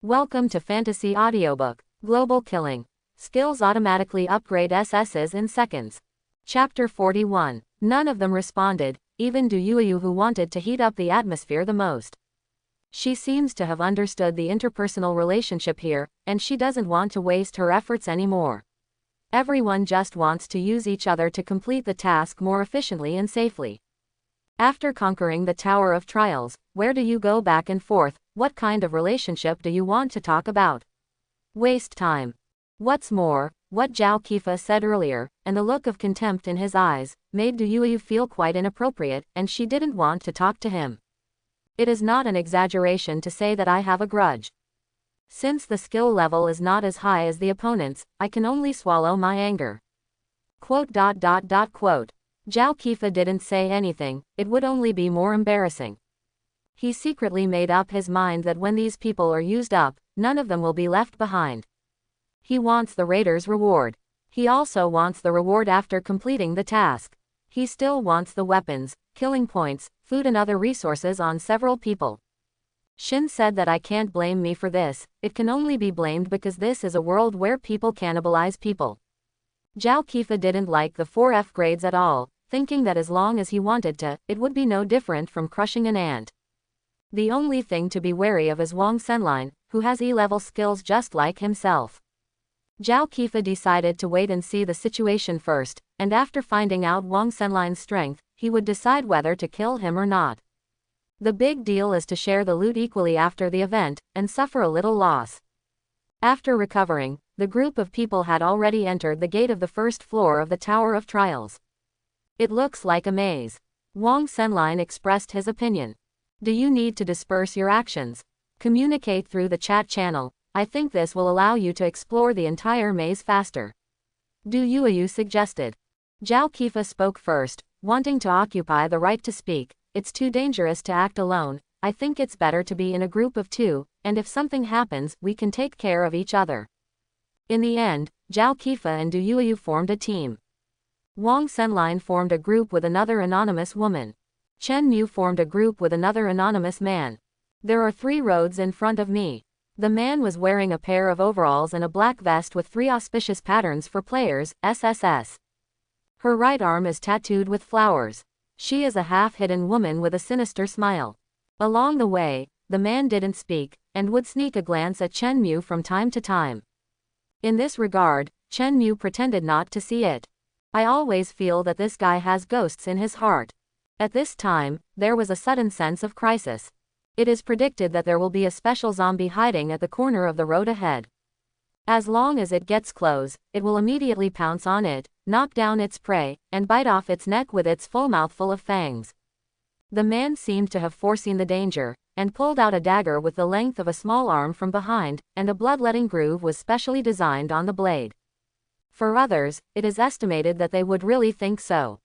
Welcome to Fantasy Audiobook. Global Killing. Skills automatically upgrade SSs in seconds. Chapter 41. None of them responded, even Du Yuyu, who wanted to heat up the atmosphere the most. She seems to have understood the interpersonal relationship here, and she doesn't want to waste her efforts anymore. Everyone just wants to use each other to complete the task more efficiently and safely. After conquering the Tower of Trials, where do you go back and forth? What kind of relationship do you want to talk about? Waste time. What's more, what Zhao Qifa said earlier, and the look of contempt in his eyes, made Du Yuyu feel quite inappropriate, and she didn't want to talk to him. It is not an exaggeration to say that I have a grudge. Since the skill level is not as high as the opponent's, I can only swallow my anger. Quote. Zhao Qifa didn't say anything, it would only be more embarrassing. He secretly made up his mind that when these people are used up, none of them will be left behind. He wants the raider's reward. He also wants the reward after completing the task. He still wants the weapons, killing points, food and other resources on several people. Shin said that I can't blame me for this, it can only be blamed because this is a world where people cannibalize people. Zhao Qifa didn't like the 4F grades at all, thinking that as long as he wanted to, it would be no different from crushing an ant. The only thing to be wary of is Wang Senline, who has E-level skills just like himself. Zhao Qifa decided to wait and see the situation first, and after finding out Wang Senline's strength, he would decide whether to kill him or not. The big deal is to share the loot equally after the event, and suffer a little loss. After recovering, the group of people had already entered the gate of the first floor of the Tower of Trials. It looks like a maze. Wang Senline expressed his opinion. Do you need to disperse your actions? Communicate through the chat channel. I think this will allow you to explore the entire maze faster. Du Yuyu suggested. Zhao Qifa spoke first, wanting to occupy the right to speak. It's too dangerous to act alone. I think it's better to be in a group of two, and if something happens, we can take care of each other. In the end, Zhao Qifa and Du Yuyu formed a team. Wang Senline formed a group with another anonymous woman. Chen Mu formed a group with another anonymous man. There are 3 roads in front of me. The man was wearing a pair of overalls and a black vest with 3 auspicious patterns for players, SSS. Her right arm is tattooed with flowers. She is a half-hidden woman with a sinister smile. Along the way, the man didn't speak, and would sneak a glance at Chen Mu from time to time. In this regard, Chen Mu pretended not to see it. I always feel that this guy has ghosts in his heart. At this time, there was a sudden sense of crisis. It is predicted that there will be a special zombie hiding at the corner of the road ahead. As long as it gets close, it will immediately pounce on it, knock down its prey, and bite off its neck with its full mouthful of fangs. The man seemed to have foreseen the danger, and pulled out a dagger with the length of a small arm from behind, and a bloodletting groove was specially designed on the blade. For others, it is estimated that they would really think so.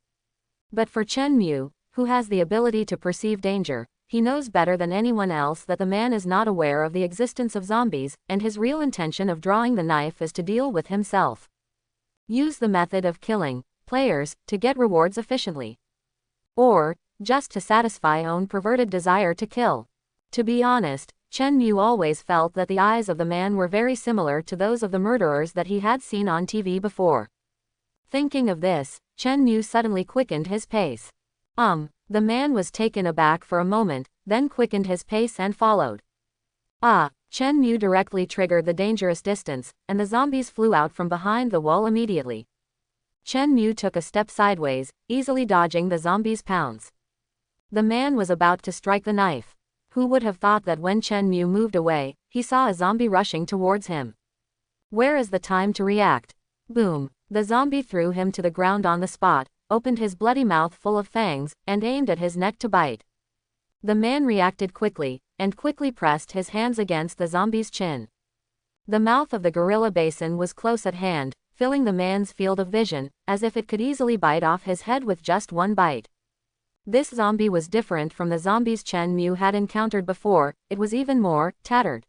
But for Chen Mu, who has the ability to perceive danger, he knows better than anyone else that the man is not aware of the existence of zombies, and his real intention of drawing the knife is to deal with himself. Use the method of killing players to get rewards efficiently. Or, just to satisfy own perverted desire to kill. To be honest, Chen Mu always felt that the eyes of the man were very similar to those of the murderers that he had seen on TV before. Thinking of this, Chen Mu suddenly quickened his pace. The man was taken aback for a moment, then quickened his pace and followed. Chen Mu directly triggered the dangerous distance, and the zombies flew out from behind the wall immediately. Chen Mu took a step sideways, easily dodging the zombies' pounce. The man was about to strike the knife. Who would have thought that when Chen Mu moved away, he saw a zombie rushing towards him? Where is the time to react? Boom! The zombie threw him to the ground on the spot, opened his bloody mouth full of fangs, and aimed at his neck to bite. The man reacted quickly, and quickly pressed his hands against the zombie's chin. The mouth of the gorilla basin was close at hand, filling the man's field of vision, as if it could easily bite off his head with just one bite. This zombie was different from the zombies Chen Mu had encountered before, it was even more tattered.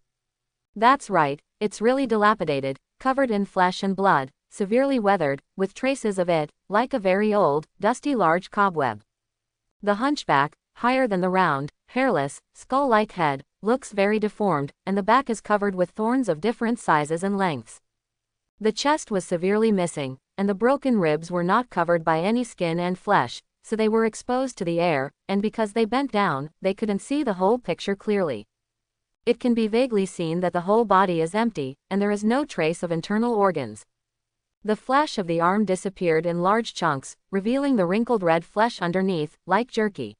That's right, it's really dilapidated, covered in flesh and blood, severely weathered, with traces of it, like a very old, dusty large cobweb. The hunchback, higher than the round, hairless, skull-like head, looks very deformed, and the back is covered with thorns of different sizes and lengths. The chest was severely missing, and the broken ribs were not covered by any skin and flesh, so they were exposed to the air, and because they bent down, they couldn't see the whole picture clearly. It can be vaguely seen that the whole body is empty, and there is no trace of internal organs. The flesh of the arm disappeared in large chunks, revealing the wrinkled red flesh underneath, like jerky.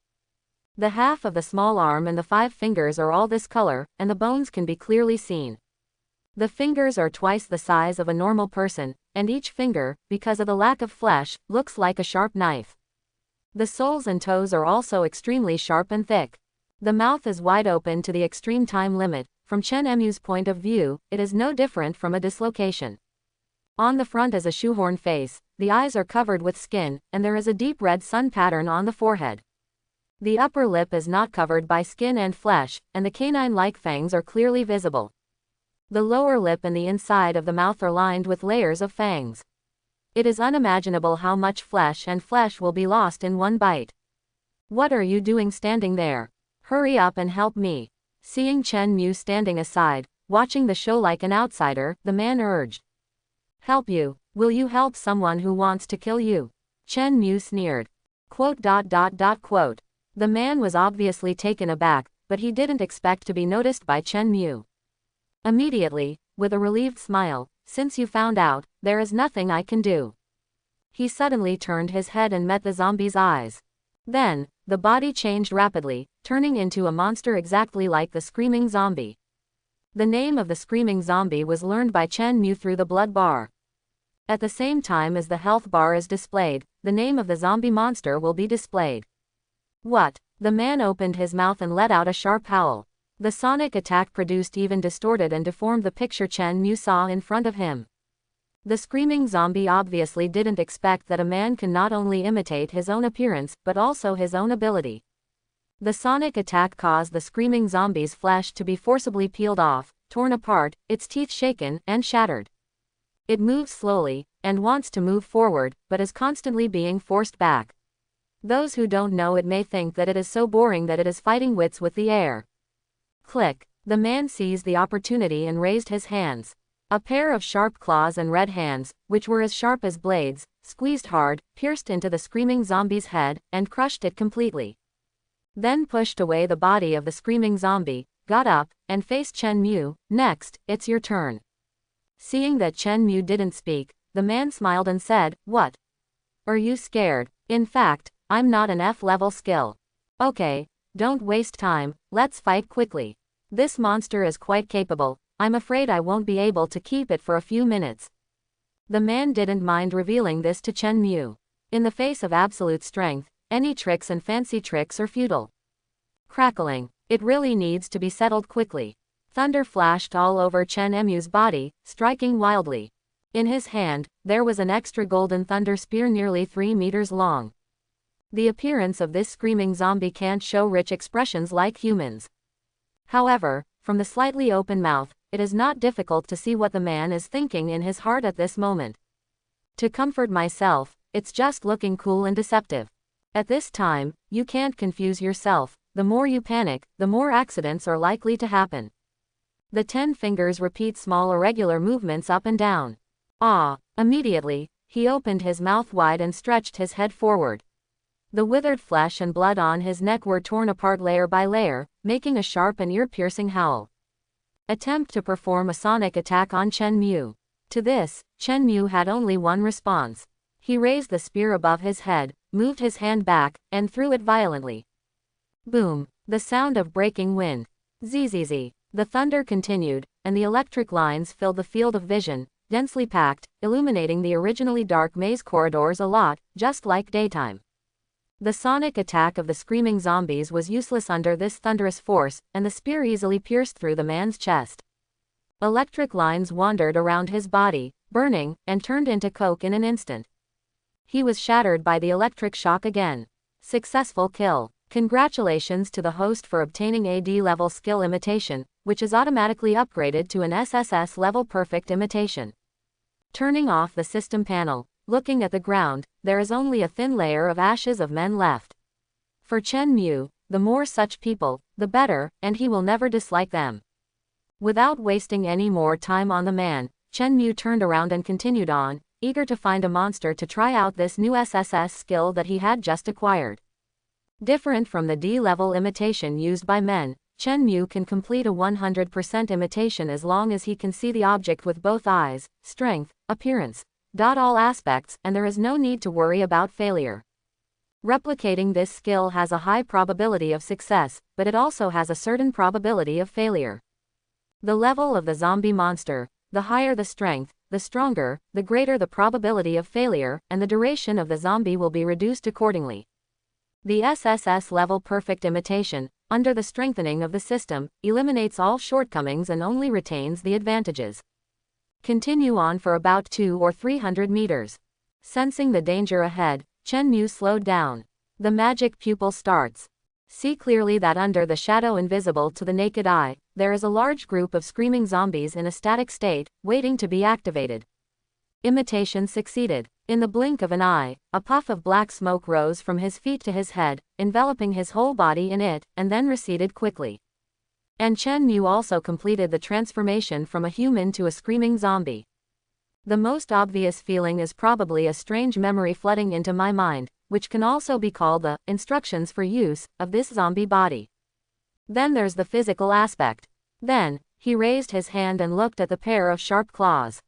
The half of the small arm and the 5 fingers are all this color, and the bones can be clearly seen. The fingers are twice the size of a normal person, and each finger, because of the lack of flesh, looks like a sharp knife. The soles and toes are also extremely sharp and thick. The mouth is wide open to the extreme time limit. From Chen Mu's point of view, it is no different from a dislocation. On the front is a shoehorn face, the eyes are covered with skin, and there is a deep red sun pattern on the forehead. The upper lip is not covered by skin and flesh, and the canine-like fangs are clearly visible. The lower lip and the inside of the mouth are lined with layers of fangs. It is unimaginable how much flesh will be lost in one bite. What are you doing standing there? Hurry up and help me. Seeing Chen Mu standing aside, watching the show like an outsider, the man urged. Help you? Will you help someone who wants to kill you? Chen Mu sneered. Quote. The man was obviously taken aback, but he didn't expect to be noticed by Chen Mu. Immediately, with a relieved smile, since you found out, there is nothing I can do. He suddenly turned his head and met the zombie's eyes. Then, the body changed rapidly, turning into a monster exactly like the screaming zombie. The name of the screaming zombie was learned by Chen Mu through the blood bar. At the same time as the health bar is displayed, the name of the zombie monster will be displayed. What? The man opened his mouth and let out a sharp howl. The sonic attack produced even distorted and deformed the picture Chen Mu saw in front of him. The screaming zombie obviously didn't expect that a man can not only imitate his own appearance, but also his own ability. The sonic attack caused the screaming zombie's flesh to be forcibly peeled off, torn apart, its teeth shaken, and shattered. It moves slowly, and wants to move forward, but is constantly being forced back. Those who don't know it may think that it is so boring that it is fighting wits with the air. Click. The man seized the opportunity and raised his hands. A pair of sharp claws and red hands, which were as sharp as blades, squeezed hard, pierced into the screaming zombie's head, and crushed it completely. Then pushed away the body of the screaming zombie, got up, and faced Chen Mu. Next, it's your turn. Seeing that Chen Mu didn't speak, the man smiled and said, What? Are you scared? In fact, I'm not an F-level skill. Okay, don't waste time, let's fight quickly. This monster is quite capable. I'm afraid I won't be able to keep it for a few minutes. The man didn't mind revealing this to Chen Mu. In the face of absolute strength, any tricks and fancy tricks are futile. Crackling. It really needs to be settled quickly. Thunder flashed all over Chen Mu's body, striking wildly. In his hand, there was an extra golden thunder spear nearly 3 meters long. The appearance of this screaming zombie can't show rich expressions like humans. However, from the slightly open mouth, it is not difficult to see what the man is thinking in his heart at this moment. To comfort myself, it's just looking cool and deceptive. At this time, you can't confuse yourself. The more you panic, the more accidents are likely to happen. The 10 fingers repeat small irregular movements up and down. Immediately, he opened his mouth wide and stretched his head forward. The withered flesh and blood on his neck were torn apart layer by layer, making a sharp and ear-piercing howl. Attempt to perform a sonic attack on Chen Mu. To this, Chen Mu had only one response. He raised the spear above his head, moved his hand back, and threw it violently. Boom! The sound of breaking wind. Zzz. The thunder continued, and the electric lines filled the field of vision, densely packed, illuminating the originally dark maze corridors a lot, just like daytime. The sonic attack of the screaming zombies was useless under this thunderous force, and the spear easily pierced through the man's chest. Electric lines wandered around his body, burning, and turned into coke in an instant. He was shattered by the electric shock again. Successful kill. Congratulations to the host for obtaining AD level skill imitation, which is automatically upgraded to an SSS level perfect imitation. Turning off the system panel, looking at the ground, there is only a thin layer of ashes of men left. For Chen Mu, the more such people, the better, and he will never dislike them. Without wasting any more time on the man, Chen Mu turned around and continued on, eager to find a monster to try out this new SSS skill that he had just acquired. Different from the D-level imitation used by men, Chen Mu can complete a 100% imitation as long as he can see the object with both eyes, strength, appearance, all aspects, and there is no need to worry about failure. Replicating this skill has a high probability of success, but it also has a certain probability of failure. The level of the zombie monster, the higher the strength, the stronger, the greater the probability of failure, and the duration of the zombie will be reduced accordingly. The SSS level perfect imitation, under the strengthening of the system, eliminates all shortcomings and only retains the advantages. Continue on for about 200 or 300 meters. Sensing the danger ahead, Chen Mu slowed down. The magic pupil starts. See clearly that under the shadow invisible to the naked eye, there is a large group of screaming zombies in a static state, waiting to be activated. Imitation succeeded. In the blink of an eye, a puff of black smoke rose from his feet to his head, enveloping his whole body in it, and then receded quickly. And Chen Mu also completed the transformation from a human to a screaming zombie. The most obvious feeling is probably a strange memory flooding into my mind, which can also be called the instructions for use of this zombie body. Then there's the physical aspect. Then, he raised his hand and looked at the pair of sharp claws.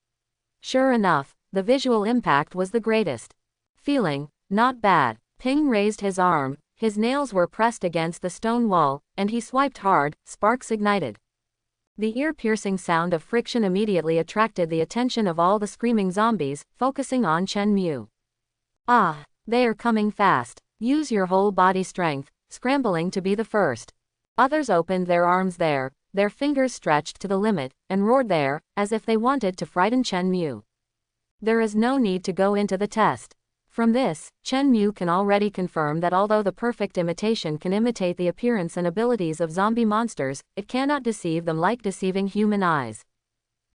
Sure enough, the visual impact was the greatest. Feeling, not bad. Ping raised his arm, his nails were pressed against the stone wall, and he swiped hard, sparks ignited. The ear-piercing sound of friction immediately attracted the attention of all the screaming zombies, focusing on Chen Mu. Ah, they are coming fast. Use your whole body strength, scrambling to be the first. Others opened their arms there, their fingers stretched to the limit, and roared there, as if they wanted to frighten Chen Mu. There is no need to go into the test. From this, Chen Mu can already confirm that although the perfect imitation can imitate the appearance and abilities of zombie monsters, it cannot deceive them like deceiving human eyes.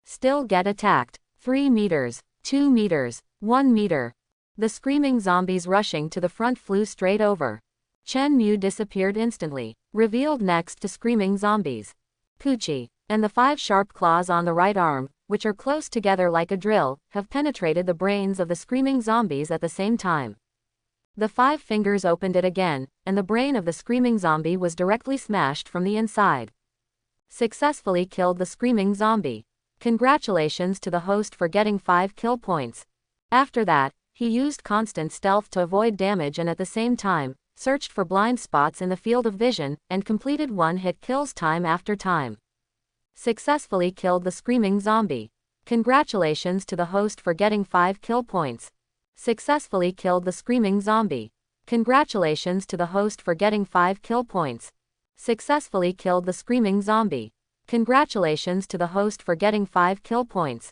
Still get attacked. 3 meters, 2 meters, 1 meter. The screaming zombies rushing to the front flew straight over. Chen Mu disappeared instantly, revealed next to screaming zombies. Poochie, and the 5 sharp claws on the right arm, which are close together like a drill, have penetrated the brains of the screaming zombies at the same time. The 5 fingers opened it again, and the brain of the screaming zombie was directly smashed from the inside. Successfully killed the screaming zombie. Congratulations to the host for getting 5 kill points. After that, he used constant stealth to avoid damage and at the same time, searched for blind spots in the field of vision, and completed one-hit kills time after time. Successfully killed the screaming zombie. Congratulations to the host for getting 5 kill points. Successfully killed the screaming zombie. Congratulations to the host for getting 5 kill points. Successfully killed the screaming zombie. Congratulations to the host for getting 5 kill points.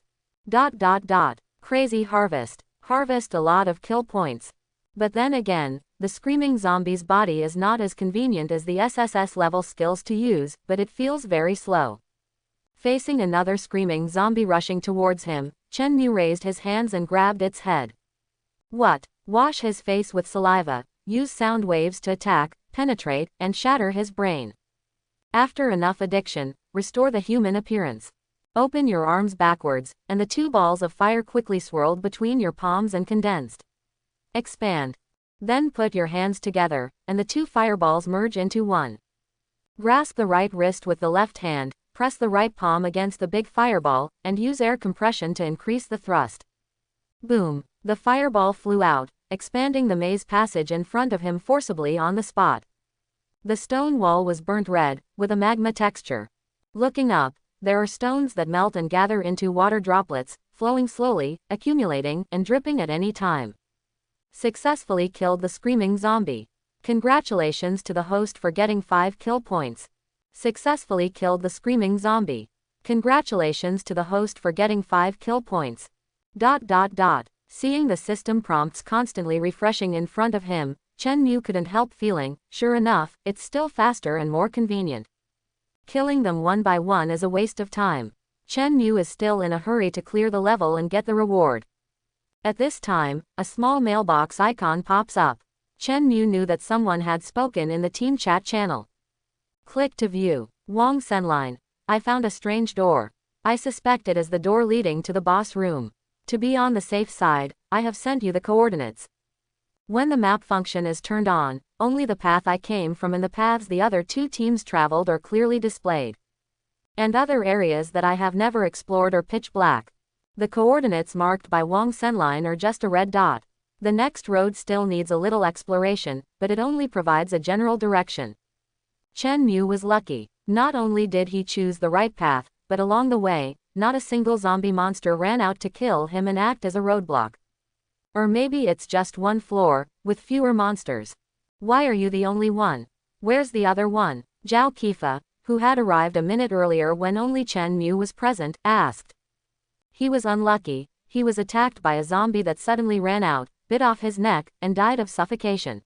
Crazy harvest. Harvest a lot of kill points. But then again, the screaming zombie's body is not as convenient as the SSS level skills to use, but it feels very slow. Facing another screaming zombie rushing towards him, Chen Mu raised his hands and grabbed its head. What? Wash his face with saliva, use sound waves to attack, penetrate, and shatter his brain. After enough addiction, restore the human appearance. Open your arms backwards, and the 2 balls of fire quickly swirled between your palms and condensed. Expand. Then put your hands together, and the 2 fireballs merge into one. Grasp the right wrist with the left hand, press the right palm against the big fireball, and use air compression to increase the thrust. Boom! The fireball flew out, expanding the maze passage in front of him forcibly on the spot. The stone wall was burnt red, with a magma texture. Looking up, there are stones that melt and gather into water droplets, flowing slowly, accumulating, and dripping at any time. Successfully killed the screaming zombie. Congratulations to the host for getting 5 kill points. Successfully killed the screaming zombie. Congratulations to the host for getting 5 kill points. Seeing the system prompts constantly refreshing in front of him, Chen Mu couldn't help feeling, sure enough, it's still faster and more convenient. Killing them one by one is a waste of time. Chen Mu is still in a hurry to clear the level and get the reward. At this time, a small mailbox icon pops up. Chen Mu knew that someone had spoken in the team chat channel. Click to view. Wang Senline. I found a strange door. I suspect it is the door leading to the boss room. To be on the safe side, I have sent you the coordinates. When the map function is turned on, only the path I came from and the paths the other two teams traveled are clearly displayed. And other areas that I have never explored are pitch black. The coordinates marked by Wang Senline are just a red dot. The next road still needs a little exploration, but it only provides a general direction. Chen Mu was lucky. Not only did he choose the right path, but along the way, not a single zombie monster ran out to kill him and act as a roadblock. Or maybe it's just one floor, with fewer monsters. Why are you the only one? Where's the other one? Zhao Qifa, who had arrived a minute earlier when only Chen Mu was present, asked. He was unlucky. He was attacked by a zombie that suddenly ran out, bit off his neck, and died of suffocation.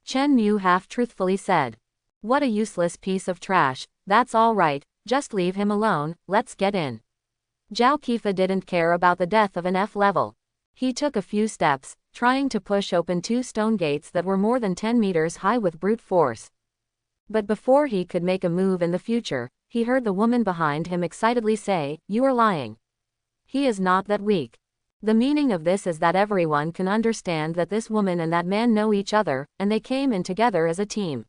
Chen Mu half-truthfully said. What a useless piece of trash. That's all right, just leave him alone, let's get in. Zhao Qifa didn't care about the death of an F level. He took a few steps, trying to push open two stone gates that were more than 10 meters high with brute force. But before he could make a move in the future, he heard the woman behind him excitedly say, "You are lying. He is not that weak." The meaning of this is that everyone can understand that this woman and that man know each other, and they came in together as a team.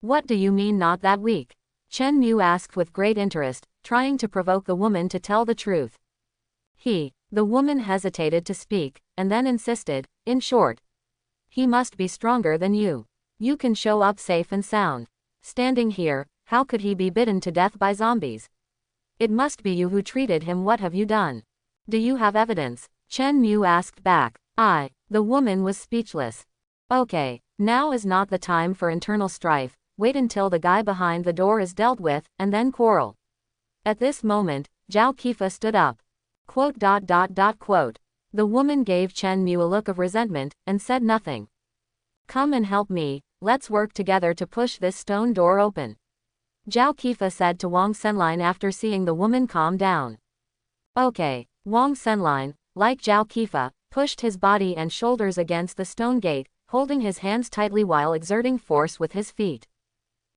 What do you mean not that weak? Chen Mu asked with great interest, trying to provoke the woman to tell the truth. The woman hesitated to speak, and then insisted, in short. He must be stronger than you. You can show up safe and sound. Standing here, how could he be bitten to death by zombies? It must be you who treated him. What have you done? Do you have evidence? Chen Mu asked back. The woman was speechless. Okay, now is not the time for internal strife, wait until the guy behind the door is dealt with, and then quarrel. At this moment, Zhao Qifa stood up. Quote. The woman gave Chen Mu a look of resentment, and said nothing. Come and help me, let's work together to push this stone door open. Zhao Qifa said to Wang Senline after seeing the woman calm down. Okay. Wang Senline, like Zhao Qifa, pushed his body and shoulders against the stone gate, holding his hands tightly while exerting force with his feet.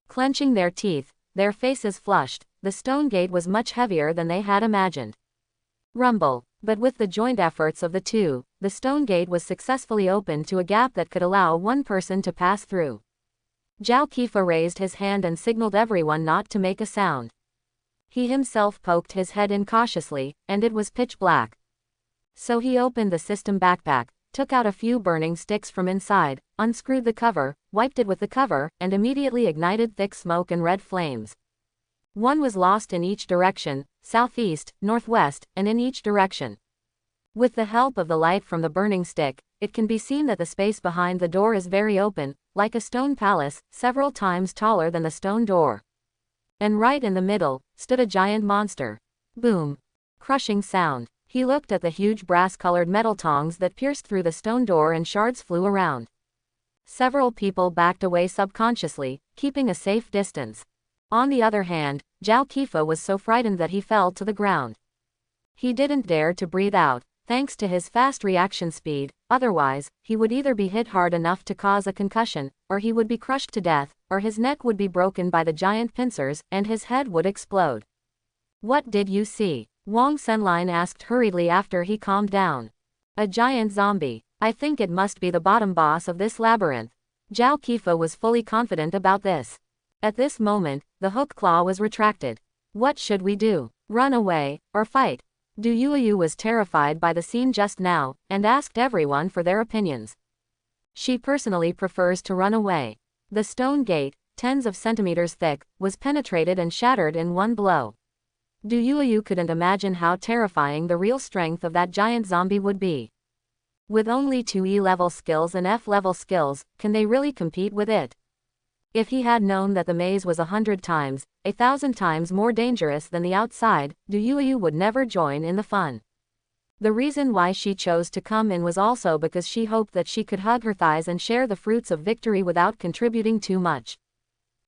Clenching their teeth, their faces flushed, the stone gate was much heavier than they had imagined. Rumble. But with the joint efforts of the two, the stone gate was successfully opened to a gap that could allow one person to pass through. Zhao Qifa raised his hand and signaled everyone not to make a sound. He himself poked his head in cautiously, and it was pitch black. So he opened the system backpack, took out a few burning sticks from inside, unscrewed the cover, wiped it with the cover, and immediately ignited thick smoke and red flames. One was lost in each direction, southeast, northwest, and in each direction. With the help of the light from the burning stick, it can be seen that the space behind the door is very open, like a stone palace, several times taller than the stone door. And right in the middle, stood a giant monster. Boom. Crushing sound. He looked at the huge brass-colored metal tongs that pierced through the stone door and shards flew around. Several people backed away subconsciously, keeping a safe distance. On the other hand, Zhao Qifa was so frightened that he fell to the ground. He didn't dare to breathe out, thanks to his fast reaction speed, otherwise, he would either be hit hard enough to cause a concussion, or he would be crushed to death, or his neck would be broken by the giant pincers, and his head would explode. What did you see? Wang Senline asked hurriedly after he calmed down. A giant zombie. I think it must be the bottom boss of this labyrinth. Zhao Qifa was fully confident about this. At this moment, the hook claw was retracted. What should we do? Run away, or fight? Du Yuyu was terrified by the scene just now, and asked everyone for their opinions. She personally prefers to run away. The stone gate, tens of centimeters thick, was penetrated and shattered in one blow. Du Yuyu couldn't imagine how terrifying the real strength of that giant zombie would be. With only 2 E-level skills and F-level skills, can they really compete with it? If he had known that the maze was 100 times, 1,000 times more dangerous than the outside, Du Yuyu would never join in the fun. The reason why she chose to come in was also because she hoped that she could hug her thighs and share the fruits of victory without contributing too much.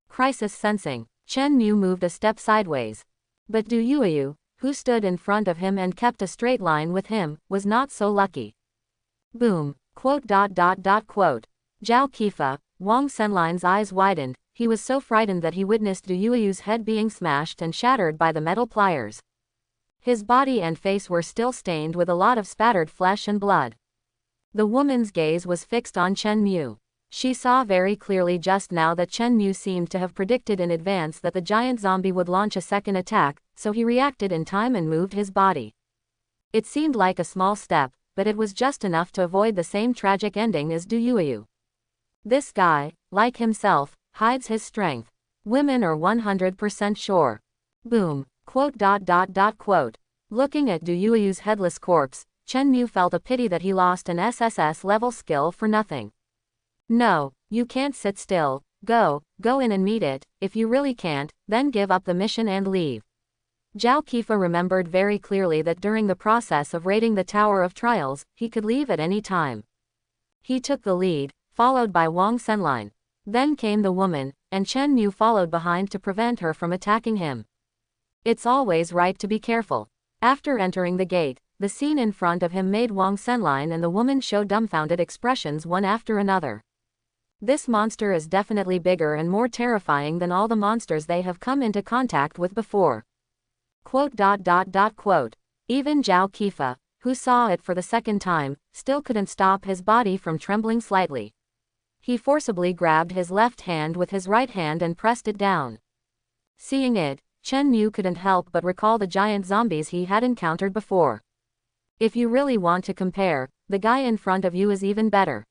Crisis sensing, Chen Mu moved a step sideways. But Du Yuyu, who stood in front of him and kept a straight line with him, was not so lucky. Boom. Quote. Zhao Qifa, Wang Senline's eyes widened. He was so frightened that he witnessed Du Yueyu's head being smashed and shattered by the metal pliers. His body and face were still stained with a lot of spattered flesh and blood. The woman's gaze was fixed on Chen Mu. She saw very clearly just now that Chen Mu seemed to have predicted in advance that the giant zombie would launch a second attack, so he reacted in time and moved his body. It seemed like a small step, but it was just enough to avoid the same tragic ending as Du Yueyu. This guy, like himself, hides his strength. Women are 100% sure. Boom. Quote. Looking at Du Yueyu's headless corpse, Chen Mu felt a pity that he lost an SSS level skill for nothing. No, you can't sit still. Go in and meet it. If you really can't, then give up the mission and leave. Zhao Qifa remembered very clearly that during the process of raiding the Tower of Trials, he could leave at any time. He took the lead, followed by Wang Senline. Then came the woman, and Chen Mu followed behind to prevent her from attacking him. It's always right to be careful. After entering the gate, the scene in front of him made Wang Senline and the woman show dumbfounded expressions one after another. This monster is definitely bigger and more terrifying than all the monsters they have come into contact with before. Quote. Even Zhao Qifa, who saw it for the second time, still couldn't stop his body from trembling slightly. He forcibly grabbed his left hand with his right hand and pressed it down. Seeing it, Chen Mu couldn't help but recall the giant zombies he had encountered before. If you really want to compare, the guy in front of you is even better.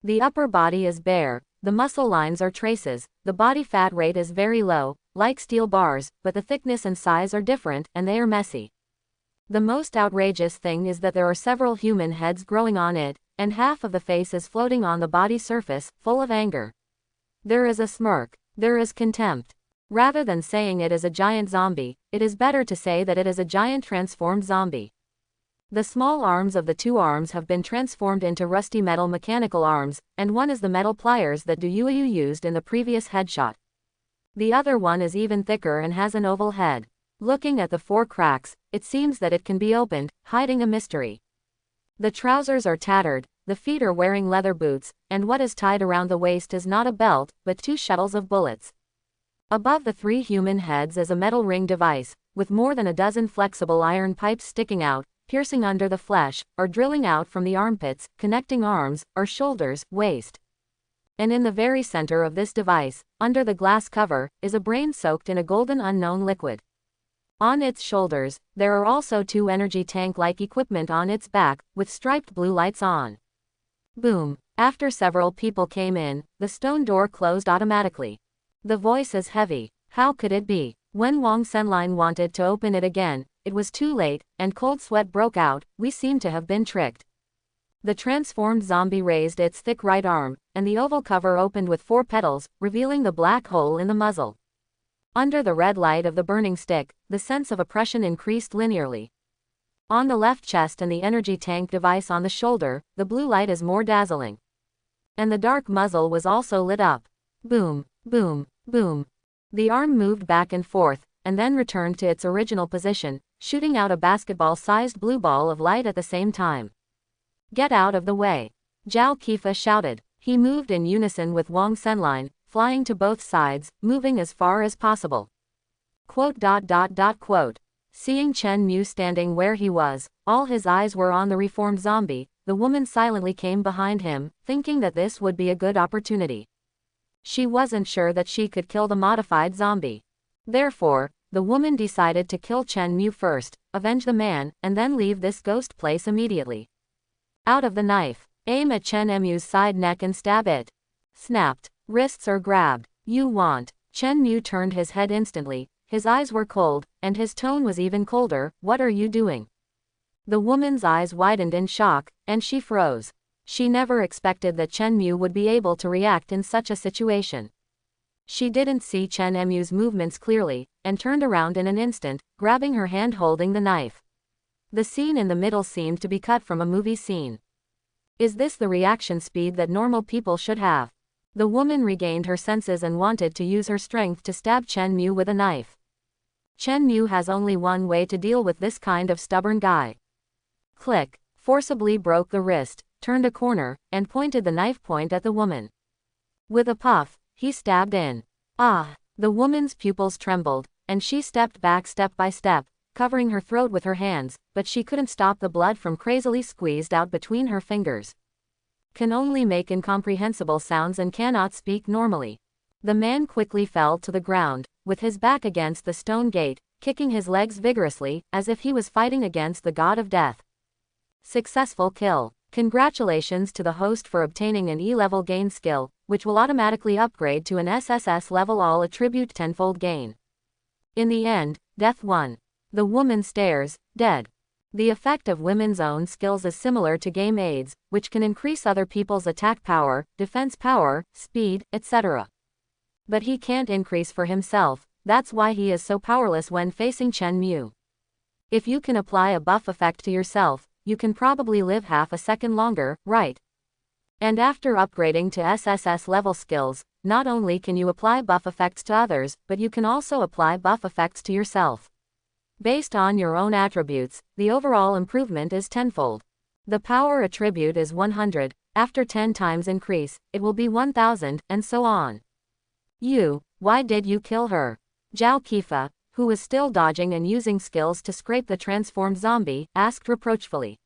The upper body is bare, the muscle lines are traces, the body fat rate is very low, like steel bars, but the thickness and size are different, and they are messy. The most outrageous thing is that there are several human heads growing on it, and half of the face is floating on the body surface, full of anger. There is a smirk. There is contempt. Rather than saying it is a giant zombie, it is better to say that it is a giant transformed zombie. The small arms of the two arms have been transformed into rusty metal mechanical arms, and one is the metal pliers that Du Yueyu used in the previous headshot. The other one is even thicker and has an oval head. Looking at the 4 cracks, it seems that it can be opened, hiding a mystery. The trousers are tattered, the feet are wearing leather boots, and what is tied around the waist is not a belt, but 2 shuttles of bullets. Above the 3 human heads is a metal ring device, with more than a dozen flexible iron pipes sticking out, piercing under the flesh, or drilling out from the armpits, connecting arms, or shoulders, waist. And in the very center of this device, under the glass cover, is a brain soaked in a golden unknown liquid. On its shoulders, there are also 2 energy tank-like equipment on its back, with striped blue lights on. Boom. After several people came in, the stone door closed automatically. The voice is heavy. How could it be? When Wang Senline wanted to open it again, it was too late, and cold sweat broke out. We seem to have been tricked. The transformed zombie raised its thick right arm, and the oval cover opened with 4 petals, revealing the black hole in the muzzle. Under the red light of the burning stick, the sense of oppression increased linearly. On the left chest and the energy tank device on the shoulder, the blue light is more dazzling. And the dark muzzle was also lit up. Boom, boom, boom. The arm moved back and forth, and then returned to its original position, shooting out a basketball-sized blue ball of light at the same time. Get out of the way. Zhao Qifa shouted. He moved in unison with Wang Senline, flying to both sides, moving as far as possible. Quote. Seeing Chen Mu standing where he was, all his eyes were on the reformed zombie. The woman silently came behind him, thinking that this would be a good opportunity. She wasn't sure that she could kill the modified zombie. Therefore, the woman decided to kill Chen Mu first, avenge the man, and then leave this ghost place immediately. Out of the knife. Aim at Chen Mu's side neck and stab it. Snapped. Wrists are grabbed. You want. Chen Mu turned his head instantly. His eyes were cold, and his tone was even colder. What are you doing? The woman's eyes widened in shock, and she froze. She never expected that Chen Mu would be able to react in such a situation. She didn't see Chen Mu's movements clearly, and turned around in an instant, grabbing her hand holding the knife. The scene in the middle seemed to be cut from a movie scene. Is this the reaction speed that normal people should have? The woman regained her senses and wanted to use her strength to stab Chen Mu with a knife. Chen Mu has only one way to deal with this kind of stubborn guy. Click. Forcibly broke the wrist. turned a corner, and pointed the knife point at the woman. With a puff, he stabbed in. Ah! The woman's pupils trembled, and she stepped back step by step, covering her throat with her hands, but she couldn't stop the blood from crazily squeezed out between her fingers. Can only make incomprehensible sounds and cannot speak normally. The man quickly fell to the ground, with his back against the stone gate, kicking his legs vigorously, as if he was fighting against the god of death. Successful kill. Congratulations to the host for obtaining an E-level gain skill, which will automatically upgrade to an SSS level all attribute tenfold gain. In the end, death won. The woman stares, dead. The effect of women's own skills is similar to game aids, which can increase other people's attack power, defense power, speed, etc. But he can't increase for himself, that's why he is so powerless when facing Chen Mu. If you can apply a buff effect to yourself, you can probably live half a second longer, right? And after upgrading to SSS level skills, not only can you apply buff effects to others, but you can also apply buff effects to yourself. Based on your own attributes, the overall improvement is tenfold. The power attribute is 100, after 10 times increase, it will be 1000, and so on. Why did you kill her? Zhao Qifa, who was still dodging and using skills to scrape the transformed zombie, asked reproachfully.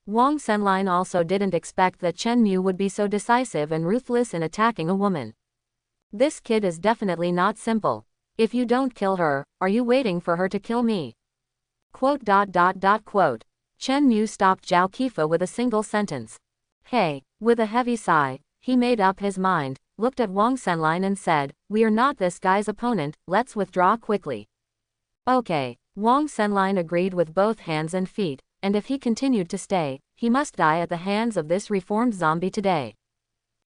Wang Senline also didn't expect that Chen Mu would be so decisive and ruthless in attacking a woman. This kid is definitely not simple. If you don't kill her, are you waiting for her to kill me? Chen Mu stopped Zhao Qifa with a single sentence. Hey, with a heavy sigh, he made up his mind, looked at Wang Senline and said, we are not this guy's opponent, let's withdraw quickly. Okay. Wang Senline agreed with both hands and feet, and if he continued to stay, he must die at the hands of this reformed zombie today.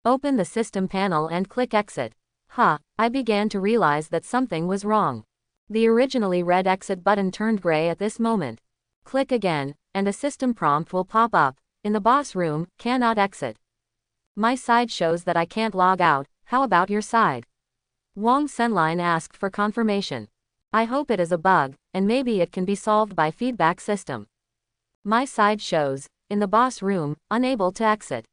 Open the system panel and click exit. I began to realize that something was wrong. The originally red exit button turned gray at this moment. Click again, and a system prompt will pop up. In the boss room, cannot exit. My side shows that I can't log out, how about your side? Wang Senline asked for confirmation. I hope it is a bug, and maybe it can be solved by feedback system. My side shows, in the boss room, unable to exit.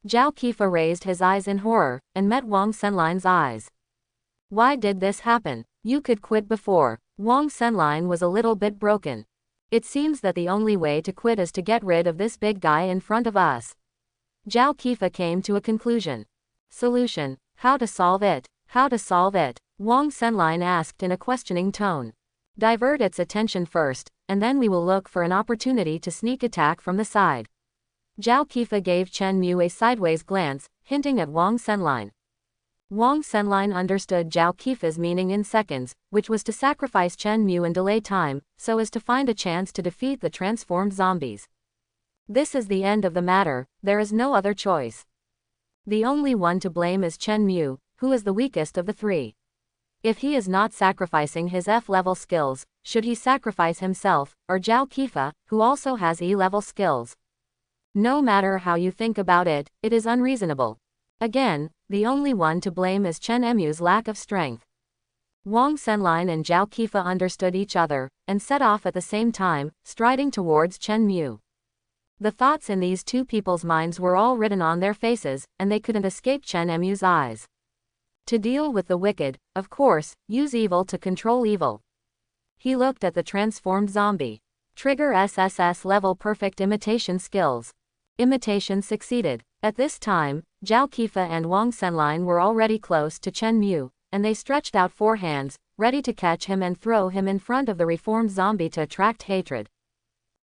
Zhao Qifa raised his eyes in horror, and met Wang Senline's eyes. Why did this happen? You could quit before. Wang Senline was a little bit broken. It seems that the only way to quit is to get rid of this big guy in front of us. Zhao Qifa came to a conclusion. Solution. How to solve it? How to solve it? Wang Senline asked in a questioning tone. Divert its attention first, and then we will look for an opportunity to sneak attack from the side. Zhao Qifa gave Chen Mu a sideways glance, hinting at Wang Senline. Wang Senline understood Zhao Qifa's meaning in seconds, which was to sacrifice Chen Mu and delay time, so as to find a chance to defeat the transformed zombies. This is the end of the matter, there is no other choice. The only one to blame is Chen Mu, who is the weakest of the three. If he is not sacrificing his F-level skills, should he sacrifice himself, or Zhao Qifa, who also has E-level skills? No matter how you think about it, it is unreasonable. Again, the only one to blame is Chen Mu's lack of strength. Wang Senline and Zhao Qifa understood each other, and set off at the same time, striding towards Chen Mu. The thoughts in these two people's minds were all written on their faces, and they couldn't escape Chen Mu's eyes. To deal with the wicked, of course, use evil to control evil. He looked at the transformed zombie. Trigger SSS level perfect imitation skills. Imitation succeeded. At this time, Zhao Qifa and Wang Senline were already close to Chen Mu, and they stretched out 4 hands, ready to catch him and throw him in front of the reformed zombie to attract hatred.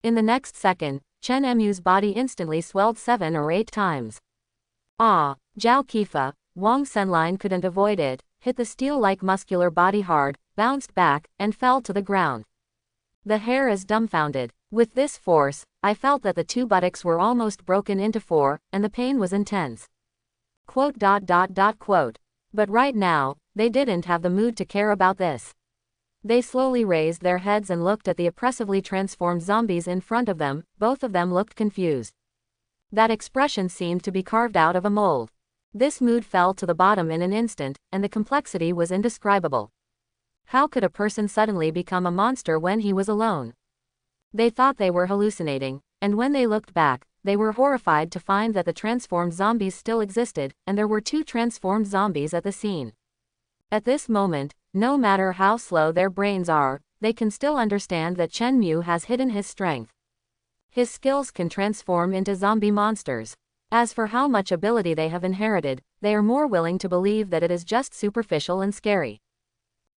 In the next second, Chen Mu's body instantly swelled 7 or 8 times. Zhao Qifa, Wang Senline couldn't avoid it, hit the steel-like muscular body hard, bounced back, and fell to the ground. The hair is dumbfounded. With this force, I felt that the 2 buttocks were almost broken into 4, and the pain was intense. But right now, they didn't have the mood to care about this. They slowly raised their heads and looked at the oppressively transformed zombies in front of them, both of them looked confused. That expression seemed to be carved out of a mold. This mood fell to the bottom in an instant, and the complexity was indescribable. How could a person suddenly become a monster when he was alone? They thought they were hallucinating, and when they looked back, they were horrified to find that the transformed zombies still existed, and there were 2 transformed zombies at the scene. At this moment, no matter how slow their brains are, they can still understand that Chen Mu has hidden his strength. His skills can transform into zombie monsters. As for how much ability they have inherited, they are more willing to believe that it is just superficial and scary.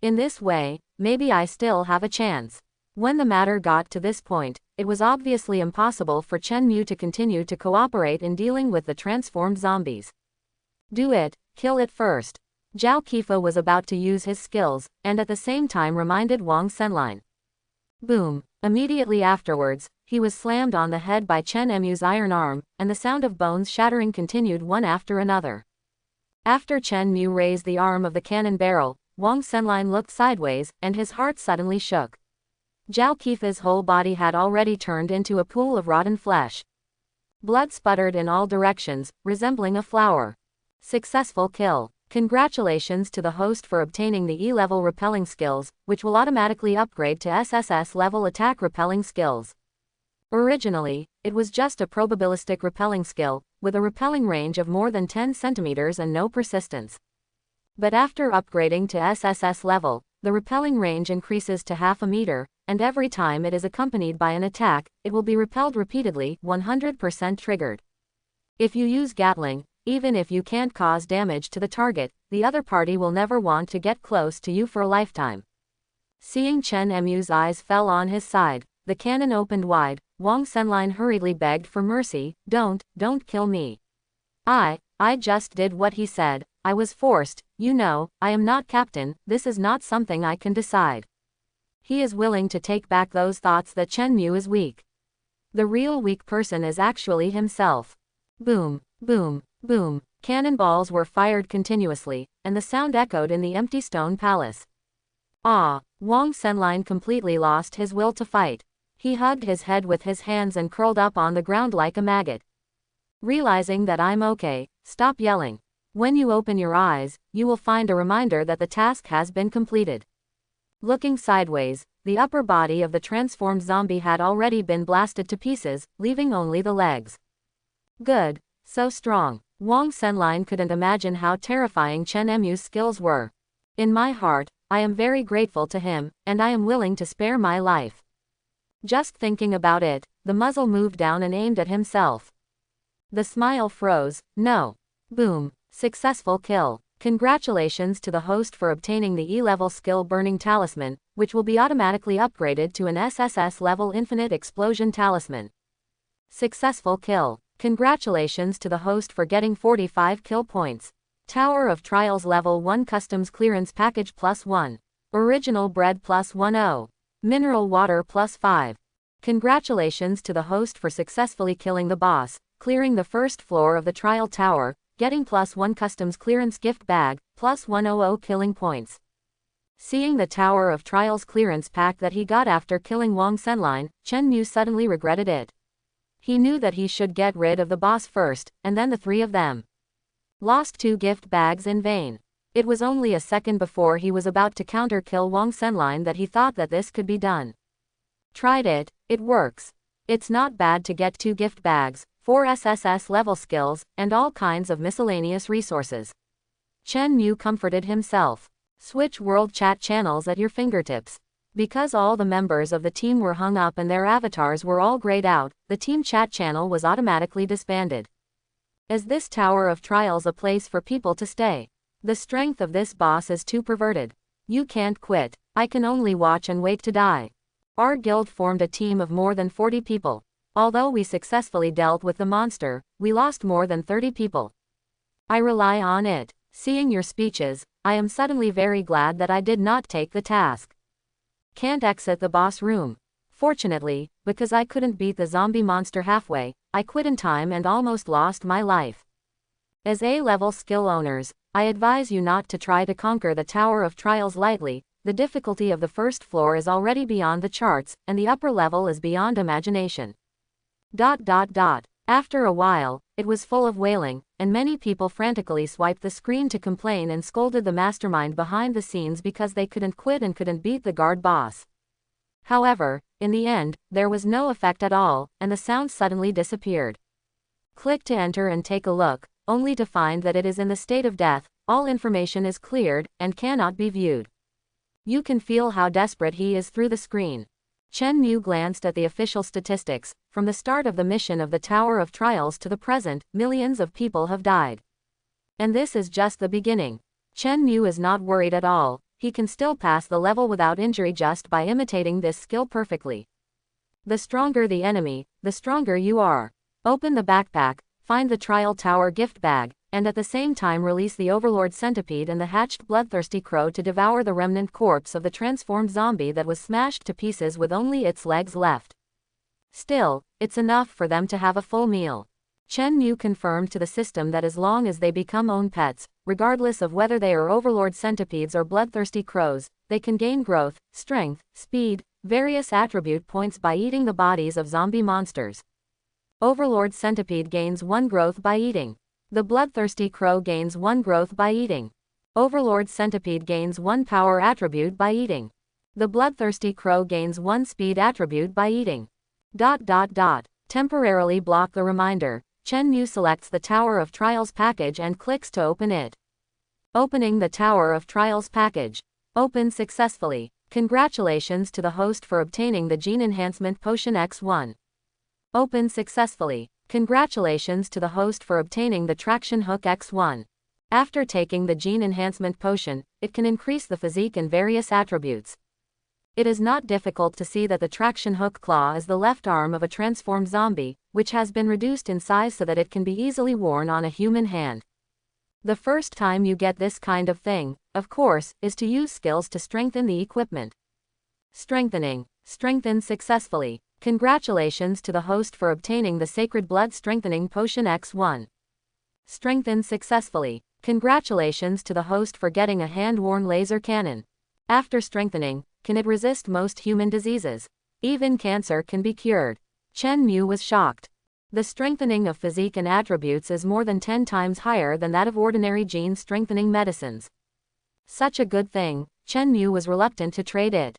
In this way, maybe I still have a chance. When the matter got to this point, it was obviously impossible for Chen Mu to continue to cooperate in dealing with the transformed zombies. Do it, kill it first. Zhao Qifa was about to use his skills, and at the same time reminded Wang Senlin. Boom. Immediately afterwards, he was slammed on the head by Chen Mu's iron arm, and the sound of bones shattering continued one after another. After Chen Mu raised the arm of the cannon barrel, Wang Senlin looked sideways, and his heart suddenly shook. Zhao Qifa's whole body had already turned into a pool of rotten flesh. Blood sputtered in all directions, resembling a flower. Successful kill. Congratulations to the host for obtaining the E-level repelling skills, which will automatically upgrade to SSS level attack repelling skills. Originally, it was just a probabilistic repelling skill, with a repelling range of more than 10 centimeters and no persistence. But after upgrading to SSS level, the repelling range increases to half a meter, and every time it is accompanied by an attack, it will be repelled repeatedly, 100% triggered. If you use Gatling, even if you can't cause damage to the target, the other party will never want to get close to you for a lifetime. Seeing Chen Mu's eyes fell on his side, the cannon opened wide. Wang Senlin hurriedly begged for mercy. Don't kill me. I just did what he said. I was forced, you know, I am not captain, this is not something I can decide. He is willing to take back those thoughts that Chen Mu is weak. The real weak person is actually himself. Boom, boom, boom. Cannonballs were fired continuously, and the sound echoed in the empty stone palace. Wang Senlin completely lost his will to fight. He hugged his head with his hands and curled up on the ground like a maggot. Realizing that I'm okay, stop yelling. When you open your eyes, you will find a reminder that the task has been completed. Looking sideways, the upper body of the transformed zombie had already been blasted to pieces, leaving only the legs. Good. So strong. Wang Senlin couldn't imagine how terrifying Chen Mu's skills were. In my heart, I am very grateful to him, and I am willing to spare my life. Just thinking about it, the muzzle moved down and aimed at himself. The smile froze. No. Boom. Successful kill. Congratulations to the host for obtaining the E-level skill Burning Talisman, which will be automatically upgraded to an SSS level Infinite Explosion Talisman. Successful kill. Congratulations to the host for getting 45 kill points. Tower of Trials Level 1 Customs Clearance Package +1. Original Bread +10. Mineral Water +5. Congratulations to the host for successfully killing the boss, clearing the first floor of the trial tower, getting +1 Customs Clearance Gift Bag, +100 killing points. Seeing the Tower of Trials clearance pack that he got after killing Wang Senlin, Chen Mu suddenly regretted it. He knew that he should get rid of the boss first, and then the 3 of them. Lost 2 gift bags in vain. It was only a second before he was about to counter-kill Wang Senlin that he thought that this could be done. Tried it, it works. It's not bad to get 2 gift bags, 4 SSS level skills, and all kinds of miscellaneous resources. Chen Mu comforted himself. Switch world chat channels at your fingertips. Because all the members of the team were hung up and their avatars were all grayed out, the team chat channel was automatically disbanded. Is this Tower of Trials a place for people to stay? The strength of this boss is too perverted. You can't quit. I can only watch and wait to die. Our guild formed a team of more than 40 people. Although we successfully dealt with the monster, we lost more than 30 people. I rely on it. Seeing your speeches, I am suddenly very glad that I did not take the task. Can't exit the boss room. Fortunately, because I couldn't beat the zombie monster halfway, I quit in time and almost lost my life. As A-level skill owners, I advise you not to try to conquer the Tower of Trials lightly. The difficulty of the first floor is already beyond the charts, and the upper level is beyond imagination. After a while, it was full of wailing, and many people frantically swiped the screen to complain and scolded the mastermind behind the scenes because they couldn't quit and couldn't beat the guard boss. However, in the end, there was no effect at all, and the sound suddenly disappeared. Click to enter and take a look, only to find that it is in the state of death, all information is cleared, and cannot be viewed. You can feel how desperate he is through the screen. Chen Mu glanced at the official statistics. From the start of the mission of the Tower of Trials to the present, millions of people have died. And this is just the beginning. Chen Mu is not worried at all. He can still pass the level without injury just by imitating this skill perfectly. The stronger the enemy, the stronger you are. Open the backpack, find the Trial Tower gift bag, and at the same time release the Overlord Centipede and the hatched bloodthirsty crow to devour the remnant corpse of the transformed zombie that was smashed to pieces with only its legs left. Still, it's enough for them to have a full meal. Chen Mu confirmed to the system that as long as they become own pets, regardless of whether they are Overlord Centipedes or bloodthirsty crows, they can gain growth, strength, speed, various attribute points by eating the bodies of zombie monsters. Overlord Centipede gains 1 growth by eating. The bloodthirsty crow gains 1 growth by eating. Overlord Centipede gains 1 power attribute by eating. The bloodthirsty crow gains 1 speed attribute by eating. Temporarily block the reminder. Chen Mu selects the Tower of Trials package and clicks to open it. Opening the Tower of Trials package. Open successfully. Congratulations to the host for obtaining the Gene Enhancement Potion X1. Open successfully. Congratulations to the host for obtaining the Traction Hook X1. After taking the Gene Enhancement Potion, it can increase the physique and various attributes. It is not difficult to see that the Traction Hook Claw is the left arm of a transformed zombie, which has been reduced in size so that it can be easily worn on a human hand. The first time you get this kind of thing, of course, is to use skills to strengthen the equipment. Strengthening. Strengthen successfully. Congratulations to the host for obtaining the Sacred Blood Strengthening Potion X1. Strengthen successfully. Congratulations to the host for getting a hand-worn laser cannon. After strengthening, can it resist most human diseases? Even cancer can be cured. Chen Mu was shocked. The strengthening of physique and attributes is more than 10 times higher than that of ordinary gene-strengthening medicines. Such a good thing, Chen Mu was reluctant to trade it.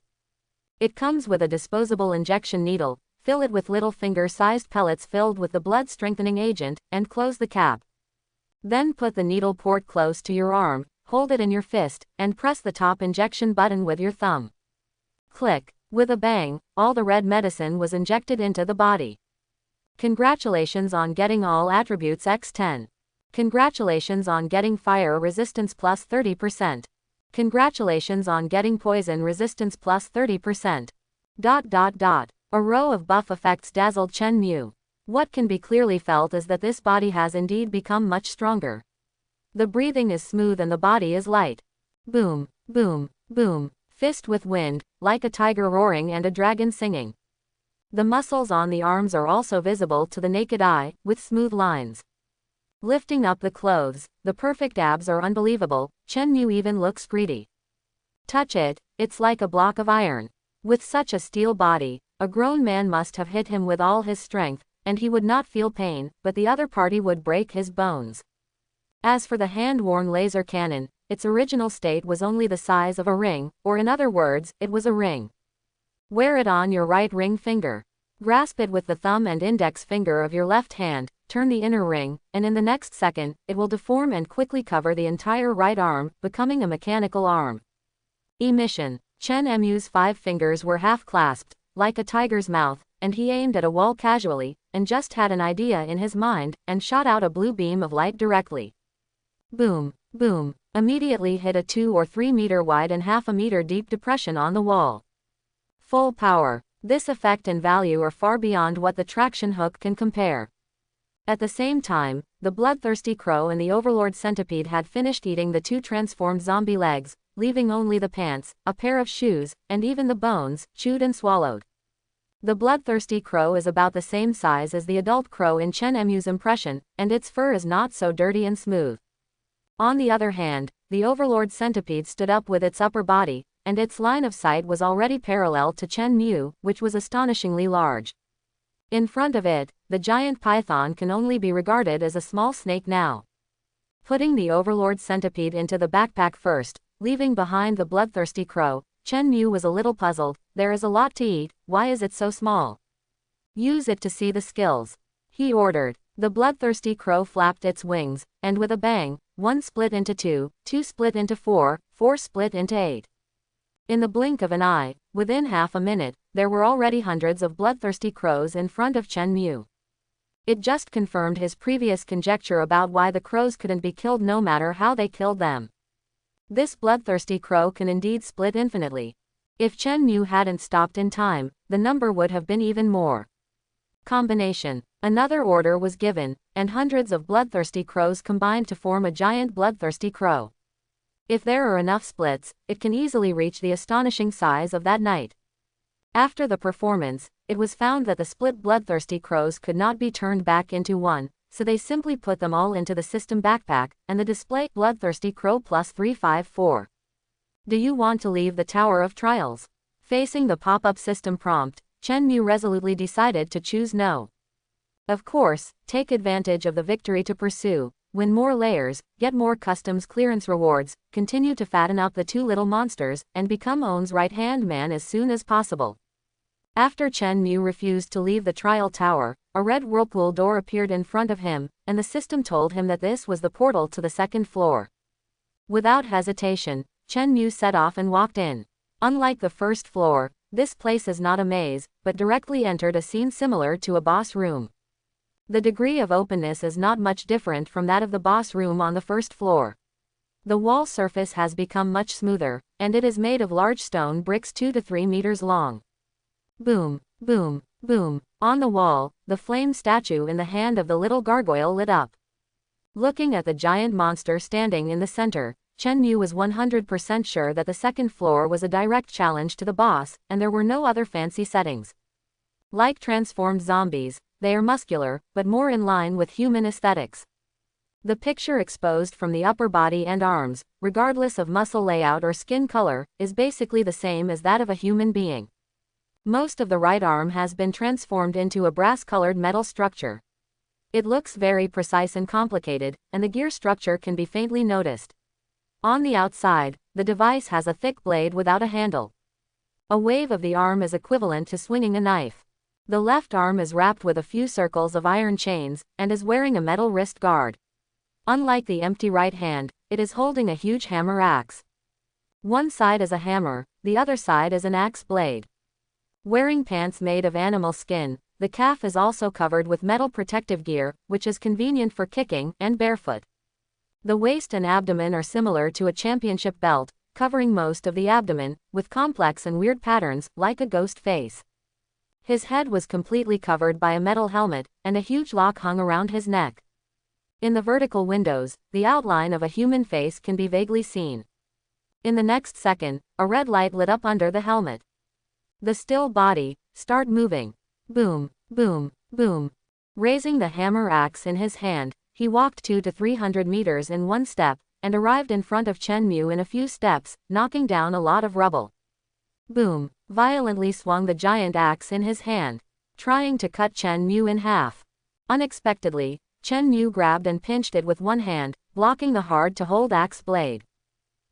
It comes with a disposable injection needle. Fill it with little finger-sized pellets filled with the blood-strengthening agent, and close the cap. Then put the needle port close to your arm, hold it in your fist, and press the top injection button with your thumb. Click. With a bang, all the red medicine was injected into the body. Congratulations on getting all attributes X10. Congratulations on getting fire resistance plus 30%. Congratulations on getting poison resistance plus 30%. A row of buff effects dazzled Chen Mu. What can be clearly felt is that this body has indeed become much stronger. The breathing is smooth and the body is light. Boom, boom, boom. Fist with wind, like a tiger roaring and a dragon singing. The muscles on the arms are also visible to the naked eye, with smooth lines. Lifting up the clothes, the perfect abs are unbelievable. Chen Mu even looks greedy. Touch it, it's like a block of iron. With such a steel body, a grown man must have hit him with all his strength, and he would not feel pain, but the other party would break his bones. As for the hand-worn laser cannon, its original state was only the size of a ring, or in other words, it was a ring. Wear it on your right ring finger. Grasp it with the thumb and index finger of your left hand, turn the inner ring, and in the next second, it will deform and quickly cover the entire right arm, becoming a mechanical arm. Emission. Chen Mu's 5 fingers were half-clasped, like a tiger's mouth, and he aimed at a wall casually, and just had an idea in his mind, and shot out a blue beam of light directly. Boom, boom, immediately hit a 2 or 3 meter wide and half a meter deep depression on the wall. Full power. This effect and value are far beyond what the traction hook can compare. At the same time, the bloodthirsty crow and the Overlord Centipede had finished eating the 2 transformed zombie legs, leaving only the pants, a pair of shoes, and even the bones, chewed and swallowed. The bloodthirsty crow is about the same size as the adult crow in Chen Mu's impression, and its fur is not so dirty and smooth. On the other hand, the Overlord Centipede stood up with its upper body, and its line of sight was already parallel to Chen Mu, which was astonishingly large. In front of it, the giant python can only be regarded as a small snake now. Putting the Overlord Centipede into the backpack first, leaving behind the bloodthirsty crow, Chen Mu was a little puzzled. There is a lot to eat, why is it so small? Use it to see the skills, he ordered. The bloodthirsty crow flapped its wings, and with a bang, 1 split into 2, 2 split into 4, 4 split into 8. In the blink of an eye, within half a minute, there were already hundreds of bloodthirsty crows in front of Chen Mu. It just confirmed his previous conjecture about why the crows couldn't be killed no matter how they killed them. This bloodthirsty crow can indeed split infinitely. If Chen Mu hadn't stopped in time, the number would have been even more. Combination. Another order was given, and hundreds of bloodthirsty crows combined to form a giant bloodthirsty crow. If there are enough splits, it can easily reach the astonishing size of that knight. After the performance, it was found that the split bloodthirsty crows could not be turned back into one, so they simply put them all into the system backpack, and the display bloodthirsty crow plus 354. Do you want to leave the Tower of Trials? Facing the pop-up system prompt, Chen Mu resolutely decided to choose no. Of course, take advantage of the victory to pursue, win more layers, get more customs clearance rewards, continue to fatten up the 2 little monsters, and become Owen's right-hand man as soon as possible. After Chen Mu refused to leave the trial tower, a red whirlpool door appeared in front of him, and the system told him that this was the portal to the 2nd floor. Without hesitation, Chen Mu set off and walked in. Unlike the 1st floor, this place is not a maze, but directly entered a scene similar to a boss room. The degree of openness is not much different from that of the boss room on the 1st floor. The wall surface has become much smoother, and it is made of large stone bricks 2 to 3 meters long. Boom, boom, boom. On the wall, the flame statue in the hand of the little gargoyle lit up. Looking at the giant monster standing in the center, Chen Mu was 100% sure that the 2nd floor was a direct challenge to the boss, and there were no other fancy settings. Like transformed zombies, they are muscular, but more in line with human aesthetics. The picture exposed from the upper body and arms, regardless of muscle layout or skin color, is basically the same as that of a human being. Most of the right arm has been transformed into a brass-colored metal structure. It looks very precise and complicated, and the gear structure can be faintly noticed. On the outside, the device has a thick blade without a handle. A wave of the arm is equivalent to swinging a knife. The left arm is wrapped with a few circles of iron chains, and is wearing a metal wrist guard. Unlike the empty right hand, it is holding a huge hammer axe. One side is a hammer, the other side is an axe blade. Wearing pants made of animal skin, the calf is also covered with metal protective gear, which is convenient for kicking, and barefoot. The waist and abdomen are similar to a championship belt, covering most of the abdomen, with complex and weird patterns, like a ghost face. His head was completely covered by a metal helmet, and a huge lock hung around his neck. In the vertical windows, the outline of a human face can be vaguely seen. In the next second, a red light lit up under the helmet. The still body, start moving. Boom, boom, boom. Raising the hammer axe in his hand, he walked 200 to 300 meters in one step, and arrived in front of Chen Mu in a few steps, knocking down a lot of rubble. Boom, violently swung the giant axe in his hand, trying to cut Chen Mu in half. Unexpectedly, Chen Mu grabbed and pinched it with one hand, blocking the hard-to-hold axe blade.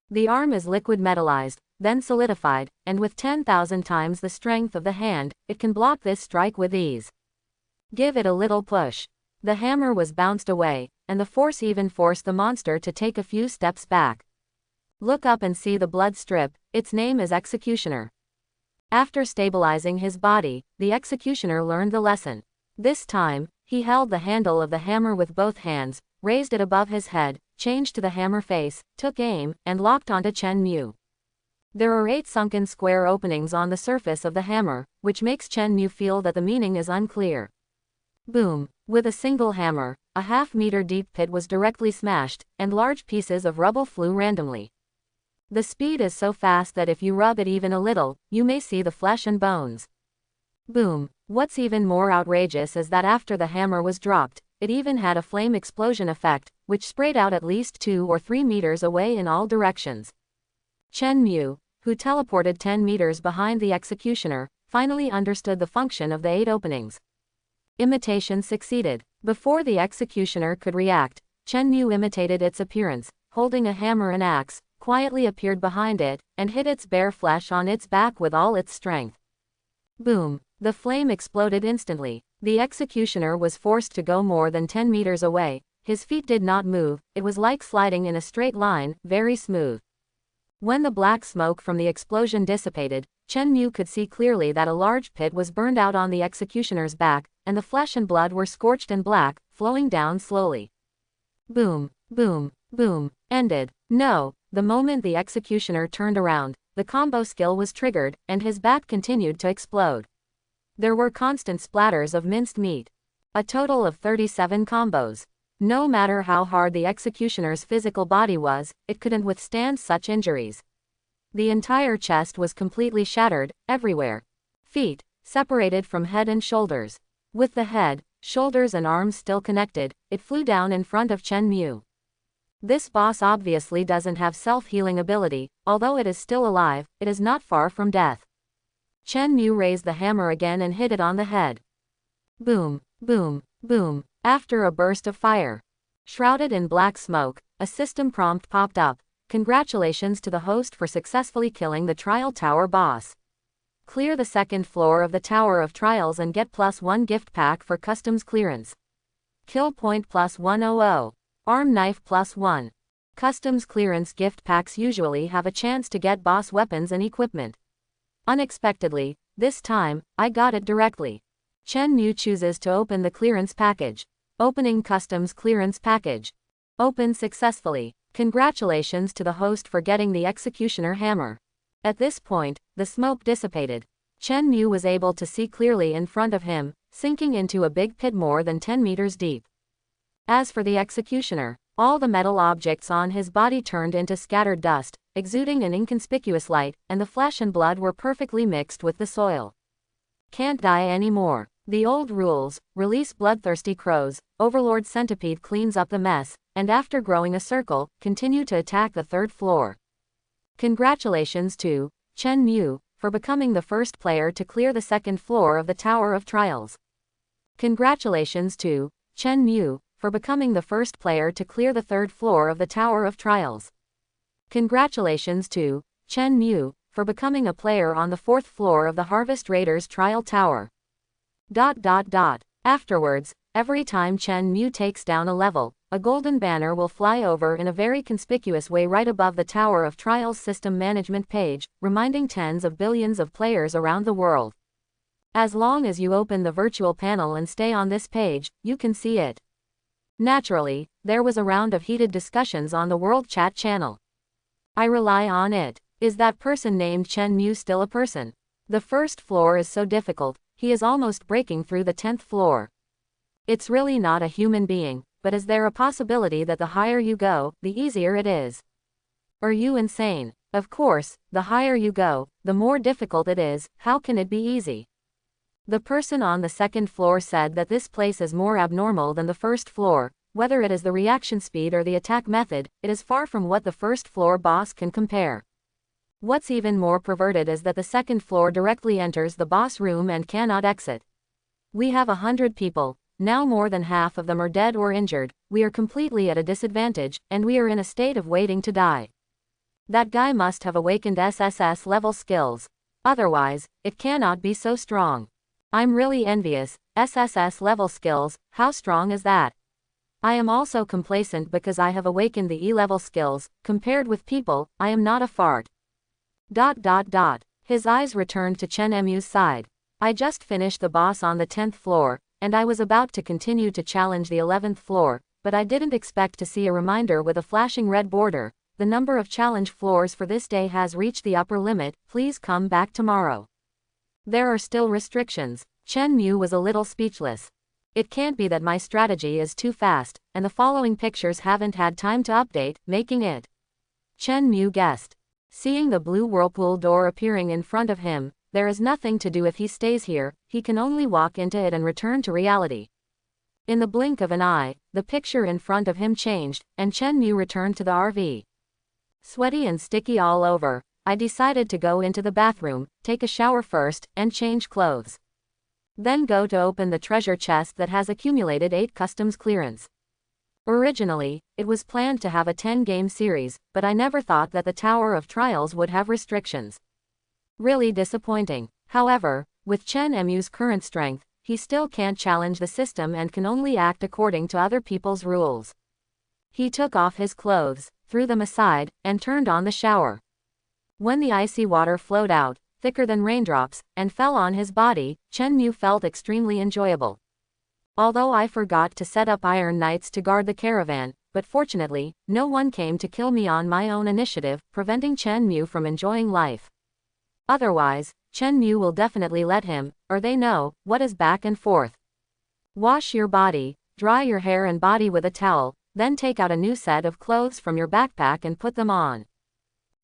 The arm is liquid metallized, then solidified, and with 10,000 times the strength of the hand, it can block this strike with ease. Give it a little push. The hammer was bounced away, and the force even forced the monster to take a few steps back. Look up and see the blood strip, its name is Executioner. After stabilizing his body, the Executioner learned the lesson. This time, he held the handle of the hammer with both hands, raised it above his head, changed to the hammer face, took aim, and locked onto Chen Mu. There are 8 sunken square openings on the surface of the hammer, which makes Chen Mu feel that the meaning is unclear. Boom. With a single hammer, a half-meter deep pit was directly smashed, and large pieces of rubble flew randomly. The speed is so fast that if you rub it even a little, you may see the flesh and bones. Boom. What's even more outrageous is that after the hammer was dropped, it even had a flame explosion effect, which sprayed out at least 2 or 3 meters away in all directions. Chen Mu, who teleported 10 meters behind the Executioner, finally understood the function of the 8 openings. Imitation succeeded. Before the Executioner could react, Chen Mu imitated its appearance, holding a hammer and axe, quietly appeared behind it, and hit its bare flesh on its back with all its strength. Boom! The flame exploded instantly. The executioner was forced to go more than 10 meters away. His feet did not move, it was like sliding in a straight line, very smooth. When the black smoke from the explosion dissipated, Chen Mu could see clearly that a large pit was burned out on the executioner's back, and the flesh and blood were scorched and black, flowing down slowly. Boom, boom, boom, ended. No, the moment the executioner turned around, the combo skill was triggered, and his back continued to explode. There were constant splatters of minced meat. A total of 37 combos. No matter how hard the executioner's physical body was, it couldn't withstand such injuries. The entire chest was completely shattered, everywhere. Feet, separated from head and shoulders. With the head, shoulders and arms still connected, it flew down in front of Chen Mu. This boss obviously doesn't have self-healing ability, although it is still alive, it is not far from death. Chen Mu raised the hammer again and hit it on the head. Boom, boom, boom. After a burst of fire, shrouded in black smoke, a system prompt popped up. Congratulations to the host for successfully killing the Trial Tower boss. Clear the second floor of the Tower of Trials and get +1 gift pack for customs clearance. Kill point +100. Arm knife +1. Customs clearance gift packs usually have a chance to get boss weapons and equipment. Unexpectedly, this time, I got it directly. Chen Mu chooses to open the clearance package. Opening customs clearance package. Open successfully. Congratulations to the host for getting the executioner hammer. At this point, the smoke dissipated. Chen Mu was able to see clearly in front of him, sinking into a big pit more than 10 meters deep. As for the executioner, all the metal objects on his body turned into scattered dust, exuding an inconspicuous light, and the flesh and blood were perfectly mixed with the soil. Can't die anymore. The old rules: release bloodthirsty crows, Overlord Centipede cleans up the mess, and after growing a circle, continue to attack the third floor. Congratulations to Chen Mu for becoming the first player to clear the second floor of the Tower of Trials. Congratulations to Chen Mu for becoming the first player to clear the third floor of the Tower of Trials. Congratulations to Chen Mu for becoming a player on the fourth floor of the Harvest Raiders Trial Tower. Afterwards, every time Chen Mu takes down a level, a golden banner will fly over in a very conspicuous way right above the Tower of Trials system management page, reminding tens of billions of players around the world. As long as you open the virtual panel and stay on this page, you can see it. Naturally, there was a round of heated discussions on the World Chat channel. I rely on it. Is that person named Chen Mu still a person? The first floor is so difficult, he is almost breaking through the 10th floor. It's really not a human being, but is there a possibility that the higher you go, the easier it is? Are you insane? Of course, the higher you go, the more difficult it is. How can it be easy? The person on the second floor said that this place is more abnormal than the first floor. Whether it is the reaction speed or the attack method, it is far from what the first floor boss can compare. What's even more perverted is that the second floor directly enters the boss room and cannot exit. We have 100 people, now more than half of them are dead or injured, we are completely at a disadvantage, and we are in a state of waiting to die. That guy must have awakened SSS level skills. Otherwise, it cannot be so strong. I'm really envious. SSS level skills, how strong is that? I am also complacent because I have awakened the E-level skills. Compared with people, I am not a fart. His eyes returned to Chen Mu's side. I just finished the boss on the 10th floor, and I was about to continue to challenge the 11th floor, but I didn't expect to see a reminder with a flashing red border. The number of challenge floors for this day has reached the upper limit, please come back tomorrow. There are still restrictions. Chen Mu was a little speechless. It can't be that my strategy is too fast, and the following pictures haven't had time to update, making it. Chen Mu guessed. Seeing the blue whirlpool door appearing in front of him, there is nothing to do if he stays here, he can only walk into it and return to reality. In the blink of an eye, the picture in front of him changed, and Chen Mu returned to the RV. Sweaty and sticky all over, I decided to go into the bathroom, take a shower first, and change clothes. Then go to open the treasure chest that has accumulated 8 customs clearance. Originally, it was planned to have a 10-game series, but I never thought that the Tower of Trials would have restrictions. Really disappointing. However, with Chen Mu's current strength, he still can't challenge the system and can only act according to other people's rules. He took off his clothes, threw them aside, and turned on the shower. When the icy water flowed out, thicker than raindrops, and fell on his body, Chen Mu felt extremely enjoyable. Although I forgot to set up iron knights to guard the caravan, but fortunately, no one came to kill me on my own initiative, preventing Chen Mu from enjoying life. Otherwise, Chen Mu will definitely let him, or they know, what is back and forth. Wash your body, dry your hair and body with a towel, then take out a new set of clothes from your backpack and put them on.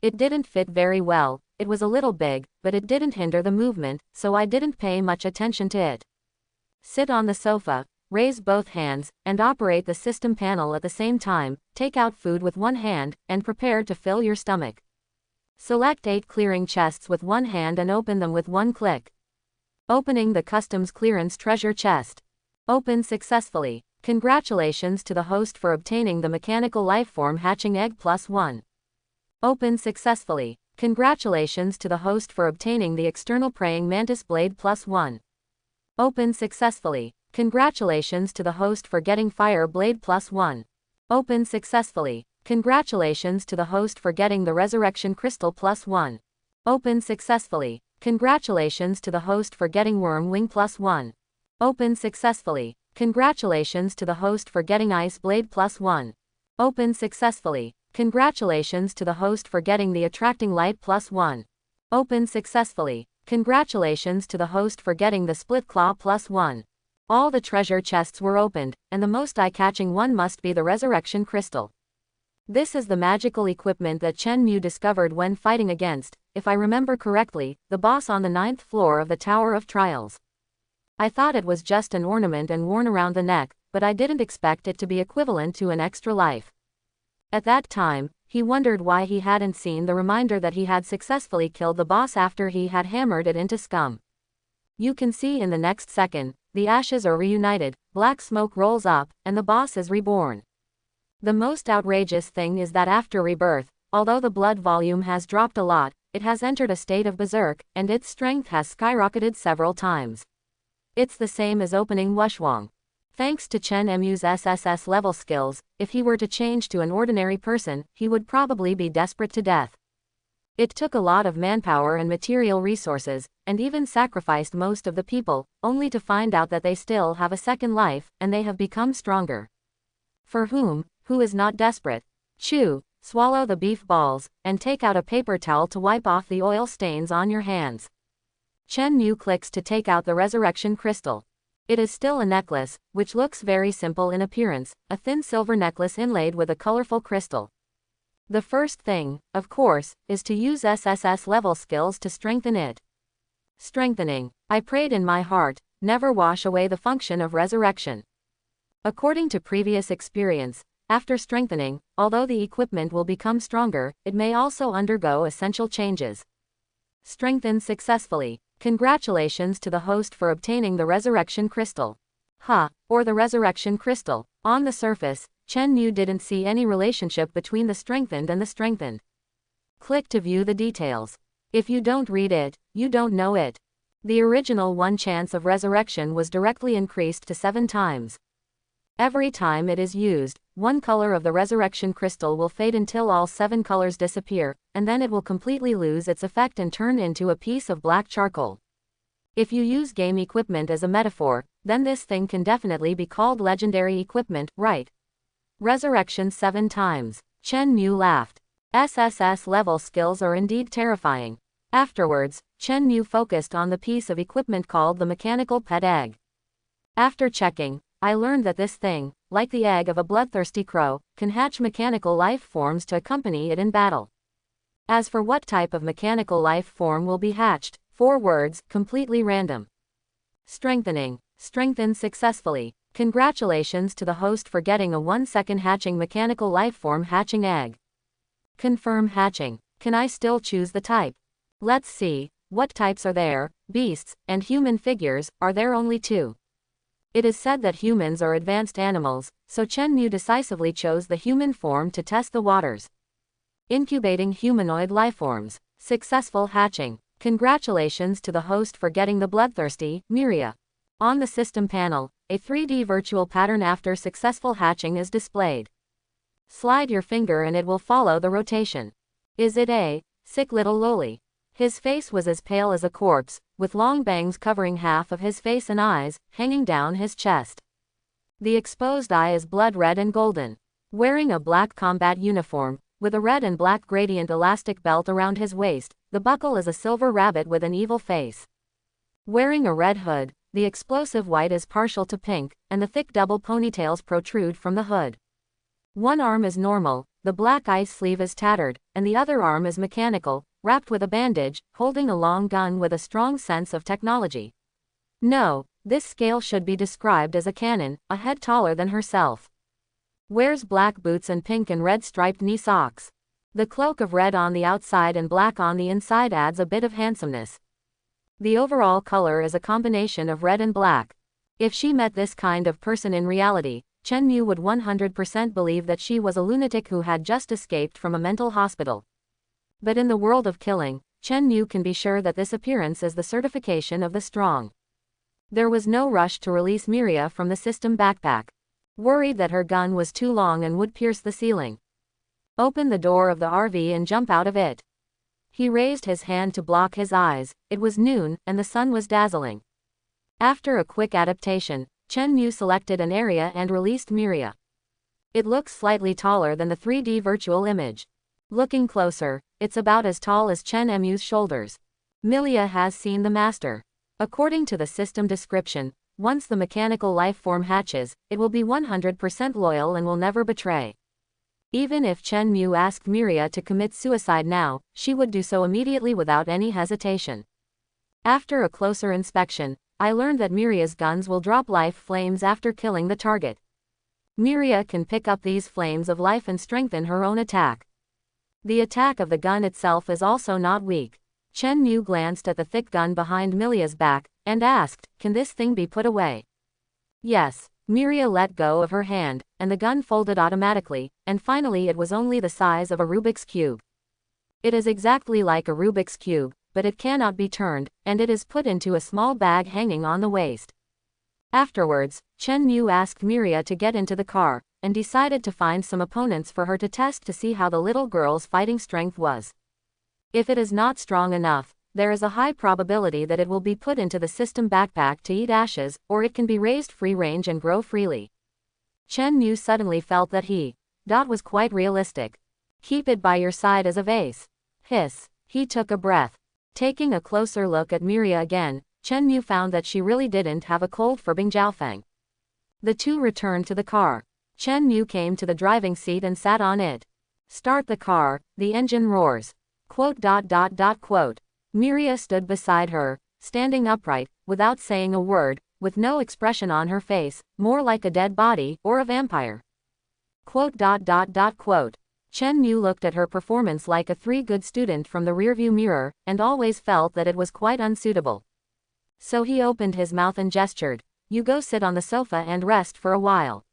It didn't fit very well, it was a little big, but it didn't hinder the movement, so I didn't pay much attention to it. Sit on the sofa, raise both hands, and operate the system panel at the same time, take out food with one hand, and prepare to fill your stomach. Select 8 clearing chests with one hand and open them with one click. Opening the customs clearance treasure chest. Open successfully. Congratulations to the host for obtaining the mechanical lifeform hatching egg +1. Open successfully. Congratulations to the host for obtaining the external praying mantis blade +1. Open successfully. Congratulations to the host for getting fire blade +1. Open successfully. Congratulations to the host for getting the resurrection crystal +1. Open successfully. Congratulations to the host for getting worm wing +1. Open successfully. Congratulations to the host for getting ice blade +1. Open successfully. Congratulations to the host for getting the attracting light +1. Open successfully. Congratulations to the host for getting the split claw +1. All the treasure chests were opened, and the most eye-catching one must be the resurrection crystal. This is the magical equipment that Chen Mu discovered when fighting against, if I remember correctly, the boss on the 9th floor of the Tower of Trials. I thought it was just an ornament and worn around the neck, but I didn't expect it to be equivalent to an extra life. At that time, he wondered why he hadn't seen the reminder that he had successfully killed the boss after he had hammered it into scum. You can see in the next second, the ashes are reunited, black smoke rolls up, and the boss is reborn. The most outrageous thing is that after rebirth, although the blood volume has dropped a lot, it has entered a state of berserk, and its strength has skyrocketed several times. It's the same as opening Wushwang. Thanks to Chen Mu's SSS level skills, if he were to change to an ordinary person, he would probably be desperate to death. It took a lot of manpower and material resources, and even sacrificed most of the people, only to find out that they still have a second life, and they have become stronger. For whom is not desperate? Chew, swallow the beef balls, and take out a paper towel to wipe off the oil stains on your hands. Chen Mu clicks to take out the resurrection crystal. It is still a necklace, which looks very simple in appearance, a thin silver necklace inlaid with a colorful crystal. The first thing, of course, is to use SSS level skills to strengthen it. Strengthening. I prayed in my heart, never wash away the function of resurrection. According to previous experience, after strengthening, although the equipment will become stronger, it may also undergo essential changes. Strengthened successfully. Congratulations to the host for obtaining the resurrection crystal. Or the resurrection crystal. On the surface, Chen Mu didn't see any relationship between the strengthened and the strengthened. Click to view the details. If you don't read it, you don't know it. The original 1 chance of resurrection was directly increased to 7 times. Every time it is used, 1 color of the resurrection crystal will fade until all 7 colors disappear, and then it will completely lose its effect and turn into a piece of black charcoal. If you use game equipment as a metaphor, then this thing can definitely be called legendary equipment, right? Resurrection 7 times. Chen Mu laughed. SSS level skills are indeed terrifying. Afterwards, Chen Mu focused on the piece of equipment called the mechanical pet egg. After checking, I learned that this thing, like the egg of a bloodthirsty crow, can hatch mechanical life forms to accompany it in battle. As for what type of mechanical life form will be hatched, 4 words, completely random. Strengthening. Strengthened successfully. Congratulations to the host for getting a 1-second hatching mechanical life form hatching egg. Confirm hatching. Can I still choose the type? Let's see, what types are there? Beasts and human figures, are there only 2? It is said that humans are advanced animals, so Chen Mu decisively chose the human form to test the waters. Incubating humanoid lifeforms. Successful hatching. Congratulations to the host for getting the bloodthirsty, Miria. On the system panel, a 3D virtual pattern after successful hatching is displayed. Slide your finger and it will follow the rotation. Is it a sick little loli? His face was as pale as a corpse, with long bangs covering half of his face and eyes, hanging down his chest. The exposed eye is blood red and golden. Wearing a black combat uniform, with a red and black gradient elastic belt around his waist, the buckle is a silver rabbit with an evil face. Wearing a red hood, the explosive white is partial to pink, and the thick double ponytails protrude from the hood. One arm is normal, the black ice sleeve is tattered, and the other arm is mechanical, wrapped with a bandage, holding a long gun with a strong sense of technology. No, this scale should be described as a cannon, a head taller than herself. Wears black boots and pink and red striped knee socks. The cloak of red on the outside and black on the inside adds a bit of handsomeness. The overall color is a combination of red and black. If she met this kind of person in reality, Chen Mu would 100% believe that she was a lunatic who had just escaped from a mental hospital. But in the world of killing, Chen Mu can be sure that this appearance is the certification of the strong. There was no rush to release Miria from the system backpack. Worried that her gun was too long and would pierce the ceiling. Open the door of the RV and jump out of it. He raised his hand to block his eyes. It was noon, and the sun was dazzling. After a quick adaptation, Chen Mu selected an area and released Miria. It looks slightly taller than the 3D virtual image. Looking closer, it's about as tall as Chen Mu's shoulders. Milia has seen the master. According to the system description, once the mechanical life form hatches, it will be 100% loyal and will never betray. Even if Chen Mu asked Miria to commit suicide now, she would do so immediately without any hesitation. After a closer inspection, I learned that Miria's guns will drop life flames after killing the target. Miria can pick up these flames of life and strengthen her own attack. The attack of the gun itself is also not weak. Chen Mu glanced at the thick gun behind Milia's back, and asked, "Can this thing be put away?" Yes. Miria let go of her hand, and the gun folded automatically, and finally it was only the size of a Rubik's Cube. It is exactly like a Rubik's Cube, but it cannot be turned, and it is put into a small bag hanging on the waist. Afterwards, Chen Mu asked Miria to get into the car, and decided to find some opponents for her to test to see how the little girl's fighting strength was. If it is not strong enough, there is a high probability that it will be put into the system backpack to eat ashes, or it can be raised free range and grow freely. Chen Mu suddenly felt that that was quite realistic. Keep it by your side as a vase. Hiss. He took a breath. Taking a closer look at Miria again, Chen Mu found that she really didn't have a cold for Bing Jiaofeng. The two returned to the car. Chen Mu came to the driving seat and sat on it. Start the car, the engine roars. ... Miria stood beside her, standing upright, without saying a word, with no expression on her face, more like a dead body, or a vampire. ... Chen Mu looked at her performance like a good student from the rearview mirror, and always felt that it was quite unsuitable. So he opened his mouth and gestured, "You go sit on the sofa and rest for a while.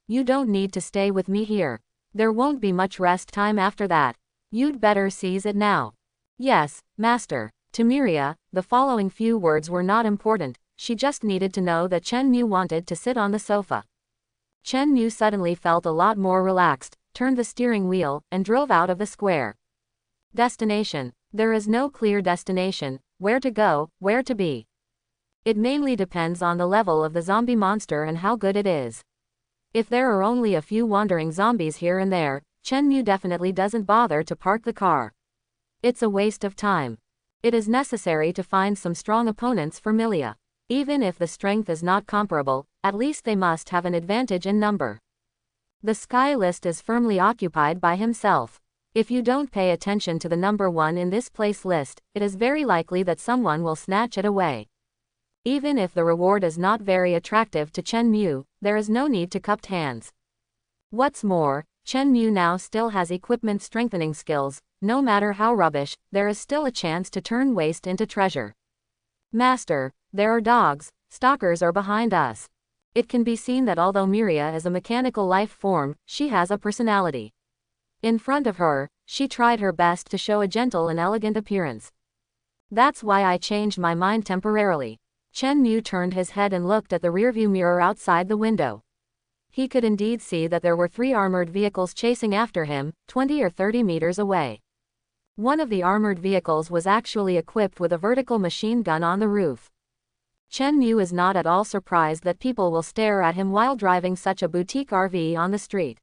You don't need to stay with me here. There won't be much rest time after that. You'd better seize it now." "Yes, master." To Miria, the following few words were not important, she just needed to know that Chen Mu wanted to sit on the sofa. Chen Mu suddenly felt a lot more relaxed, turned the steering wheel, and drove out of the square. Destination. There is no clear destination, where to go, where to be. It mainly depends on the level of the zombie monster and how good it is. If there are only a few wandering zombies here and there, Chen Mu definitely doesn't bother to park the car. It's a waste of time. It is necessary to find some strong opponents for Milia. Even if the strength is not comparable, at least they must have an advantage in number. The Sky list is firmly occupied by himself. If you don't pay attention to the number 1 in this place list, it is very likely that someone will snatch it away. Even if the reward is not very attractive to Chen Mu, there is no need to cupped hands. What's more, Chen Mu now still has equipment strengthening skills. No matter how rubbish, there is still a chance to turn waste into treasure. "Master, there are dogs, stalkers are behind us." It can be seen that although Miria is a mechanical life form, she has a personality. In front of her, she tried her best to show a gentle and elegant appearance. That's why I changed my mind temporarily. Chen Mu turned his head and looked at the rearview mirror outside the window. He could indeed see that there were 3 armored vehicles chasing after him, 20 or 30 meters away. One of the armored vehicles was actually equipped with a vertical machine gun on the roof. Chen Mu is not at all surprised that people will stare at him while driving such a boutique RV on the street.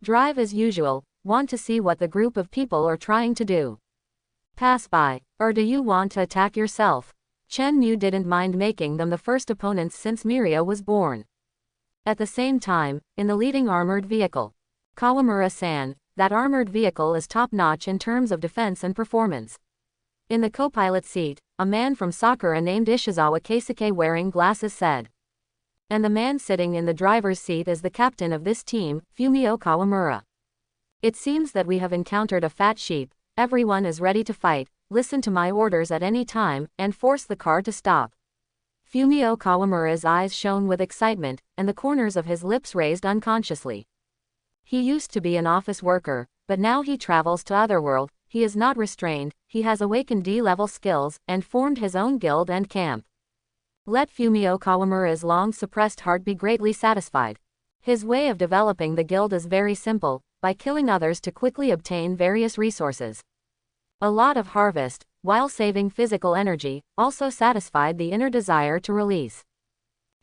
Drive as usual, want to see what the group of people are trying to do. Pass by, or do you want to attack yourself? Chen Mu didn't mind making them the first opponents since Miria was born. At the same time, in the leading armored vehicle, Kawamura-san, that armored vehicle is top-notch in terms of defense and performance. In the co-pilot seat, a man from Sakura named Ishizawa Keisuke wearing glasses said. And the man sitting in the driver's seat is the captain of this team, Fumio Kawamura. It seems that we have encountered a fat sheep. Everyone is ready to fight, listen to my orders at any time, and force the car to stop. Fumio Kawamura's eyes shone with excitement, and the corners of his lips raised unconsciously. He used to be an office worker, but now he travels to Otherworld. He is not restrained, he has awakened D-level skills, and formed his own guild and camp. Let Fumio Kawamura's long-suppressed heart be greatly satisfied. His way of developing the guild is very simple, by killing others to quickly obtain various resources. A lot of harvest, while saving physical energy, also satisfied the inner desire to release.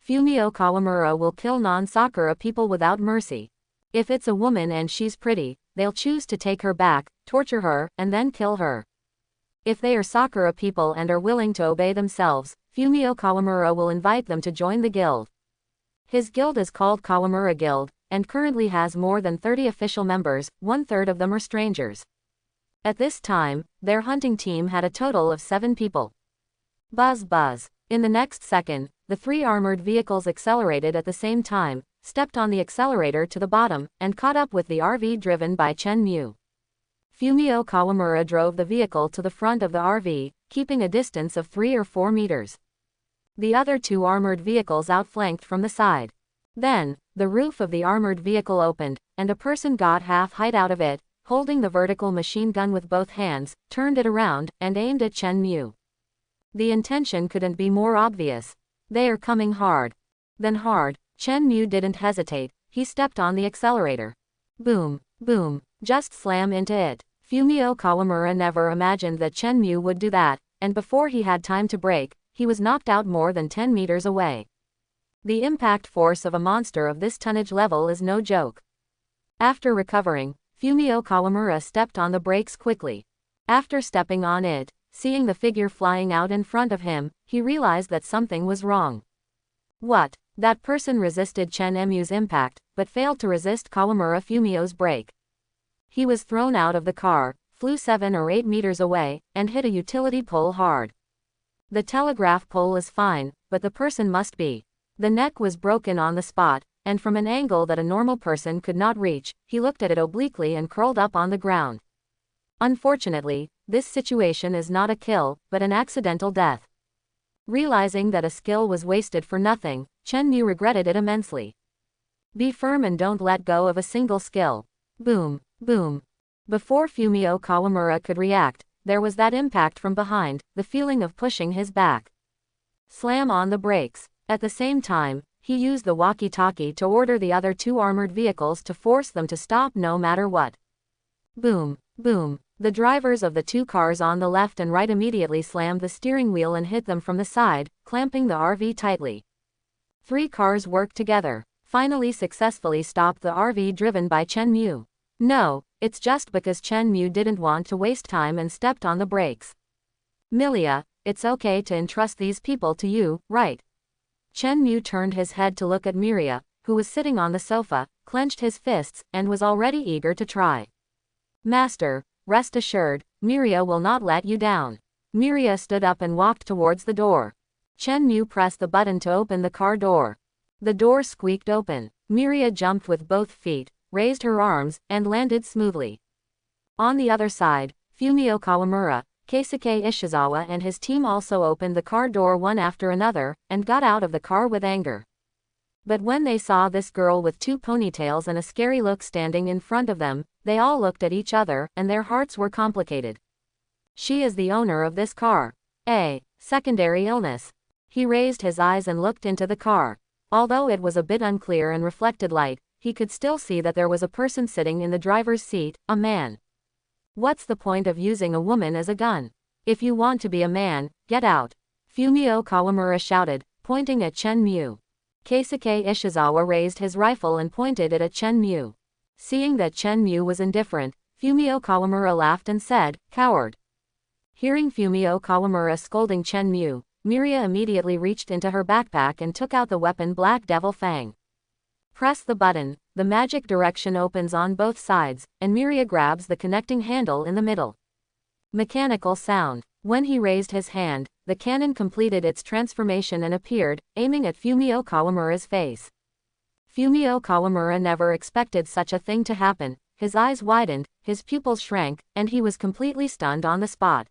Fumio Kawamura will kill non-Sakura people without mercy. If it's a woman and she's pretty, they'll choose to take her back, torture her, and then kill her. If they are Sakura people and are willing to obey themselves, Fumio Kawamura will invite them to join the guild. His guild is called Kawamura Guild, and currently has more than 30 official members, 1/3 of them are strangers. At this time, their hunting team had a total of 7 people. Buzz buzz. In the next second, the 3 armored vehicles accelerated at the same time, stepped on the accelerator to the bottom, and caught up with the RV driven by Chen Mu. Fumio Kawamura drove the vehicle to the front of the RV, keeping a distance of 3 or 4 meters. The other 2 armored vehicles outflanked from the side. Then, the roof of the armored vehicle opened, and a person got half height out of it, holding the vertical machine gun with both hands, turned it around, and aimed at Chen Mu. The intention couldn't be more obvious. They are coming hard. Then hard. Chen Mu didn't hesitate, he stepped on the accelerator. Boom, boom, just slam into it. Fumio Kawamura never imagined that Chen Mu would do that, and before he had time to brake, he was knocked out more than 10 meters away. The impact force of a monster of this tonnage level is no joke. After recovering, Fumio Kawamura stepped on the brakes quickly. After stepping on it, seeing the figure flying out in front of him, he realized that something was wrong. What? That person resisted Chen Mu's impact, but failed to resist Kawamura Fumio's brake. He was thrown out of the car, flew 7 or 8 meters away, and hit a utility pole hard. The telegraph pole is fine, but the person must be. The neck was broken on the spot, and from an angle that a normal person could not reach, he looked at it obliquely and curled up on the ground. Unfortunately, this situation is not a kill, but an accidental death. Realizing that a skill was wasted for nothing, Chen Mu regretted it immensely. Be firm and don't let go of a single skill. Boom, boom. Before Fumio Kawamura could react, there was that impact from behind, the feeling of pushing his back. Slam on the brakes. At the same time, he used the walkie-talkie to order the other 2 armored vehicles to force them to stop no matter what. Boom, boom. The drivers of the 2 cars on the left and right immediately slammed the steering wheel and hit them from the side, clamping the RV tightly. 3 cars worked together, finally successfully stopped the RV driven by Chen Mu. No, it's just because Chen Mu didn't want to waste time and stepped on the brakes. Milia, it's okay to entrust these people to you, right? Chen Mu turned his head to look at Miria, who was sitting on the sofa, clenched his fists, and was already eager to try. Master, rest assured, Miria will not let you down. Miria stood up and walked towards the door. Chen Mu pressed the button to open the car door. The door squeaked open. Miria jumped with both feet, raised her arms, and landed smoothly. On the other side, Fumio Kawamura, Keisuke Ishizawa and his team also opened the car door one after another, and got out of the car with anger. But when they saw this girl with 2 ponytails and a scary look standing in front of them, they all looked at each other, and their hearts were complicated. She is the owner of this car. A secondary illness. He raised his eyes and looked into the car. Although it was a bit unclear and reflected light, he could still see that there was a person sitting in the driver's seat, a man. What's the point of using a woman as a gun? If you want to be a man, get out. Fumio Kawamura shouted, pointing at Chen Mu. Keisuke Ishizawa raised his rifle and pointed it at Chen Mu. Seeing that Chen Mu was indifferent, Fumio Kawamura laughed and said, "Coward." Hearing Fumio Kawamura scolding Chen Mu, Miria immediately reached into her backpack and took out the weapon Black Devil Fang. Press the button, the magic direction opens on both sides, and Miria grabs the connecting handle in the middle. Mechanical sound. When he raised his hand, the cannon completed its transformation and appeared, aiming at Fumio Kawamura's face. Fumio Kawamura never expected such a thing to happen. His eyes widened, his pupils shrank, and he was completely stunned on the spot.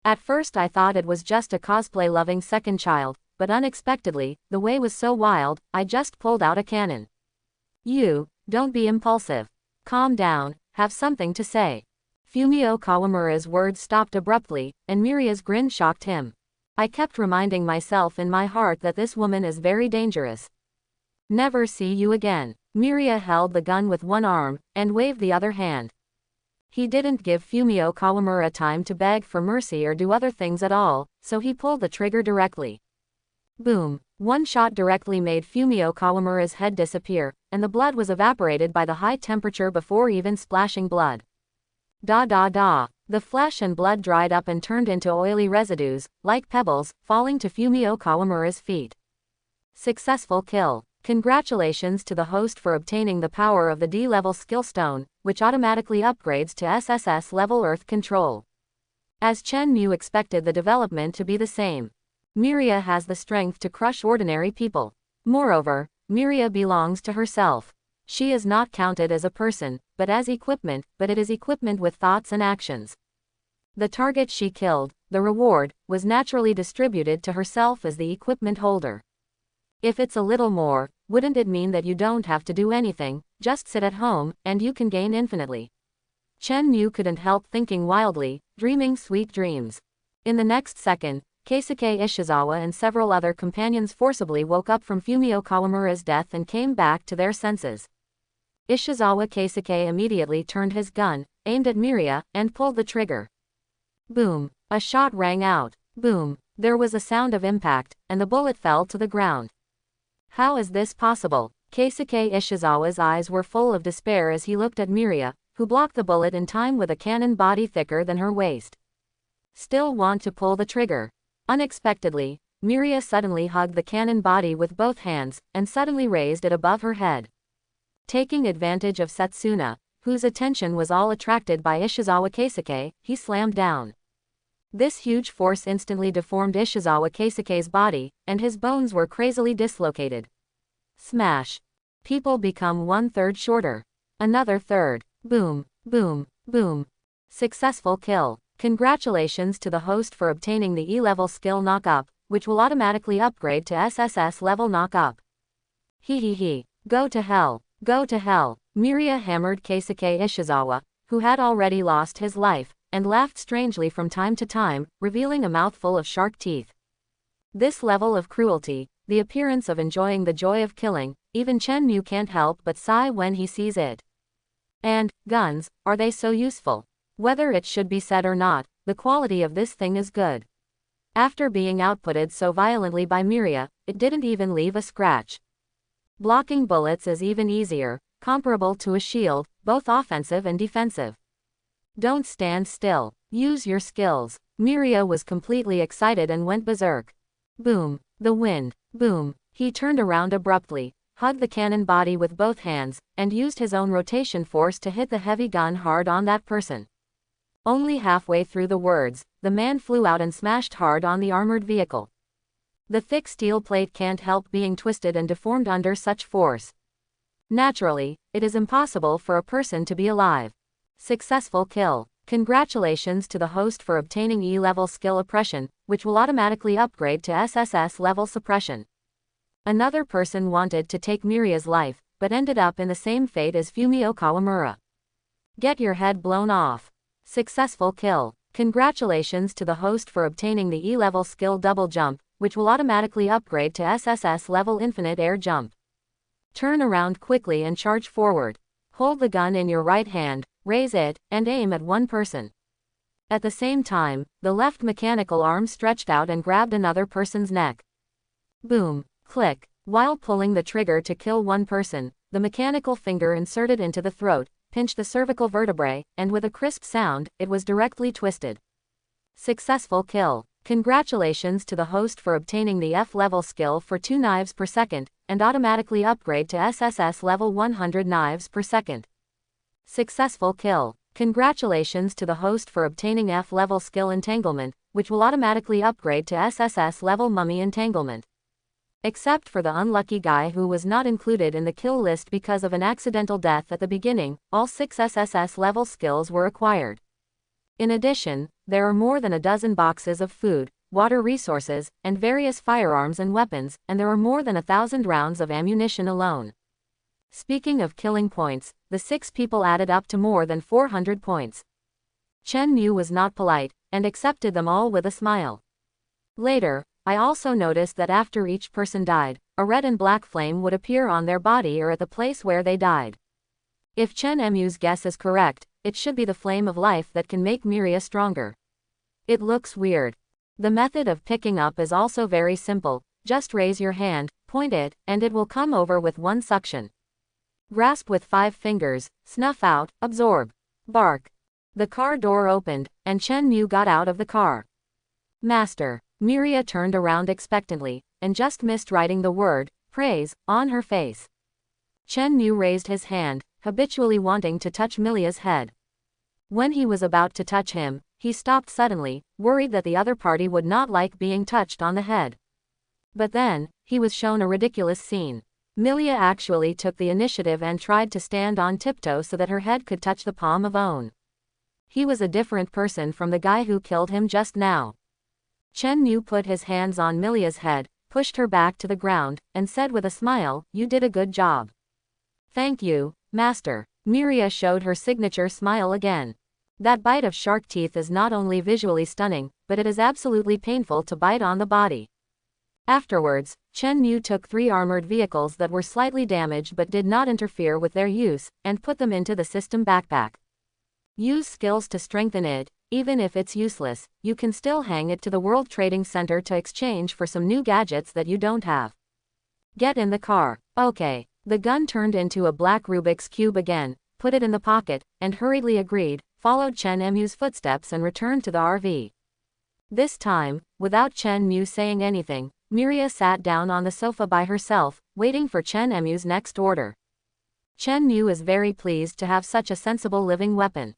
At first I thought it was just a cosplay-loving second child, but unexpectedly, the way was so wild, I just pulled out a cannon. You, don't be impulsive. Calm down, have something to say. Fumio Kawamura's words stopped abruptly, and Miria's grin shocked him. I kept reminding myself in my heart that this woman is very dangerous. Never see you again. Miria held the gun with one arm, and waved the other hand. He didn't give Fumio Kawamura time to beg for mercy or do other things at all, so he pulled the trigger directly. Boom! One shot directly made Fumio Kawamura's head disappear, and the blood was evaporated by the high temperature before even splashing blood. Da da da! The flesh and blood dried up and turned into oily residues, like pebbles, falling to Fumio Kawamura's feet. Successful kill. Congratulations to the host for obtaining the power of the D-level skill stone, which automatically upgrades to SSS level Earth Control. As Chen Mu expected the development to be the same. Miria has the strength to crush ordinary people. Moreover, Miria belongs to herself. She is not counted as a person, but as equipment, but it is equipment with thoughts and actions. The target she killed, the reward, was naturally distributed to herself as the equipment holder. If it's a little more, wouldn't it mean that you don't have to do anything, just sit at home, and you can gain infinitely? Chen Mu couldn't help thinking wildly, dreaming sweet dreams. In the next second, Keisuke Ishizawa and several other companions forcibly woke up from Fumio Kawamura's death and came back to their senses. Ishizawa Keisuke immediately turned his gun, aimed at Miria, and pulled the trigger. Boom! A shot rang out. Boom! There was a sound of impact, and the bullet fell to the ground. How is this possible? Keisuke Ishizawa's eyes were full of despair as he looked at Miria, who blocked the bullet in time with a cannon body thicker than her waist. Still want to pull the trigger. Unexpectedly, Miria suddenly hugged the cannon body with both hands, and suddenly raised it above her head. Taking advantage of Setsuna, whose attention was all attracted by Ishizawa Keisuke, he slammed down. This huge force instantly deformed Ishizawa Keisuke's body, and his bones were crazily dislocated. Smash. People become 1/3 shorter. Another third. Boom, boom, boom. Successful kill. Congratulations to the host for obtaining the E-level skill knock-up, which will automatically upgrade to SSS level knock-up. Hee hee hee. Go to hell. Go to hell. Miria hammered Keisuke Ishizawa, who had already lost his life, and laughed strangely from time to time, revealing a mouthful of shark teeth. This level of cruelty, the appearance of enjoying the joy of killing, even Chen Mu can't help but sigh when he sees it. And, guns, are they so useful? Whether it should be said or not, the quality of this thing is good. After being outputted so violently by Miria, it didn't even leave a scratch. Blocking bullets is even easier, comparable to a shield, both offensive and defensive. Don't stand still. Use your skills. Miria was completely excited and went berserk. Boom. The wind. Boom. He turned around abruptly, hugged the cannon body with both hands, and used his own rotation force to hit the heavy gun hard on that person. Only halfway through the words, the man flew out and smashed hard on the armored vehicle. The thick steel plate can't help being twisted and deformed under such force. Naturally, it is impossible for a person to be alive. Successful kill. Congratulations to the host for obtaining E-level skill oppression, which will automatically upgrade to SSS level suppression. Another person wanted to take Miria's life, but ended up in the same fate as Fumio Kawamura. Get your head blown off. Successful kill. Congratulations to the host for obtaining the E-level skill double jump, which will automatically upgrade to SSS level infinite air jump. Turn around quickly and charge forward. Hold the gun in your right hand, raise it, and aim at one person. At the same time, the left mechanical arm stretched out and grabbed another person's neck. Boom. Click. While pulling the trigger to kill one person, the mechanical finger inserted into the throat, pinched the cervical vertebrae, and with a crisp sound, it was directly twisted. Successful kill. Congratulations to the host for obtaining the F-level skill for 2 knives per second, and automatically upgrade to SSS level 100 knives per second. Successful kill. Congratulations to the host for obtaining F-level skill entanglement, which will automatically upgrade to SSS level mummy entanglement. Except for the unlucky guy who was not included in the kill list because of an accidental death at the beginning, all 6 SSS level skills were acquired. In addition, there are more than a dozen boxes of food, water resources, and various firearms and weapons, and there are more than 1,000 rounds of ammunition alone. Speaking of killing points, the 6 people added up to more than 400 points. Chen Mu was not polite, and accepted them all with a smile. Later, I also noticed that after each person died, a red and black flame would appear on their body or at the place where they died. If Chen Mu's guess is correct, it should be the flame of life that can make Miria stronger. It looks weird. The method of picking up is also very simple, just raise your hand, point it, and it will come over with one suction. Grasp with 5 fingers, snuff out, absorb. Bark. The car door opened, and Chen Mu got out of the car. Master. Miria turned around expectantly, and just missed writing the word, praise, on her face. Chen Mu raised his hand, habitually wanting to touch Milia's head. When he was about to touch him, he stopped suddenly, worried that the other party would not like being touched on the head. But then, he was shown a ridiculous scene. Milia actually took the initiative and tried to stand on tiptoe so that her head could touch the palm of Own. He was a different person from the guy who killed him just now. Chen Mu put his hands on Milia's head, pushed her back to the ground, and said with a smile, "You did a good job." "Thank you, Master." Miria showed her signature smile again. That bite of shark teeth is not only visually stunning, but it is absolutely painful to bite on the body. Afterwards, Chen Mu took 3 armored vehicles that were slightly damaged but did not interfere with their use, and put them into the system backpack. Use skills to strengthen it. Even if it's useless, you can still hang it to the World Trading Center to exchange for some new gadgets that you don't have. Get in the car. Okay. The gun turned into a black Rubik's Cube again, put it in the pocket, and hurriedly agreed, followed Chen Mu's footsteps and returned to the RV. This time, without Chen Mu saying anything, Miria sat down on the sofa by herself, waiting for Chen Mu's next order. Chen Mu is very pleased to have such a sensible living weapon.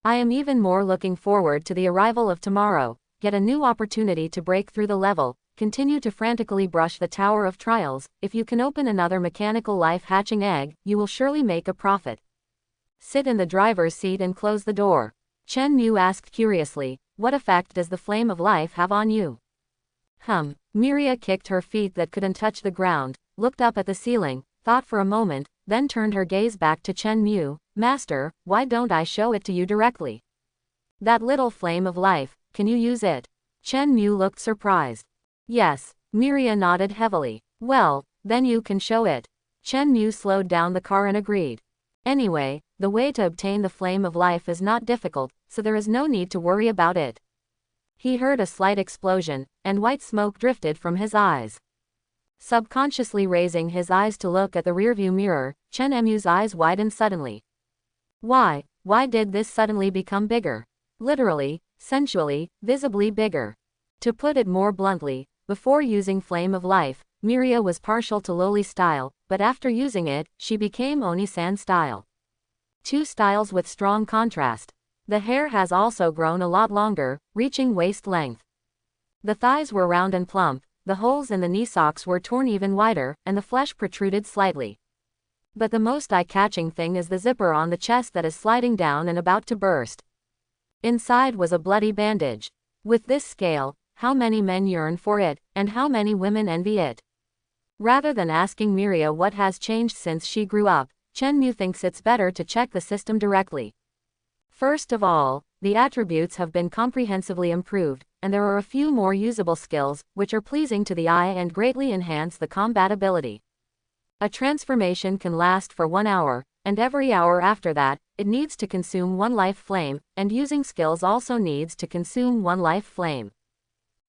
I am even more looking forward to the arrival of tomorrow, get a new opportunity to break through the level, continue to frantically brush the Tower of Trials. If you can open another mechanical life-hatching egg, you will surely make a profit. Sit in the driver's seat and close the door. Chen Mu asked curiously, what effect does the flame of life have on you? Miria kicked her feet that couldn't touch the ground, looked up at the ceiling, thought for a moment, then turned her gaze back to Chen Mu. Master, why don't I show it to you directly? That little flame of life, can you use it? Chen Mu looked surprised. Yes. Miria nodded heavily. Well, then you can show it. Chen Mu slowed down the car and agreed. Anyway, the way to obtain the flame of life is not difficult, so there is no need to worry about it. He heard a slight explosion, and white smoke drifted from his eyes. Subconsciously raising his eyes to look at the rearview mirror, Chen Mu's eyes widened suddenly. Why did this suddenly become bigger? Literally, sensually, visibly bigger. To put it more bluntly, before using Flame of Life, Miria was partial to lowly style, but after using it, she became Oni-san style. 2 styles with strong contrast. The hair has also grown a lot longer, reaching waist length. The thighs were round and plump, the holes in the knee socks were torn even wider, and the flesh protruded slightly. But the most eye-catching thing is the zipper on the chest that is sliding down and about to burst. Inside was a bloody bandage. With this scale, how many men yearn for it, and how many women envy it? Rather than asking Miria what has changed since she grew up, Chen Mu thinks it's better to check the system directly. First of all, the attributes have been comprehensively improved, and there are a few more usable skills, which are pleasing to the eye and greatly enhance the combat ability. A transformation can last for 1 hour, and every hour after that, it needs to consume 1 life flame, and using skills also needs to consume 1 life flame.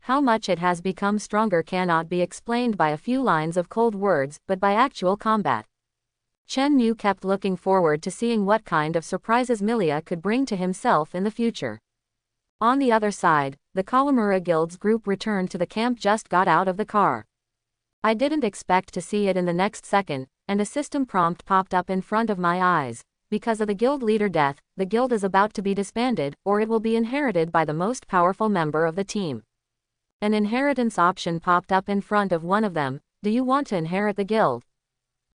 How much it has become stronger cannot be explained by a few lines of cold words, but by actual combat. Chen Mu kept looking forward to seeing what kind of surprises Milia could bring to himself in the future. On the other side, the Kawamura Guild's group returned to the camp just got out of the car. I didn't expect to see it in the next second, and a system prompt popped up in front of my eyes. Because of the guild leader death, the guild is about to be disbanded, or it will be inherited by the most powerful member of the team. An inheritance option popped up in front of one of them. Do you want to inherit the guild?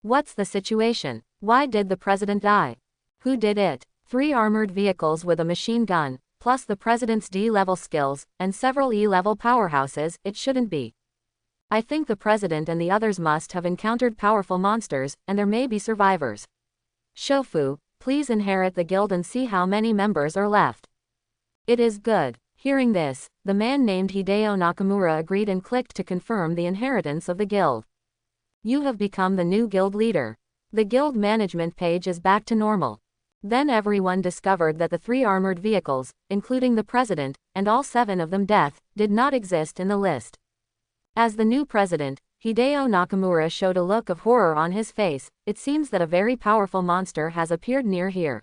What's the situation? Why did the president die? Who did it? 3 armored vehicles with a machine gun, plus the president's D-level skills, and several E-level powerhouses. It shouldn't be. I think the president and the others must have encountered powerful monsters, and there may be survivors. Shofu, please inherit the guild and see how many members are left. It is good. Hearing this, the man named Hideo Nakamura agreed and clicked to confirm the inheritance of the guild. You have become the new guild leader. The guild management page is back to normal. Then everyone discovered that the 3 armored vehicles, including the president, and all 7 of them death, did not exist in the list. As the new president, Hideo Nakamura showed a look of horror on his face. It seems that a very powerful monster has appeared near here.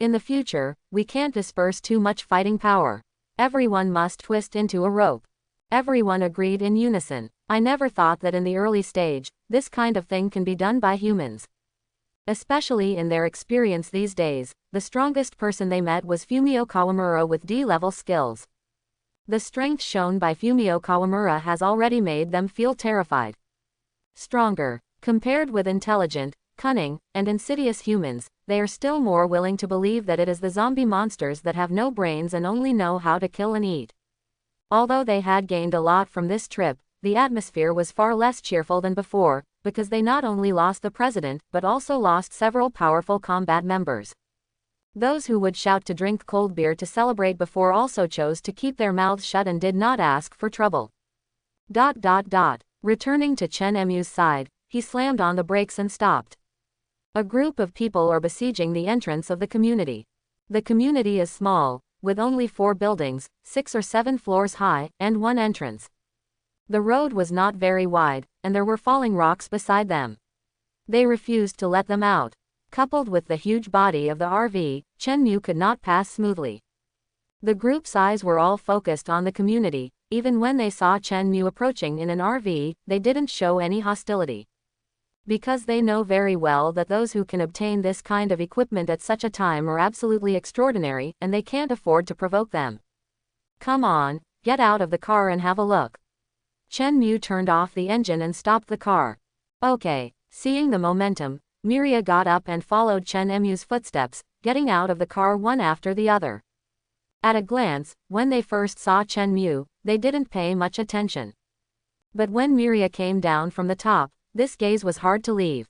In the future, we can't disperse too much fighting power. Everyone must twist into a rope. Everyone agreed in unison. I never thought that in the early stage, this kind of thing can be done by humans. Especially in their experience these days, the strongest person they met was Fumio Kawamura with D-level skills. The strength shown by Fumio Kawamura has already made them feel terrified. Stronger. Compared with intelligent, cunning, and insidious humans, they are still more willing to believe that it is the zombie monsters that have no brains and only know how to kill and eat. Although they had gained a lot from this trip, the atmosphere was far less cheerful than before, because they not only lost the president, but also lost several powerful combat members. Those who would shout to drink cold beer to celebrate before also chose to keep their mouths shut and did not ask for trouble. Returning to Chen Mu's side, he slammed on the brakes and stopped. A group of people are besieging the entrance of the community. The community is small, with only 4 buildings, 6 or 7 floors high, and 1 entrance. The road was not very wide, and there were falling rocks beside them. They refused to let them out. Coupled with the huge body of the RV, Chen Mu could not pass smoothly. The group's eyes were all focused on the community. Even when they saw Chen Mu approaching in an RV, they didn't show any hostility. Because they know very well that those who can obtain this kind of equipment at such a time are absolutely extraordinary, and they can't afford to provoke them. Come on, get out of the car and have a look. Chen Mu turned off the engine and stopped the car. Okay. Seeing the momentum, Miria got up and followed Chen Mu's footsteps, getting out of the car one after the other. At a glance, when they first saw Chen Mu, they didn't pay much attention. But when Miria came down from the top, this gaze was hard to leave.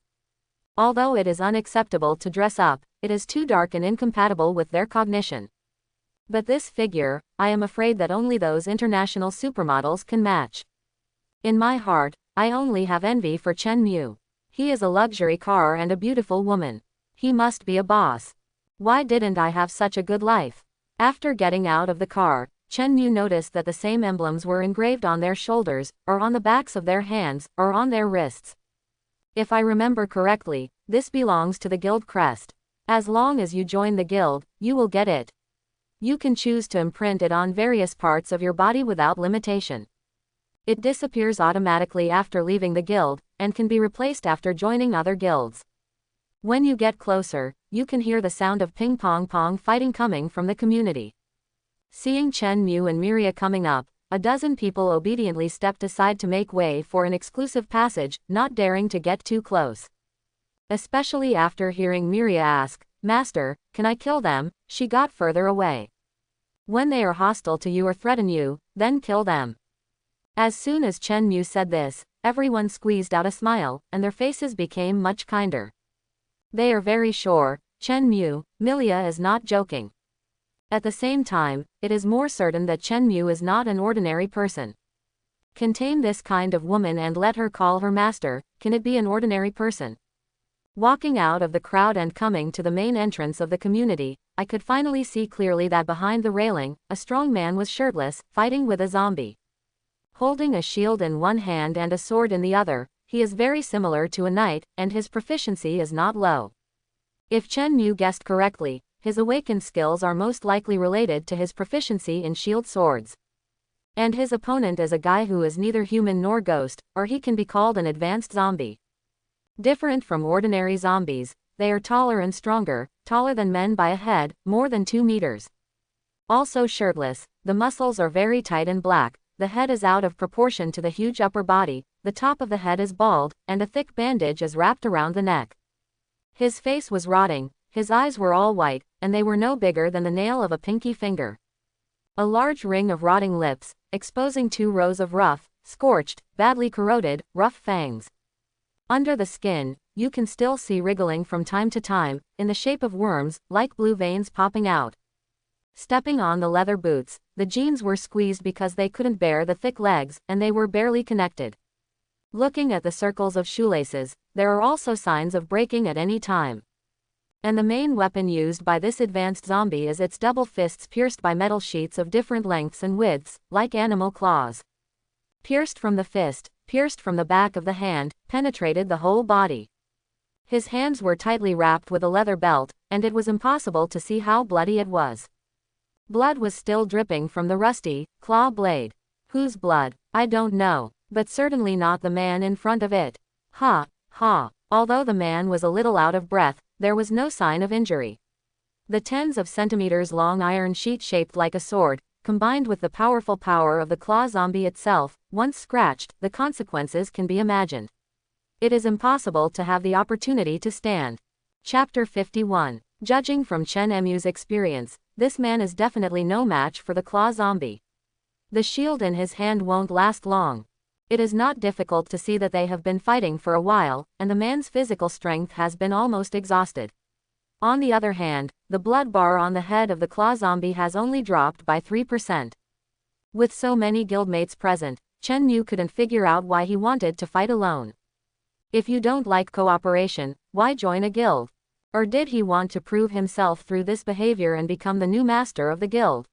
Although it is unacceptable to dress up, it is too dark and incompatible with their cognition. But this figure, I am afraid that only those international supermodels can match. In my heart, I only have envy for Chen Mu. He is a luxury car and a beautiful woman. He must be a boss. Why didn't I have such a good life? After getting out of the car, Chen Mu noticed that the same emblems were engraved on their shoulders, or on the backs of their hands, or on their wrists. If I remember correctly, this belongs to the guild crest. As long as you join the guild, you will get it. You can choose to imprint it on various parts of your body without limitation. It disappears automatically after leaving the guild, and can be replaced after joining other guilds. When you get closer, you can hear the sound of ping-pong fighting coming from the community. Seeing Chen Mu and Miria coming up, a dozen people obediently stepped aside to make way for an exclusive passage, not daring to get too close. Especially after hearing Miria ask, "Master, can I kill them?" she got further away. When they are hostile to you or threaten you, then kill them. As soon as Chen Mu said this, everyone squeezed out a smile, and their faces became much kinder. They are very sure, Chen Mu, Milia is not joking. At the same time, it is more certain that Chen Mu is not an ordinary person. Contain this kind of woman and let her call her master, can it be an ordinary person? Walking out of the crowd and coming to the main entrance of the community, I could finally see clearly that behind the railing, a strong man was shirtless, fighting with a zombie. Holding a shield in one hand and a sword in the other, he is very similar to a knight, and his proficiency is not low. If Chen Mu guessed correctly, his awakened skills are most likely related to his proficiency in shield swords. And his opponent is a guy who is neither human nor ghost, or he can be called an advanced zombie. Different from ordinary zombies, they are taller and stronger, taller than men by a head, more than 2 meters. Also shirtless, the muscles are very tight and black, the head is out of proportion to the huge upper body, the top of the head is bald, and a thick bandage is wrapped around the neck. His face was rotting, his eyes were all white, and they were no bigger than the nail of a pinky finger. A large ring of rotting lips, exposing 2 rows of rough, scorched, badly corroded, rough fangs. Under the skin, you can still see wriggling from time to time, in the shape of worms, like blue veins popping out. Stepping on the leather boots, the jeans were squeezed because they couldn't bear the thick legs, and they were barely connected. Looking at the circles of shoelaces, there are also signs of breaking at any time. And the main weapon used by this advanced zombie is its double fists pierced by metal sheets of different lengths and widths, like animal claws. Pierced from the fist, pierced from the back of the hand, penetrated the whole body. His hands were tightly wrapped with a leather belt, and it was impossible to see how bloody it was. Blood was still dripping from the rusty, claw blade. Whose blood? I don't know, but certainly not the man in front of it. Ha, ha. Although the man was a little out of breath, there was no sign of injury. The tens of centimeters long iron sheet shaped like a sword, combined with the powerful power of the claw zombie itself, once scratched, the consequences can be imagined. It is impossible to have the opportunity to stand. Chapter 51. Judging from Chen Mu's experience, this man is definitely no match for the claw zombie. The shield in his hand won't last long. It is not difficult to see that they have been fighting for a while, and the man's physical strength has been almost exhausted. On the other hand, the blood bar on the head of the claw zombie has only dropped by 3%. With so many guildmates present, Chen Mu couldn't figure out why he wanted to fight alone. If you don't like cooperation, why join a guild? Or did he want to prove himself through this behavior and become the new master of the guild?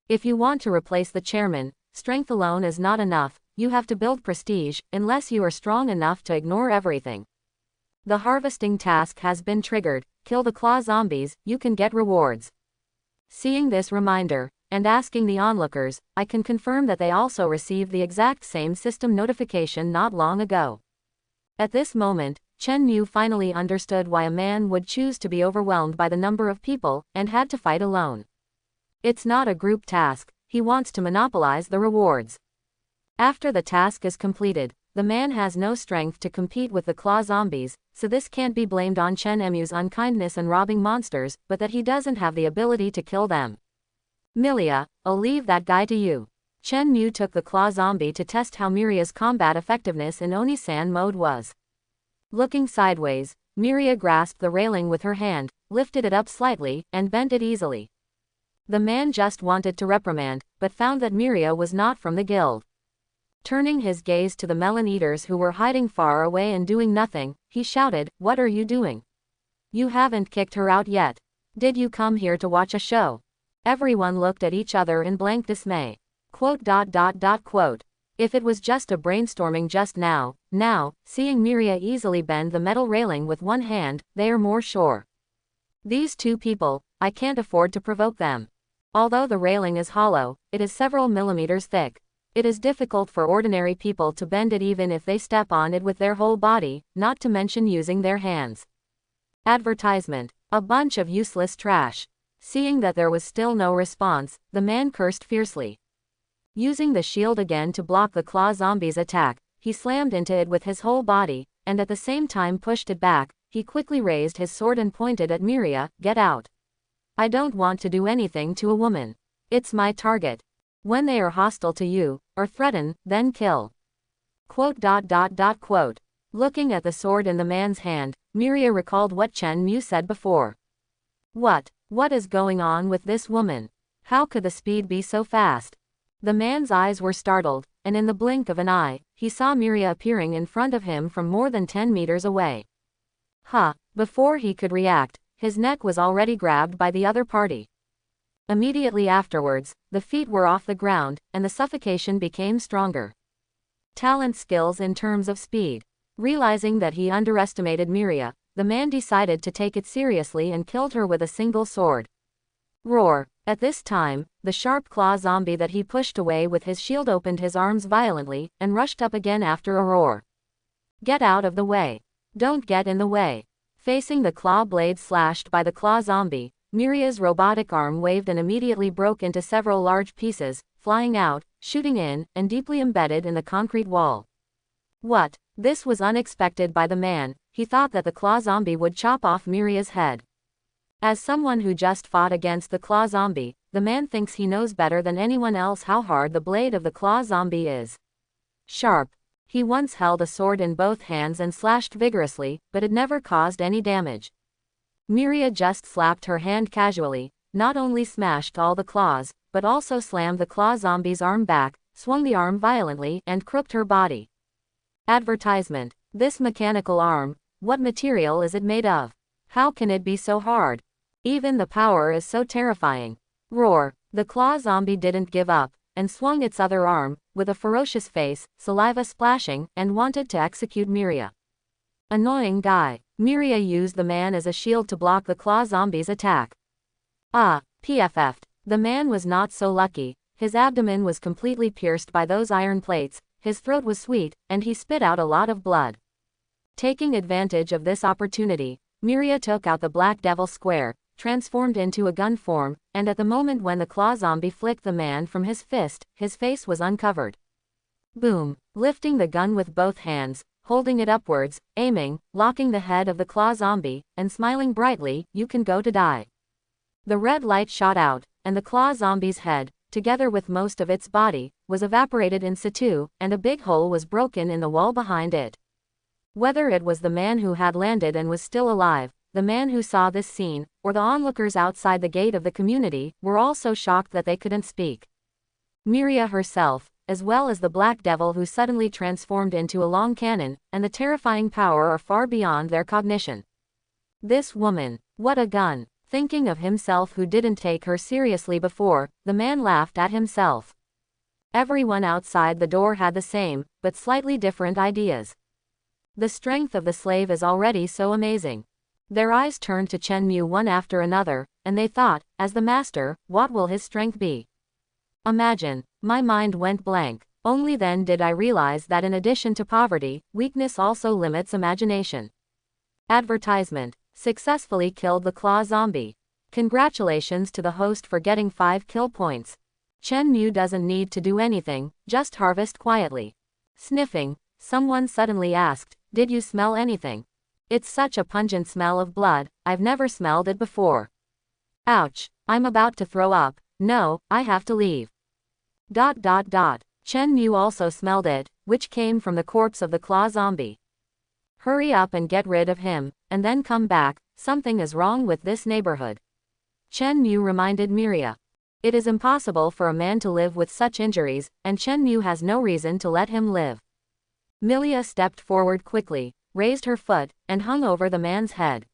If you want to replace the chairman, strength alone is not enough, you have to build prestige, unless you are strong enough to ignore everything. The harvesting task has been triggered, kill the claw zombies, you can get rewards. Seeing this reminder, and asking the onlookers, I can confirm that they also received the exact same system notification not long ago. At this moment, Chen Mu finally understood why a man would choose to be overwhelmed by the number of people, and had to fight alone. It's not a group task, he wants to monopolize the rewards. After the task is completed, the man has no strength to compete with the claw zombies, so this can't be blamed on Chen Mu's unkindness and robbing monsters, but that he doesn't have the ability to kill them. Milia, I'll leave that guy to you. Chen Mu took the claw zombie to test how Miria's combat effectiveness in Oni-san mode was. Looking sideways, Miria grasped the railing with her hand, lifted it up slightly, and bent it easily. The man just wanted to reprimand, but found that Miria was not from the guild. Turning his gaze to the melon eaters who were hiding far away and doing nothing, he shouted, "What are you doing? You haven't kicked her out yet. Did you come here to watch a show?" Everyone looked at each other in blank dismay. Quote. If it was just a brainstorming just now, seeing Miria easily bend the metal railing with one hand, they are more sure. These two people, I can't afford to provoke them. Although the railing is hollow, it is several millimeters thick. It is difficult for ordinary people to bend it even if they step on it with their whole body, not to mention using their hands. Advertisement. A bunch of useless trash. Seeing that there was still no response, the man cursed fiercely. Using the shield again to block the claw zombie's attack, he slammed into it with his whole body, and at the same time pushed it back. He quickly raised his sword and pointed at Miria, "Get out. I don't want to do anything to a woman. It's my target. When they are hostile to you, or threaten, then kill." Quote. Looking at the sword in the man's hand, Miria recalled what Chen Mu said before. What is going on with this woman? How could the speed be so fast? The man's eyes were startled, and in the blink of an eye, he saw Miria appearing in front of him from more than 10 meters away. Before he could react, his neck was already grabbed by the other party. Immediately afterwards, the feet were off the ground, and the suffocation became stronger. Talent skills in terms of speed. Realizing that he underestimated Miria, the man decided to take it seriously and killed her with a single sword. Roar! At this time, the sharp claw zombie that he pushed away with his shield opened his arms violently and rushed up again after a roar. Get out of the way. Don't get in the way. Facing the claw blade slashed by the claw zombie, Miria's robotic arm waved and immediately broke into several large pieces, flying out, shooting in, and deeply embedded in the concrete wall. This was unexpected by the man. He thought that the claw zombie would chop off Miria's head. As someone who just fought against the claw zombie, the man thinks he knows better than anyone else how hard the blade of the claw zombie is. Sharp. He once held a sword in both hands and slashed vigorously, but it never caused any damage. Miria just slapped her hand casually, not only smashed all the claws, but also slammed the claw zombie's arm back, swung the arm violently, and crooked her body. Advertisement. This mechanical arm, what material is it made of? How can it be so hard? Even the power is so terrifying. Roar! The claw zombie didn't give up, and swung its other arm, with a ferocious face, saliva splashing, and wanted to execute Miria. Annoying guy. Miria used the man as a shield to block the claw zombie's attack. PFF'd. The man was not so lucky. His abdomen was completely pierced by those iron plates, his throat was sweet, and he spit out a lot of blood. Taking advantage of this opportunity, Miria took out the Black Devil Square, transformed into a gun form, and at the moment when the claw zombie flicked the man from his fist, his face was uncovered. Boom! Lifting the gun with both hands, holding it upwards, aiming, locking the head of the claw zombie, and smiling brightly, "You can go to die." The red light shot out, and the claw zombie's head, together with most of its body, was evaporated in situ, and a big hole was broken in the wall behind it. Whether it was the man who had landed and was still alive, the man who saw this scene, or the onlookers outside the gate of the community, were all so shocked that they couldn't speak. Miria herself, as well as the Black Devil who suddenly transformed into a long cannon, and the terrifying power are far beyond their cognition. This woman, what a gun! Thinking of himself who didn't take her seriously before, the man laughed at himself. Everyone outside the door had the same, but slightly different ideas. The strength of the slave is already so amazing. Their eyes turned to Chen Mu one after another, and they thought, as the master, what will his strength be? Imagine. My mind went blank. Only then did I realize that in addition to poverty, weakness also limits imagination. Advertisement. Successfully killed the claw zombie. Congratulations to the host for getting 5 kill points. Chen Mu doesn't need to do anything, just harvest quietly. Sniffing, someone suddenly asked, "Did you smell anything? It's such a pungent smell of blood, I've never smelled it before. Ouch, I'm about to throw up, no, I have to leave." Chen Mu also smelled it, which came from the corpse of the claw zombie. Hurry up and get rid of him, and then come back, something is wrong with this neighborhood. Chen Mu reminded Miria. It is impossible for a man to live with such injuries, and Chen Mu has no reason to let him live. Miria stepped forward quickly, raised her foot, and hung over the man's head.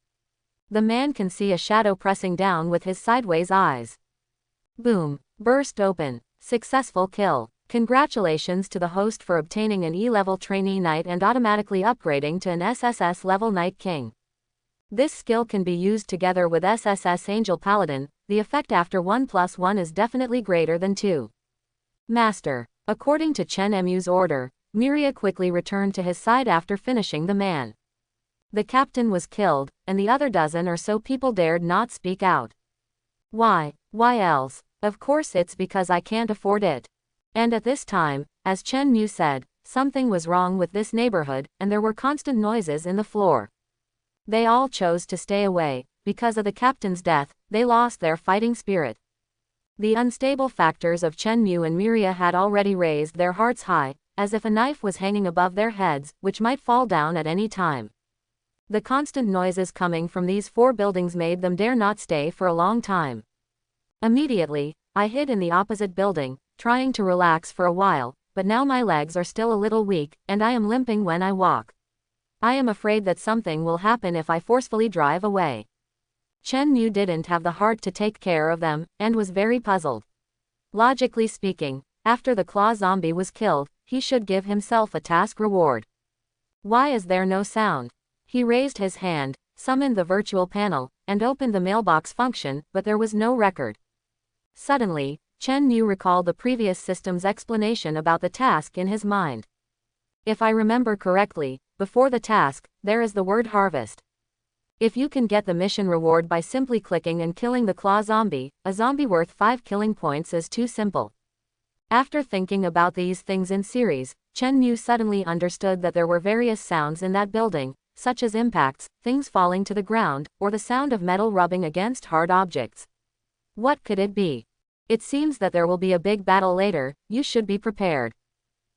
The man can see a shadow pressing down with his sideways eyes. Boom! Burst open. Successful kill. Congratulations to the host for obtaining an E-level trainee knight and automatically upgrading to an SSS level Knight King. This skill can be used together with SSS Angel Paladin. The effect after 1+1 is definitely greater than 2. Master. According to Chen Mu's order, Miria quickly returned to his side after finishing the man. The captain was killed, and the other dozen or so people dared not speak out. Why else? Of course it's because I can't afford it. And at this time, as Chen Mu said, something was wrong with this neighborhood, and there were constant noises in the floor. They all chose to stay away. Because of the captain's death, they lost their fighting spirit. The unstable factors of Chen Mu and Miria had already raised their hearts high, as if a knife was hanging above their heads, which might fall down at any time. The constant noises coming from these 4 buildings made them dare not stay for a long time. Immediately, I hid in the opposite building, trying to relax for a while, but now my legs are still a little weak, and I am limping when I walk. I am afraid that something will happen if I forcefully drive away. Chen Mu didn't have the heart to take care of them, and was very puzzled. Logically speaking, after the claw zombie was killed, he should give himself a task reward. Why is there no sound? He raised his hand, summoned the virtual panel, and opened the mailbox function, but there was no record. Suddenly, Chen Mu recalled the previous system's explanation about the task in his mind. If I remember correctly, before the task, there is the word harvest. If you can get the mission reward by simply clicking and killing the claw zombie, a zombie worth 5 killing points is too simple. After thinking about these things in series, Chen Mu suddenly understood that there were various sounds in that building, such as impacts, things falling to the ground, or the sound of metal rubbing against hard objects. What could it be? It seems that there will be a big battle later, you should be prepared.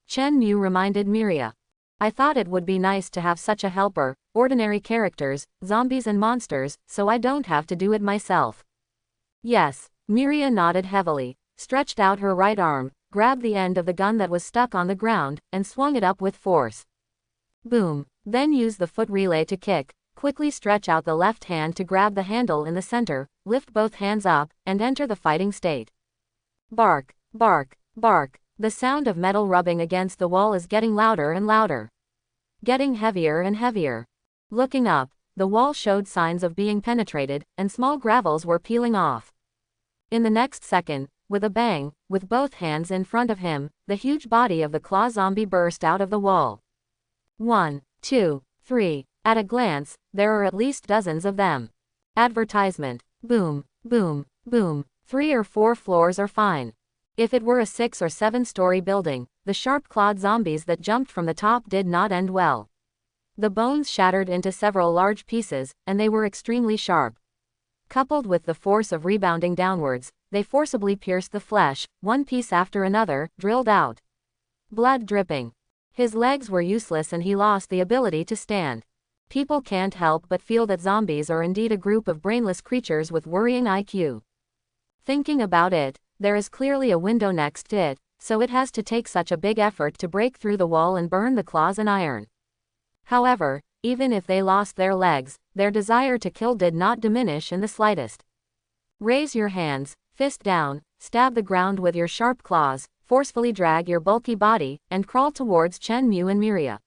Chen Mu reminded Miria. I thought it would be nice to have such a helper, ordinary characters, zombies and monsters, so I don't have to do it myself. Yes, Miria nodded heavily, stretched out her right arm, grabbed the end of the gun that was stuck on the ground, and swung it up with force. Boom. Then use the foot relay to kick, quickly stretch out the left hand to grab the handle in the center, lift both hands up, and enter the fighting state. Bark, bark, bark. The sound of metal rubbing against the wall is getting louder and louder. Getting heavier and heavier. Looking up, the wall showed signs of being penetrated, and small gravels were peeling off. In the next second, with a bang, with both hands in front of him, the huge body of the claw zombie burst out of the wall. 1, 2, 3. At a glance, there are at least dozens of them. Advertisement. Boom, boom, boom. 3 or 4 floors are fine. If it were a 6 or 7-story building, the sharp-clawed zombies that jumped from the top did not end well. The bones shattered into several large pieces, and they were extremely sharp. Coupled with the force of rebounding downwards, they forcibly pierced the flesh, one piece after another, drilled out. Blood dripping. His legs were useless and he lost the ability to stand. People can't help but feel that zombies are indeed a group of brainless creatures with worrying IQ. Thinking about it, there is clearly a window next to it, so it has to take such a big effort to break through the wall and burn the claws and iron. However, even if they lost their legs, their desire to kill did not diminish in the slightest. Raise your hands, fist down, stab the ground with your sharp claws, forcefully drag your bulky body, and crawl towards Chen Mu and Miria.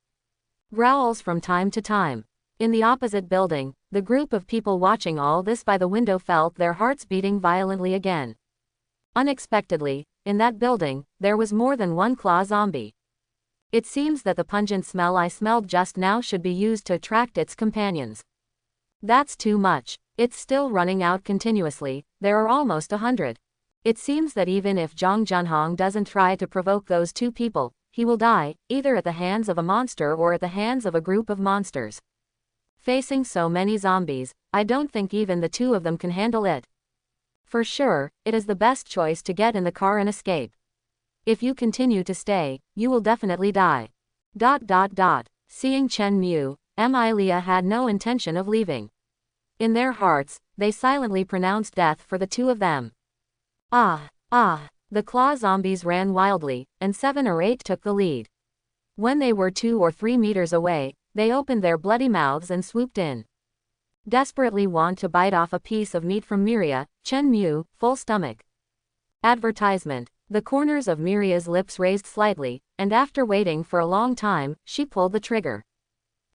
Growls from time to time. In the opposite building, the group of people watching all this by the window felt their hearts beating violently again. Unexpectedly, in that building, there was more than one claw zombie. It seems that the pungent smell I smelled just now should be used to attract its companions. That's too much. It's still running out continuously, there are almost 100. It seems that even if Zhang Junhong doesn't try to provoke those 2 people, he will die, either at the hands of a monster or at the hands of a group of monsters. Facing so many zombies, I don't think even the 2 of them can handle it. For sure, it is the best choice to get in the car and escape. If you continue to stay, you will definitely die. Seeing Chen Mu, Emilia had no intention of leaving. In their hearts, they silently pronounced death for the 2 of them. The claw zombies ran wildly, and 7 or 8 took the lead. When they were 2 or 3 meters away, they opened their bloody mouths and swooped in. Desperately want to bite off a piece of meat from Miria, Chen Mu, full stomach. Advertisement. The corners of Miria's lips raised slightly, and after waiting for a long time, she pulled the trigger.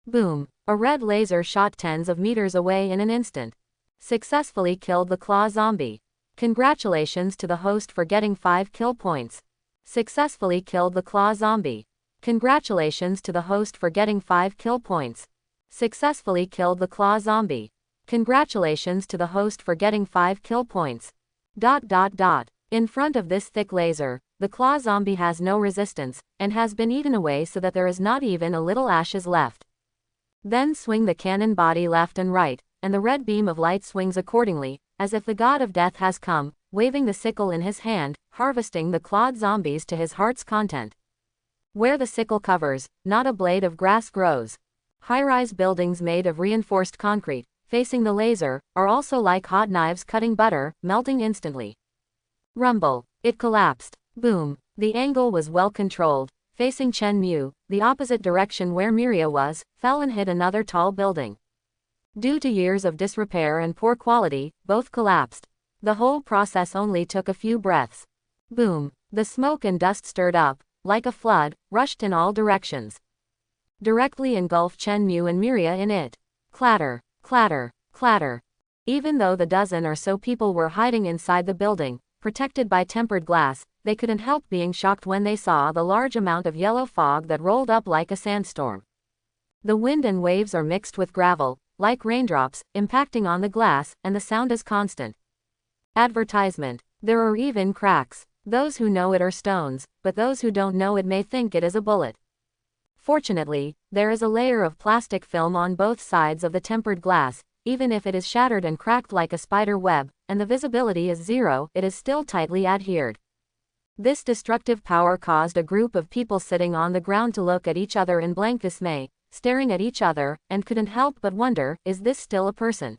Boom. A red laser shot tens of meters away in an instant. Successfully killed the claw zombie. Congratulations to the host for getting 5 kill points. Successfully killed the claw zombie. Congratulations to the host for getting 5 kill points. Successfully killed the claw zombie. Congratulations to the host for getting 5 kill points. In front of this thick laser, the claw zombie has no resistance, and has been eaten away so that there is not even a little ashes left. Then swing the cannon body left and right, and the red beam of light swings accordingly, as if the god of death has come, waving the sickle in his hand, harvesting the clawed zombies to his heart's content. Where the sickle covers, not a blade of grass grows. High-rise buildings made of reinforced concrete, facing the laser, are also like hot knives cutting butter, melting instantly. Rumble. It collapsed. Boom. The angle was well controlled. Facing Chen Mu, the opposite direction where Miria was, fell and hit another tall building. Due to years of disrepair and poor quality, both collapsed. The whole process only took a few breaths. Boom. The smoke and dust stirred up, like a flood, rushed in all directions. Directly engulfed Chen Mu and Miria in it. Clatter, clatter, clatter. Even though the dozen or so people were hiding inside the building, protected by tempered glass, they couldn't help being shocked when they saw the large amount of yellow fog that rolled up like a sandstorm. The wind and waves are mixed with gravel, like raindrops, impacting on the glass, and the sound is constant. Advertisement. There are even cracks. Those who know it are stones, but those who don't know it may think it is a bullet. Fortunately, there is a layer of plastic film on both sides of the tempered glass. Even if it is shattered and cracked like a spider web, and the visibility is zero, it is still tightly adhered. This destructive power caused a group of people sitting on the ground to look at each other in blank dismay, staring at each other, and couldn't help but wonder, is this still a person?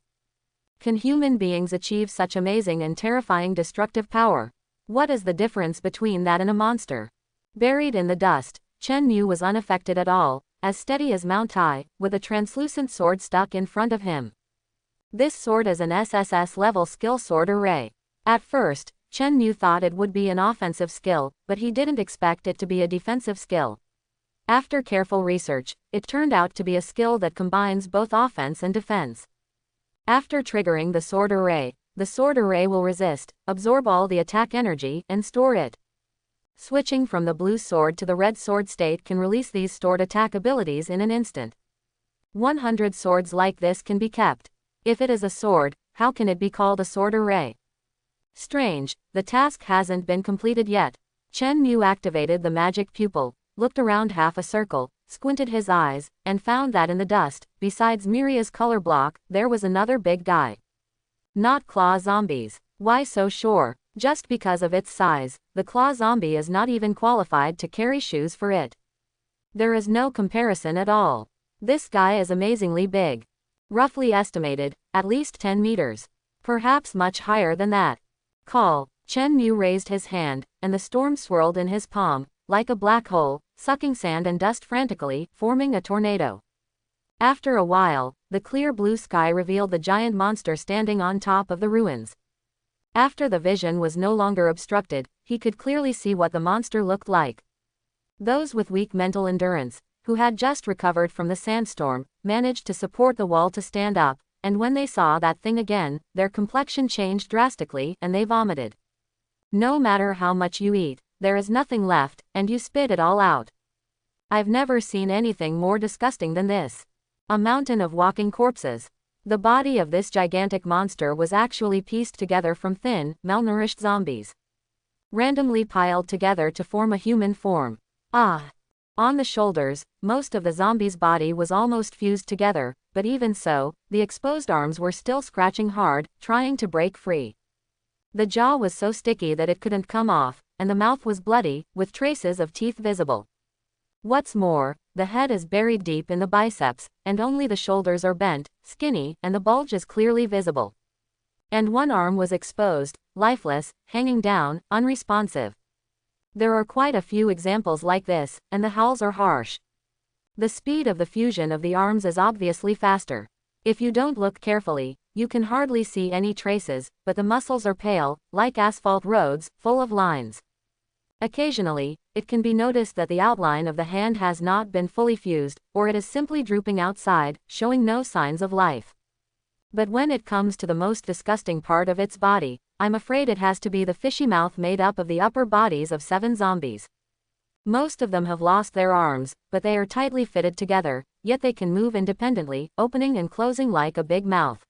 Can human beings achieve such amazing and terrifying destructive power? What is the difference between that and a monster? Buried in the dust, Chen Mu was unaffected at all, as steady as Mount Tai, with a translucent sword stuck in front of him. This sword is an SSS-level skill sword array. At first, Chen Mu thought it would be an offensive skill, but he didn't expect it to be a defensive skill. After careful research, it turned out to be a skill that combines both offense and defense. After triggering the sword array will resist, absorb all the attack energy, and store it. Switching from the blue sword to the red sword state can release these stored attack abilities in an instant. 100 swords like this can be kept. If it is a sword, how can it be called a sword array? Strange, the task hasn't been completed yet. Chen Mu activated the magic pupil, looked around half a circle, squinted his eyes, and found that in the dust, besides Miria's color block, there was another big guy. Not claw zombies. Why so sure? Just because of its size, the claw zombie is not even qualified to carry shoes for it. There is no comparison at all. This guy is amazingly big. Roughly estimated, at least 10 meters. Perhaps much higher than that. Call. Chen Mu raised his hand, and the storm swirled in his palm, like a black hole, sucking sand and dust frantically, forming a tornado. After a while, the clear blue sky revealed the giant monster standing on top of the ruins. After the vision was no longer obstructed, he could clearly see what the monster looked like. Those with weak mental endurance, who had just recovered from the sandstorm, managed to support the wall to stand up, and when they saw that thing again, their complexion changed drastically, and they vomited. No matter how much you eat, there is nothing left, and you spit it all out. I've never seen anything more disgusting than this. A mountain of walking corpses. The body of this gigantic monster was actually pieced together from thin, malnourished zombies. Randomly piled together to form a human form. Ah! On the shoulders, most of the zombie's body was almost fused together, but even so, the exposed arms were still scratching hard, trying to break free. The jaw was so sticky that it couldn't come off, and the mouth was bloody, with traces of teeth visible. What's more, the head is buried deep in the biceps, and only the shoulders are bent, skinny, and the bulge is clearly visible. And one arm was exposed, lifeless, hanging down, unresponsive. There are quite a few examples like this, and the howls are harsh. The speed of the fusion of the arms is obviously faster. If you don't look carefully, you can hardly see any traces, but the muscles are pale, like asphalt roads, full of lines. Occasionally, it can be noticed that the outline of the hand has not been fully fused, or it is simply drooping outside, showing no signs of life. But when it comes to the most disgusting part of its body, I'm afraid it has to be the fishy mouth made up of the upper bodies of 7 zombies. Most of them have lost their arms, but they are tightly fitted together, yet they can move independently, opening and closing like a big mouth.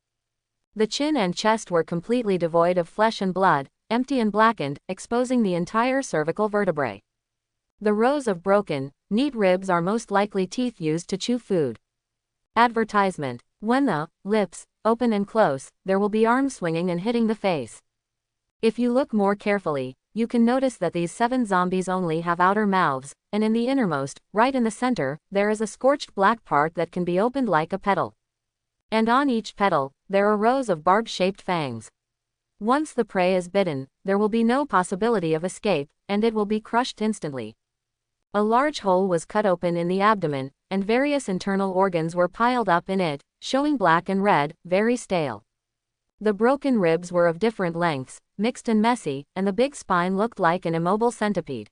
The chin and chest were completely devoid of flesh and blood, empty and blackened, exposing the entire cervical vertebrae. The rows of broken, neat ribs are most likely teeth used to chew food. Advertisement. When the lips open and close, there will be arms swinging and hitting the face. If you look more carefully, you can notice that these 7 zombies only have outer mouths, and in the innermost, right in the center, there is a scorched black part that can be opened like a petal. And on each petal, there are rows of barb-shaped fangs. Once the prey is bitten, there will be no possibility of escape, and it will be crushed instantly. A large hole was cut open in the abdomen, and various internal organs were piled up in it, showing black and red, very stale. The broken ribs were of different lengths, mixed and messy, and the big spine looked like an immobile centipede.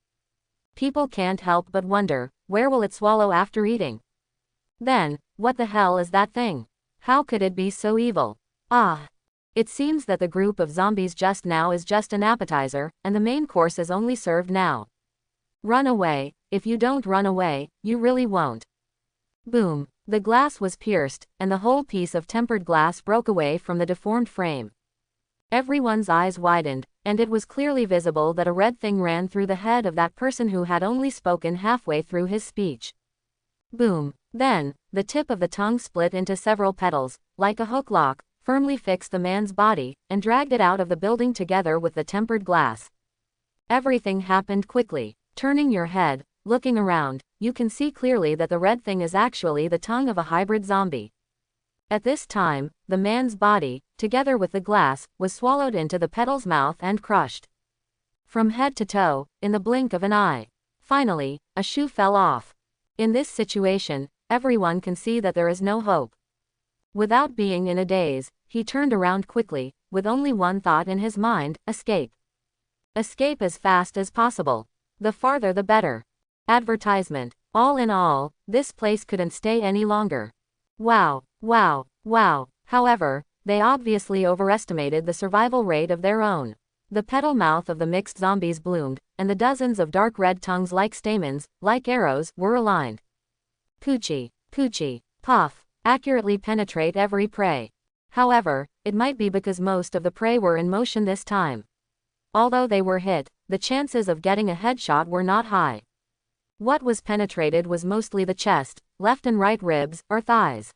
People can't help but wonder, where will it swallow after eating? Then, what the hell is that thing? How could it be so evil? Ah! It seems that the group of zombies just now is just an appetizer, and the main course is only served now. Run away. If you don't run away, you really won't. Boom. The glass was pierced, and the whole piece of tempered glass broke away from the deformed frame. Everyone's eyes widened, and it was clearly visible that a red thing ran through the head of that person who had only spoken halfway through his speech. Boom. Then, the tip of the tongue split into several petals, like a hook lock, firmly fixed the man's body, and dragged it out of the building together with the tempered glass. Everything happened quickly. Turning your head, looking around, you can see clearly that the red thing is actually the tongue of a hybrid zombie. At this time, the man's body, together with the glass, was swallowed into the petal's mouth and crushed. From head to toe, in the blink of an eye. Finally, a shoe fell off. In this situation, everyone can see that there is no hope. Without being in a daze, he turned around quickly, with only one thought in his mind: escape. Escape as fast as possible. The farther the better. Advertisement. All in all, this place couldn't stay any longer. Wow, wow, wow. However, they obviously overestimated the survival rate of their own. The petal mouth of the mixed zombies bloomed, and the dozens of dark red tongues like stamens, like arrows, were aligned. Poochie, poochie, puff, accurately penetrate every prey. However, it might be because most of the prey were in motion this time. Although they were hit, the chances of getting a headshot were not high. What was penetrated was mostly the chest, left and right ribs, or thighs.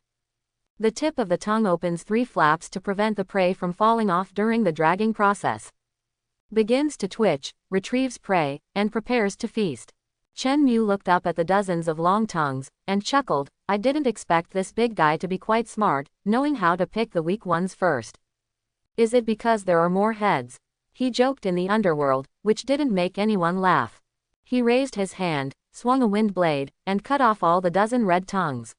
The tip of the tongue opens 3 flaps to prevent the prey from falling off during the dragging process. Begins to twitch, retrieves prey, and prepares to feast. Chen Mu looked up at the dozens of long tongues, and chuckled. I didn't expect this big guy to be quite smart, knowing how to pick the weak ones first. Is it because there are more heads? He joked in the underworld, which didn't make anyone laugh. He raised his hand, swung a wind blade, and cut off all the dozen red tongues.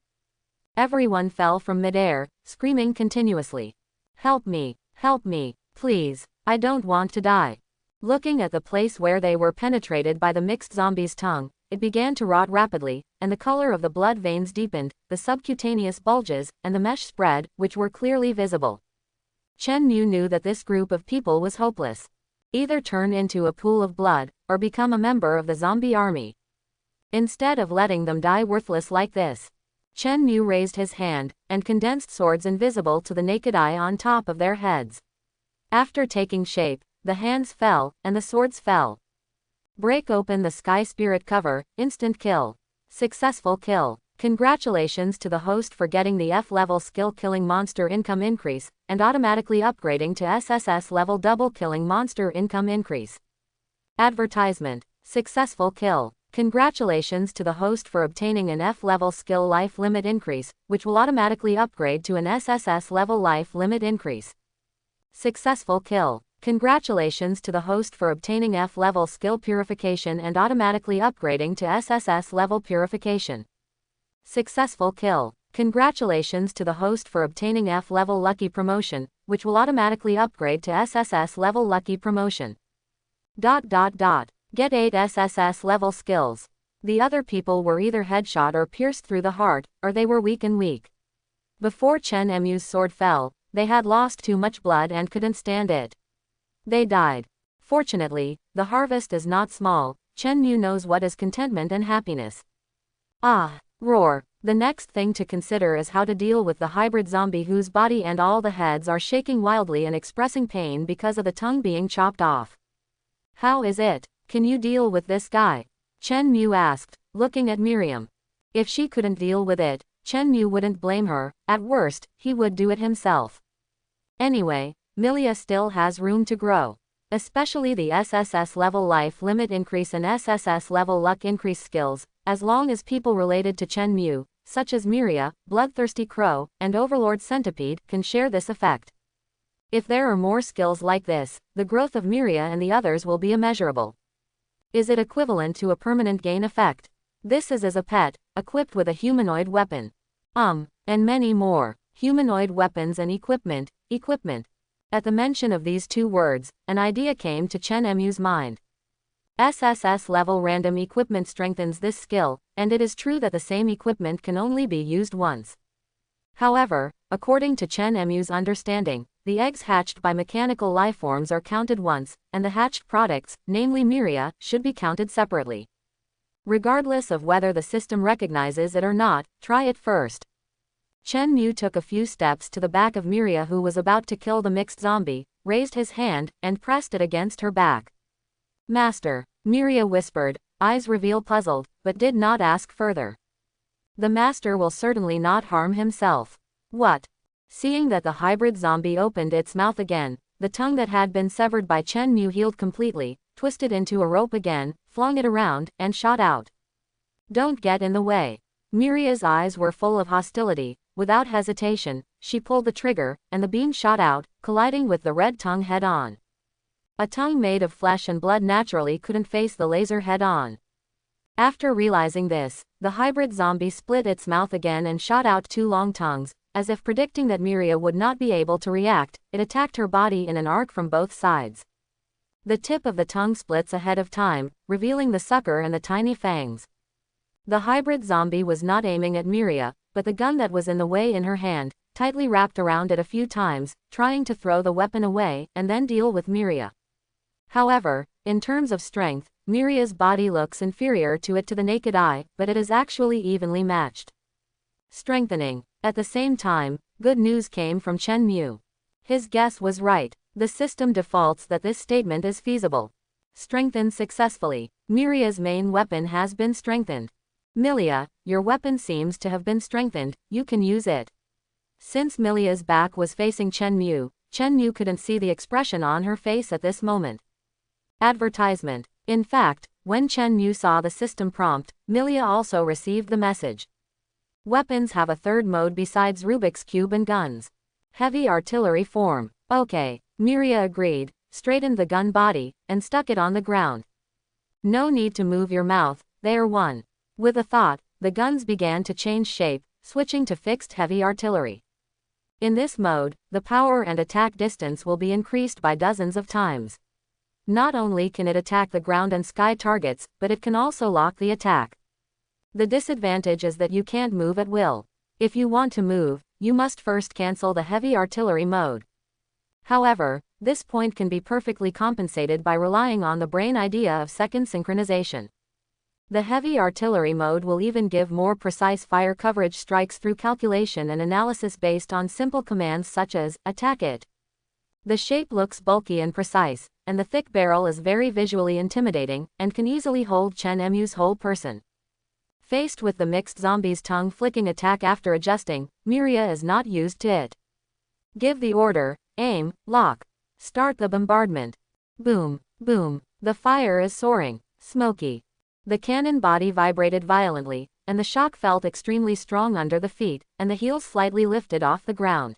Everyone fell from midair, screaming continuously. Help me, please, I don't want to die. Looking at the place where they were penetrated by the mixed zombie's tongue, it began to rot rapidly, and the color of the blood veins deepened, the subcutaneous bulges, and the mesh spread, which were clearly visible. Chen Mu knew that this group of people was hopeless. Either turn into a pool of blood, or become a member of the zombie army. Instead of letting them die worthless like this, Chen Mu raised his hand, and condensed swords invisible to the naked eye on top of their heads. After taking shape, the hands fell, and the swords fell. Break open the Sky Spirit cover, instant kill. Successful kill. Congratulations to the host for getting the F-level skill killing monster income increase, and automatically upgrading to SSS level double killing monster income increase. Advertisement. Successful kill. Congratulations to the host for obtaining an F-level skill life limit increase, which will automatically upgrade to an SSS level life limit increase. Successful kill. Congratulations to the host for obtaining F-level skill purification and automatically upgrading to SSS level purification. Successful kill. Congratulations to the host for obtaining F-level lucky promotion, which will automatically upgrade to SSS level lucky promotion. Get 8 SSS level skills. The other people were either headshot or pierced through the heart, or they were weak. Before Chen Mu's sword fell, they had lost too much blood and couldn't stand it. They died. Fortunately, the harvest is not small. Chen Mu knows what is contentment and happiness. Ah, roar. The next thing to consider is how to deal with the hybrid zombie whose body and all the heads are shaking wildly and expressing pain because of the tongue being chopped off. How is it? Can you deal with this guy? Chen Mu asked, looking at Miriam. If she couldn't deal with it, Chen Mu wouldn't blame her. At worst, he would do it himself. Anyway, Milia still has room to grow. especially the SSS level life limit increase and SSS level luck increase skills, as long as people related to Chen Mu, such as Miria, Bloodthirsty Crow, and Overlord Centipede, can share this effect. If there are more skills like this, the growth of Miria and the others will be immeasurable. Is it equivalent to a permanent gain effect? This is as a pet, equipped with a humanoid weapon. And many more. Humanoid weapons and equipment. At the mention of these two words, an idea came to Chen Mu's mind. SSS level random equipment strengthens this skill, and it is true that the same equipment can only be used once. However, according to Chen Mu's understanding, the eggs hatched by mechanical lifeforms are counted once, and the hatched products, namely Miria, should be counted separately. Regardless of whether the system recognizes it or not, try it first. Chen Mu took a few steps to the back of Miria, who was about to kill the mixed zombie, raised his hand, and pressed it against her back. "Master," Miria whispered, eyes reveal puzzled, but did not ask further. "The master will certainly not harm himself." "What?" Seeing that the hybrid zombie opened its mouth again, the tongue that had been severed by Chen Mu healed completely, twisted into a rope again, flung it around, and shot out. "Don't get in the way." Miria's eyes were full of hostility. Without hesitation, she pulled the trigger, and the beam shot out, colliding with the red tongue head-on. A tongue made of flesh and blood naturally couldn't face the laser head-on. After realizing this, the hybrid zombie split its mouth again and shot out two long tongues. As if predicting that Miria would not be able to react, it attacked her body in an arc from both sides. The tip of the tongue splits ahead of time, revealing the sucker and the tiny fangs. The hybrid zombie was not aiming at Miria, but the gun that was in the way in her hand, tightly wrapped around it a few times, trying to throw the weapon away, and then deal with Miria. However, in terms of strength, Miria's body looks inferior to it to the naked eye, but it is actually evenly matched. Strengthening. At the same time, good news came from Chen Mu. His guess was right. The system defaults that this statement is feasible. Strengthened successfully. Miria's main weapon has been strengthened. "Milia, your weapon seems to have been strengthened, you can use it." Since Milia's back was facing Chen Mu couldn't see the expression on her face at this moment. Advertisement. In fact, when Chen Mu saw the system prompt, Milia also received the message. Weapons have a third mode besides Rubik's Cube and guns. Heavy artillery form. Okay, Miria agreed, straightened the gun body, and stuck it on the ground. No need to move your mouth, they are one. With a thought, the guns began to change shape, switching to fixed heavy artillery. In this mode, the power and attack distance will be increased by dozens of times. Not only can it attack the ground and sky targets, but it can also lock the attack. The disadvantage is that you can't move at will. If you want to move, you must first cancel the heavy artillery mode. However, this point can be perfectly compensated by relying on the brain idea of second synchronization. The heavy artillery mode will even give more precise fire coverage strikes through calculation and analysis based on simple commands such as, "attack it." The shape looks bulky and precise, and the thick barrel is very visually intimidating, and can easily hold Chen Mu's whole person. Faced with the mixed zombie's tongue flicking attack after adjusting, Miria is not used to it. Give the order, aim, lock. Start the bombardment. Boom, boom. The fire is soaring, smoky. The cannon body vibrated violently, and the shock felt extremely strong under the feet, and the heels slightly lifted off the ground.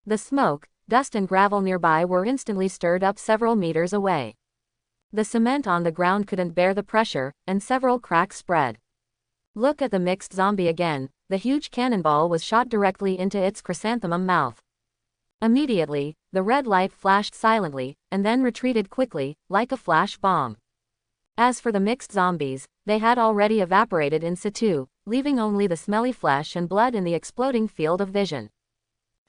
The smoke, dust and gravel nearby were instantly stirred up several meters away. The cement on the ground couldn't bear the pressure, and several cracks spread. Look at the mixed zombie again. The huge cannonball was shot directly into its chrysanthemum mouth. Immediately, the red light flashed silently, and then retreated quickly, like a flash bomb. As for the mixed zombies, they had already evaporated in situ, leaving only the smelly flesh and blood in the exploding field of vision.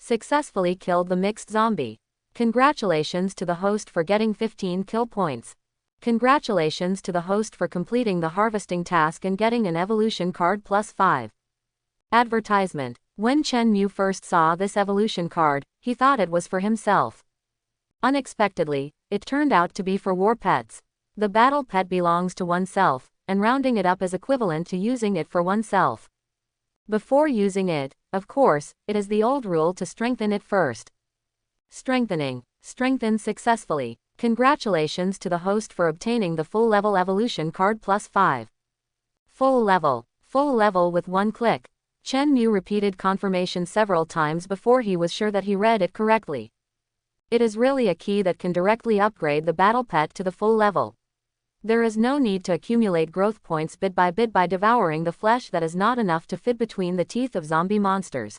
Successfully killed the mixed zombie. Congratulations to the host for getting 15 kill points. Congratulations to the host for completing the harvesting task and getting an evolution card +5. Advertisement. When Chen Mu first saw this evolution card, he thought it was for himself. Unexpectedly, it turned out to be for war pets. The battle pet belongs to oneself, and rounding it up is equivalent to using it for oneself. Before using it, of course, it is the old rule to strengthen it first. Strengthening. Strengthened successfully. Congratulations to the host for obtaining the full level evolution card +5. Full level. Full level with one click. Chen Mu repeated confirmation several times before he was sure that he read it correctly. It is really a key that can directly upgrade the battle pet to the full level. There is no need to accumulate growth points bit by devouring the flesh that is not enough to fit between the teeth of zombie monsters.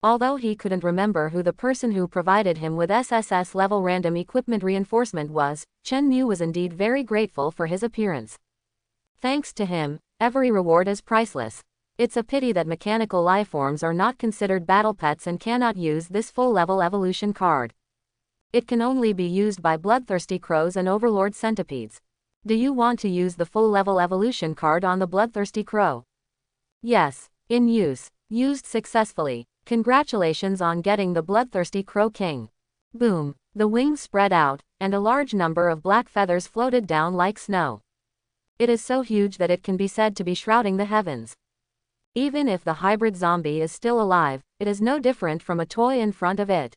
Although he couldn't remember who the person who provided him with SSS level random equipment reinforcement was, Chen Mu was indeed very grateful for his appearance. Thanks to him, every reward is priceless. It's a pity that mechanical lifeforms are not considered battle pets and cannot use this full level evolution card. It can only be used by bloodthirsty crows and overlord centipedes. Do you want to use the full level evolution card on the bloodthirsty crow? Yes. In use. Used successfully. Congratulations on getting the bloodthirsty crow king. Boom. The wings spread out, and a large number of black feathers floated down like snow. It is so huge that it can be said to be shrouding the heavens. Even if the hybrid zombie is still alive, it is no different from a toy in front of it.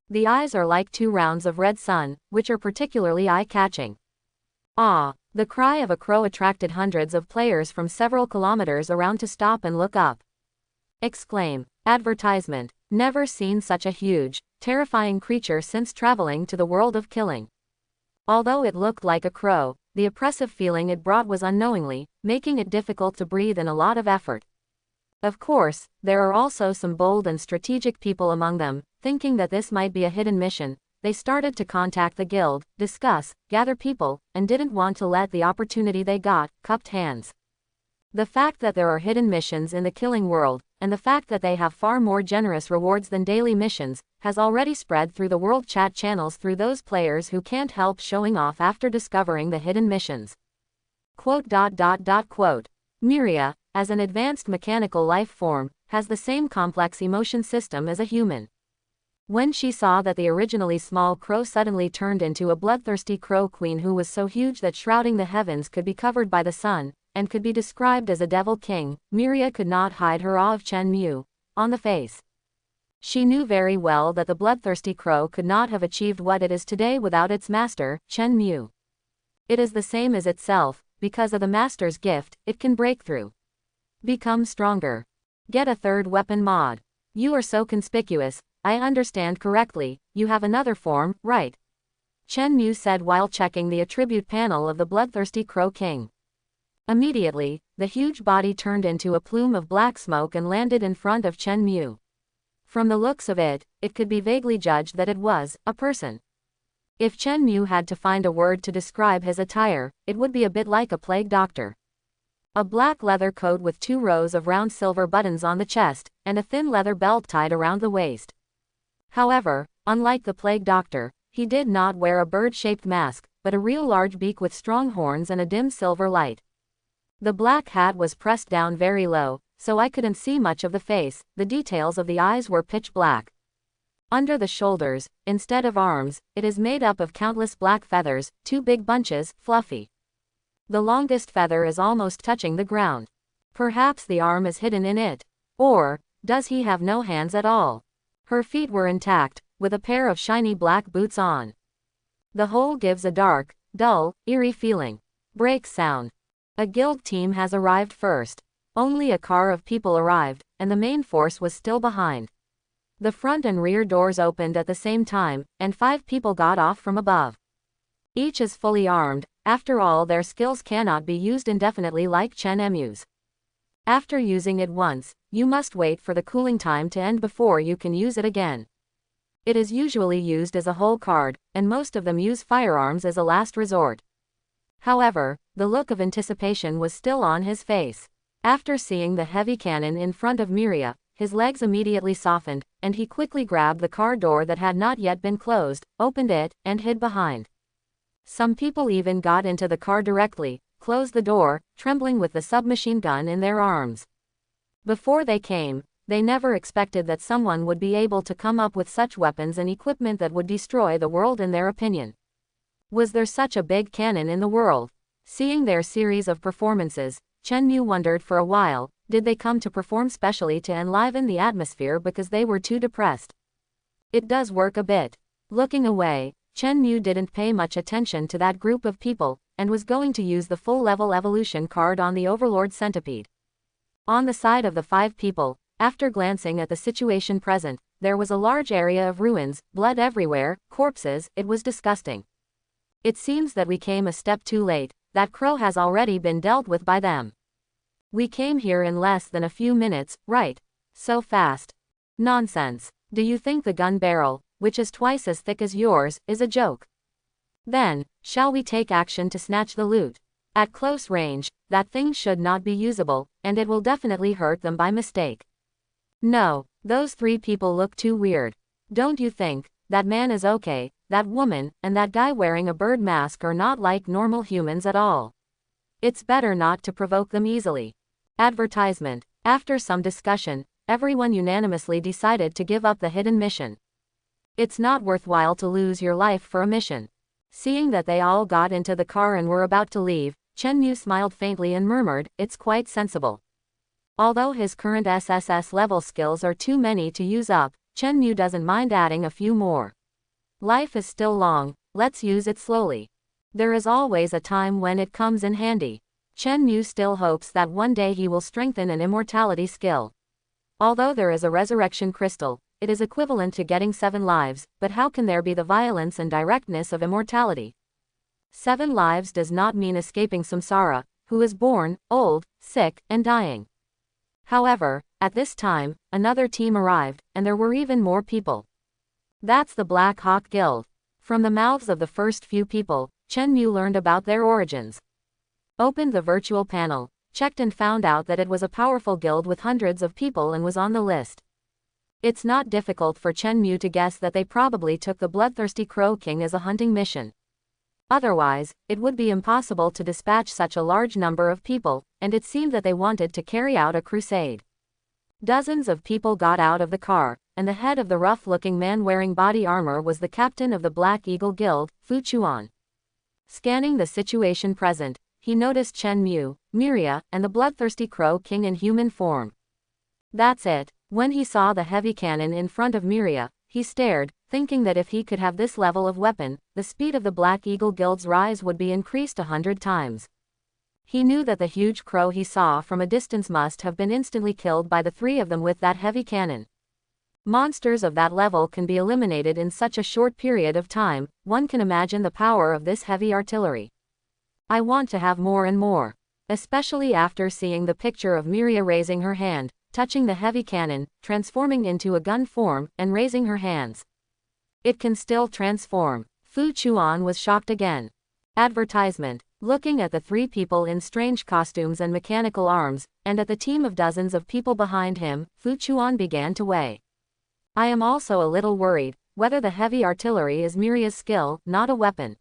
The eyes are like 2 rounds of red sun, which are particularly eye-catching. Ah! The cry of a crow attracted hundreds of players from several kilometers around to stop and look up. Exclaim. Advertisement. Never seen such a huge, terrifying creature since traveling to the world of killing. Although it looked like a crow, the oppressive feeling it brought was unknowingly, making it difficult to breathe and a lot of effort. Of course, there are also some bold and strategic people among them, thinking that this might be a hidden mission. They started to contact the guild, discuss, gather people, and didn't want to let the opportunity they got, cupped hands. The fact that there are hidden missions in the killing world, and the fact that they have far more generous rewards than daily missions, has already spread through the world chat channels through those players who can't help showing off after discovering the hidden missions. Quote. Miria, as an advanced mechanical life form, has the same complex emotion system as a human. When she saw that the originally small crow suddenly turned into a bloodthirsty crow queen who was so huge that shrouding the heavens could be covered by the sun, and could be described as a devil king, Miria could not hide her awe of Chen Mu on the face. She knew very well that the bloodthirsty crow could not have achieved what it is today without its master, Chen Mu. It is the same as itself, because of the master's gift, it can break through. Become stronger. Get a third weapon mod. You are so conspicuous, I understand correctly, you have another form, right? Chen Mu said while checking the attribute panel of the bloodthirsty crow king. Immediately, the huge body turned into a plume of black smoke and landed in front of Chen Mu. From the looks of it, it could be vaguely judged that it was a person. If Chen Mu had to find a word to describe his attire, it would be a bit like a plague doctor. A black leather coat with 2 rows of round silver buttons on the chest, and a thin leather belt tied around the waist. However, unlike the plague doctor, he did not wear a bird-shaped mask, but a real large beak with strong horns and a dim silver light. The black hat was pressed down very low, so I couldn't see much of the face. The details of the eyes were pitch black. Under the shoulders, instead of arms, it is made up of countless black feathers, 2 big bunches, fluffy. The longest feather is almost touching the ground. Perhaps the arm is hidden in it. Or, does he have no hands at all? Her feet were intact, with a pair of shiny black boots on. The whole gives a dark, dull, eerie feeling. Brake sound. A guild team has arrived first. Only a car of people arrived, and the main force was still behind. The front and rear doors opened at the same time, and 5 people got off from above. Each is fully armed. After all, their skills cannot be used indefinitely like Chen Mu's. After using it once, you must wait for the cooling time to end before you can use it again. It is usually used as a whole card, and most of them use firearms as a last resort. However, the look of anticipation was still on his face. After seeing the heavy cannon in front of Miria, his legs immediately softened, and he quickly grabbed the car door that had not yet been closed, opened it, and hid behind. Some people even got into the car directly, closed the door, trembling with the submachine gun in their arms. Before they came, they never expected that someone would be able to come up with such weapons and equipment that would destroy the world in their opinion. Was there such a big cannon in the world? Seeing their series of performances, Chen Mu wondered for a while, did they come to perform specially to enliven the atmosphere because they were too depressed? It does work a bit. Looking away, Chen Mu didn't pay much attention to that group of people, and was going to use the full-level evolution card on the Overlord Centipede. On the side of the 5 people, after glancing at the situation present, there was a large area of ruins, blood everywhere, corpses. It was disgusting. It seems that we came a step too late. That crow has already been dealt with by them. We came here in less than a few minutes, right? So fast. Nonsense. Do you think the gun barrel, which is twice as thick as yours, is a joke? Then, shall we take action to snatch the loot? At close range, that thing should not be usable, and it will definitely hurt them by mistake. No, those 3 people look too weird. Don't you think? That man is okay, that woman, and that guy wearing a bird mask are not like normal humans at all. It's better not to provoke them easily. Advertisement. After some discussion, everyone unanimously decided to give up the hidden mission. It's not worthwhile to lose your life for a mission. Seeing that they all got into the car and were about to leave, Chen Mu smiled faintly and murmured, "It's quite sensible." Although his current SSS level skills are too many to use up, Chen Mu doesn't mind adding a few more. Life is still long, let's use it slowly. There is always a time when it comes in handy. Chen Mu still hopes that one day he will strengthen an immortality skill. Although there is a resurrection crystal, it is equivalent to getting 7 lives, but how can there be the violence and directness of immortality? 7 lives does not mean escaping samsara, who is born, old, sick, and dying. However, at this time, another team arrived, and there were even more people. That's the Black Hawk Guild. From the mouths of the first few people, Chen Mu learned about their origins. Opened the virtual panel, checked and found out that it was a powerful guild with hundreds of people and was on the list. It's not difficult for Chen Mu to guess that they probably took the Bloodthirsty Crow King as a hunting mission. Otherwise, it would be impossible to dispatch such a large number of people, and it seemed that they wanted to carry out a crusade. Dozens of people got out of the car, and the head of the rough-looking man wearing body armor was the captain of the Black Eagle Guild, Fu Chuan. Scanning the situation present, he noticed Chen Mu, Miria, and the Bloodthirsty Crow King in human form. That's it. When he saw the heavy cannon in front of Miria, he stared, thinking that if he could have this level of weapon, the speed of the Black Eagle Guild's rise would be increased 100 times. He knew that the huge crow he saw from a distance must have been instantly killed by the 3 of them with that heavy cannon. Monsters of that level can be eliminated in such a short period of time. One can imagine the power of this heavy artillery. I want to have more and more. Especially after seeing the picture of Miria raising her hand, touching the heavy cannon, transforming into a gun form, and raising her hands. It can still transform. Fu Chuan was shocked again. Advertisement. Looking at the 3 people in strange costumes and mechanical arms, and at the team of dozens of people behind him, Fu Chuan began to weigh. I am also a little worried whether the heavy artillery is Miria's skill, not a weapon.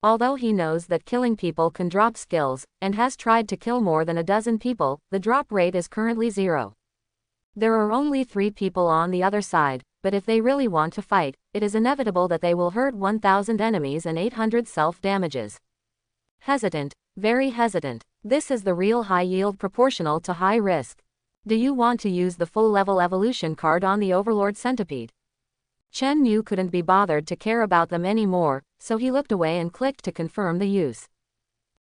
Although he knows that killing people can drop skills, and has tried to kill more than a dozen people, the drop rate is currently 0. There are only 3 people on the other side, but if they really want to fight, it is inevitable that they will hurt 1,000 enemies and 800 self-damages. Hesitant, very hesitant. This is the real high yield proportional to high risk. Do you want to use the full-level evolution card on the Overlord Centipede? Chen Mu couldn't be bothered to care about them anymore, so he looked away and clicked to confirm the use.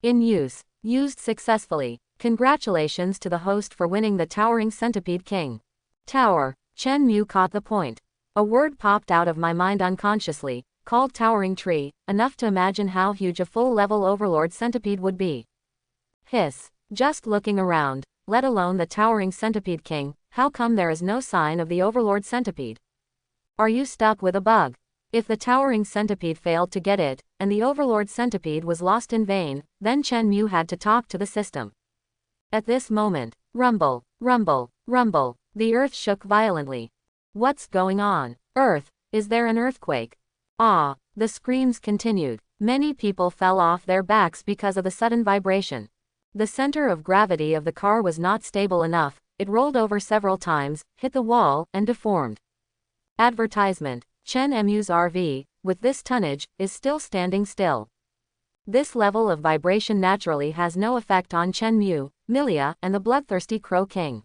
In use. Used successfully. Congratulations to the host for winning the Towering Centipede King. Tower. Chen Mu caught the point. A word popped out of my mind unconsciously, called Towering Tree, enough to imagine how huge a full-level Overlord Centipede would be. Hiss. Just looking around, let alone the Towering Centipede King, how come there is no sign of the Overlord Centipede? Are you stuck with a bug? If the Towering Centipede failed to get it, and the Overlord Centipede was lost in vain, then Chen Mu had to talk to the system. At this moment, rumble, rumble, rumble, the earth shook violently. What's going on? Earth, is there an earthquake? Ah, the screams continued. Many people fell off their backs because of the sudden vibration. The center of gravity of the car was not stable enough, it rolled over several times, hit the wall, and deformed. Advertisement. Chen Mu's RV, with this tonnage, is still standing still. This level of vibration naturally has no effect on Chen Mu, Milia, and the Bloodthirsty Crow King.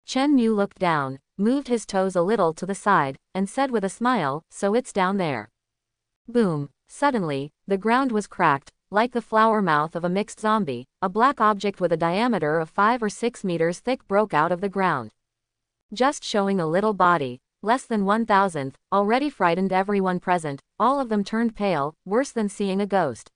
Chen Mu looked down, moved his toes a little to the side, and said with a smile, so it's down there. Boom. Suddenly, the ground was cracked, like the flower mouth of a mixed zombie. A black object with a diameter of 5 or 6 meters thick broke out of the ground. Just showing a little body, less than 1,000th, already frightened everyone present. All of them turned pale, worse than seeing a ghost.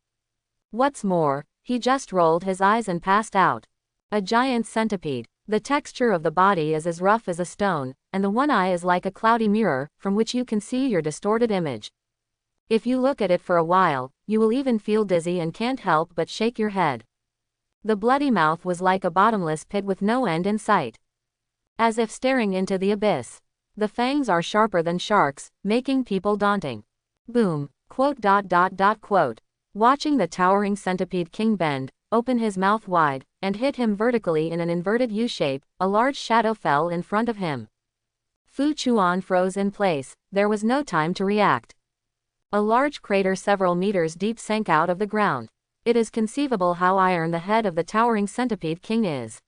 What's more, he just rolled his eyes and passed out. A giant centipede. The texture of the body is as rough as a stone, and the one eye is like a cloudy mirror, from which you can see your distorted image. If you look at it for a while, you will even feel dizzy and can't help but shake your head. The bloody mouth was like a bottomless pit with no end in sight. As if staring into the abyss. The fangs are sharper than sharks, making people daunting. Boom. Quote. Watching the towering centipede king bend, open his mouth wide, and hit him vertically in an inverted U-shape, a large shadow fell in front of him. Fu Chuan froze in place. There was no time to react. A large crater several meters deep sank out of the ground. It is conceivable how iron the head of the towering centipede king is.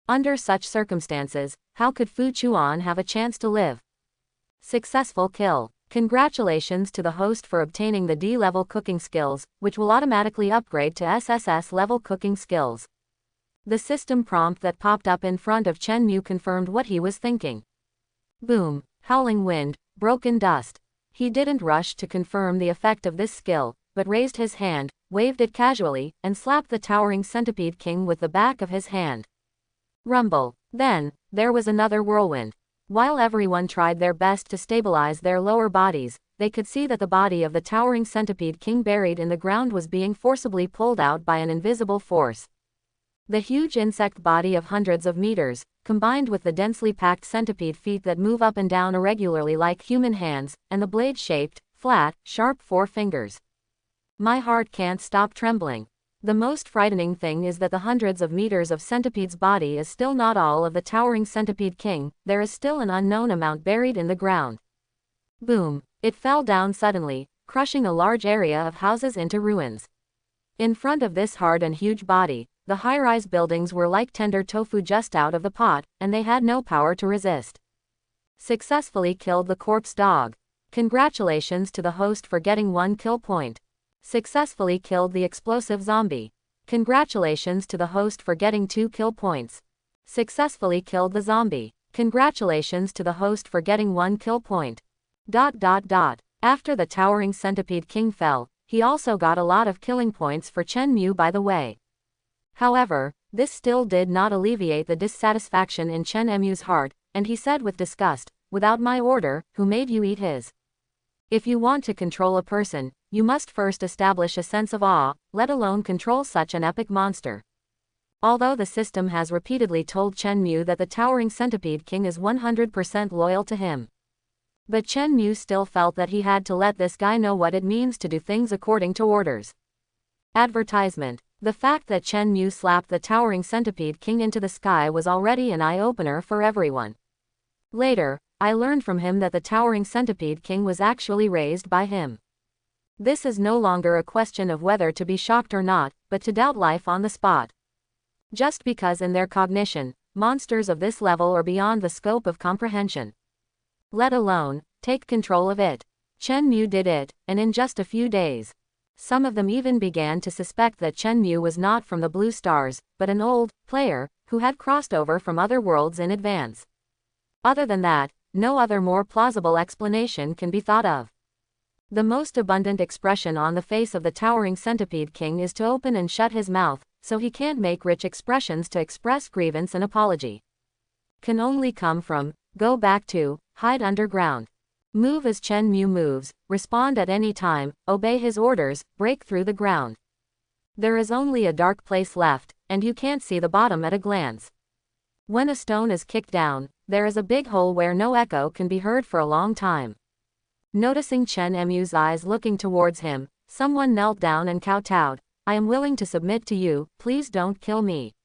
Under such circumstances, how could Fu Chuan have a chance to live? Successful kill. Congratulations to the host for obtaining the D-level cooking skills, which will automatically upgrade to SSS level cooking skills. The system prompt that popped up in front of Chen Mu confirmed what he was thinking. Boom. Howling wind, broken dust. He didn't rush to confirm the effect of this skill, but raised his hand, waved it casually, and slapped the towering centipede king with the back of his hand. Rumble. Then, there was another whirlwind. While everyone tried their best to stabilize their lower bodies, they could see that the body of the towering centipede king buried in the ground was being forcibly pulled out by an invisible force. The huge insect body of hundreds of meters, combined with the densely packed centipede feet that move up and down irregularly like human hands, and the blade-shaped, flat, sharp forefingers. My heart can't stop trembling. The most frightening thing is that the hundreds of meters of centipede's body is still not all of the towering centipede king. There is still an unknown amount buried in the ground. Boom. It fell down suddenly, crushing a large area of houses into ruins. In front of this hard and huge body, the high-rise buildings were like tender tofu just out of the pot, and they had no power to resist. Successfully killed the corpse dog. Congratulations to the host for getting 1 kill point. Successfully killed the explosive zombie. Congratulations to the host for getting 2 kill points. Successfully killed the zombie. Congratulations to the host for getting 1 kill point. After the towering centipede king fell, he also got a lot of killing points for Chen Mu by the way. However, this still did not alleviate the dissatisfaction in Chen Mu's heart, and he said with disgust, "Without my order, who made you eat his?" If you want to control a person, you must first establish a sense of awe, let alone control such an epic monster. Although the system has repeatedly told Chen Mu that the towering centipede king is 100% loyal to him. But Chen Mu still felt that he had to let this guy know what it means to do things according to orders. Advertisement. The fact that Chen Mu slapped the towering centipede king into the sky was already an eye-opener for everyone. Later, I learned from him that the towering centipede king was actually raised by him. This is no longer a question of whether to be shocked or not, but to doubt life on the spot. Just because in their cognition, monsters of this level are beyond the scope of comprehension. Let alone, take control of it. Chen Mu did it, and in just a few days. Some of them even began to suspect that Chen Mu was not from the Blue Stars, but an old player who had crossed over from other worlds in advance. Other than that, no other more plausible explanation can be thought of. The most abundant expression on the face of the towering centipede king is to open and shut his mouth, so he can't make rich expressions to express grievance and apology. Can only come from, go back to, hide underground. Move as Chen Mu moves, respond at any time, obey his orders, break through the ground. There is only a dark place left, and you can't see the bottom at a glance. When a stone is kicked down, there is a big hole where no echo can be heard for a long time. Noticing Chen Mu's eyes looking towards him, someone knelt down and kowtowed. "I am willing to submit to you, please don't kill me."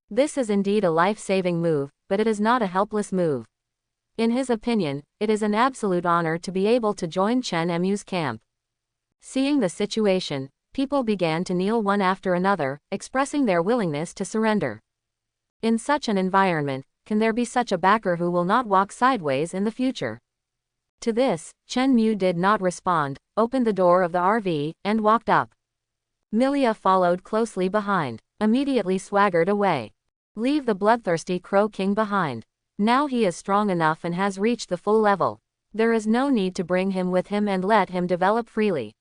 This is indeed a life-saving move, but it is not a helpless move. In his opinion, it is an absolute honor to be able to join Chen Mu's camp. Seeing the situation, people began to kneel one after another, expressing their willingness to surrender. In such an environment, can there be such a backer who will not walk sideways in the future? To this, Chen Mu did not respond, opened the door of the RV, and walked up. Milia followed closely behind, immediately swaggered away. Leave the bloodthirsty Crow King behind. Now he is strong enough and has reached the full level. There is no need to bring him with him and let him develop freely.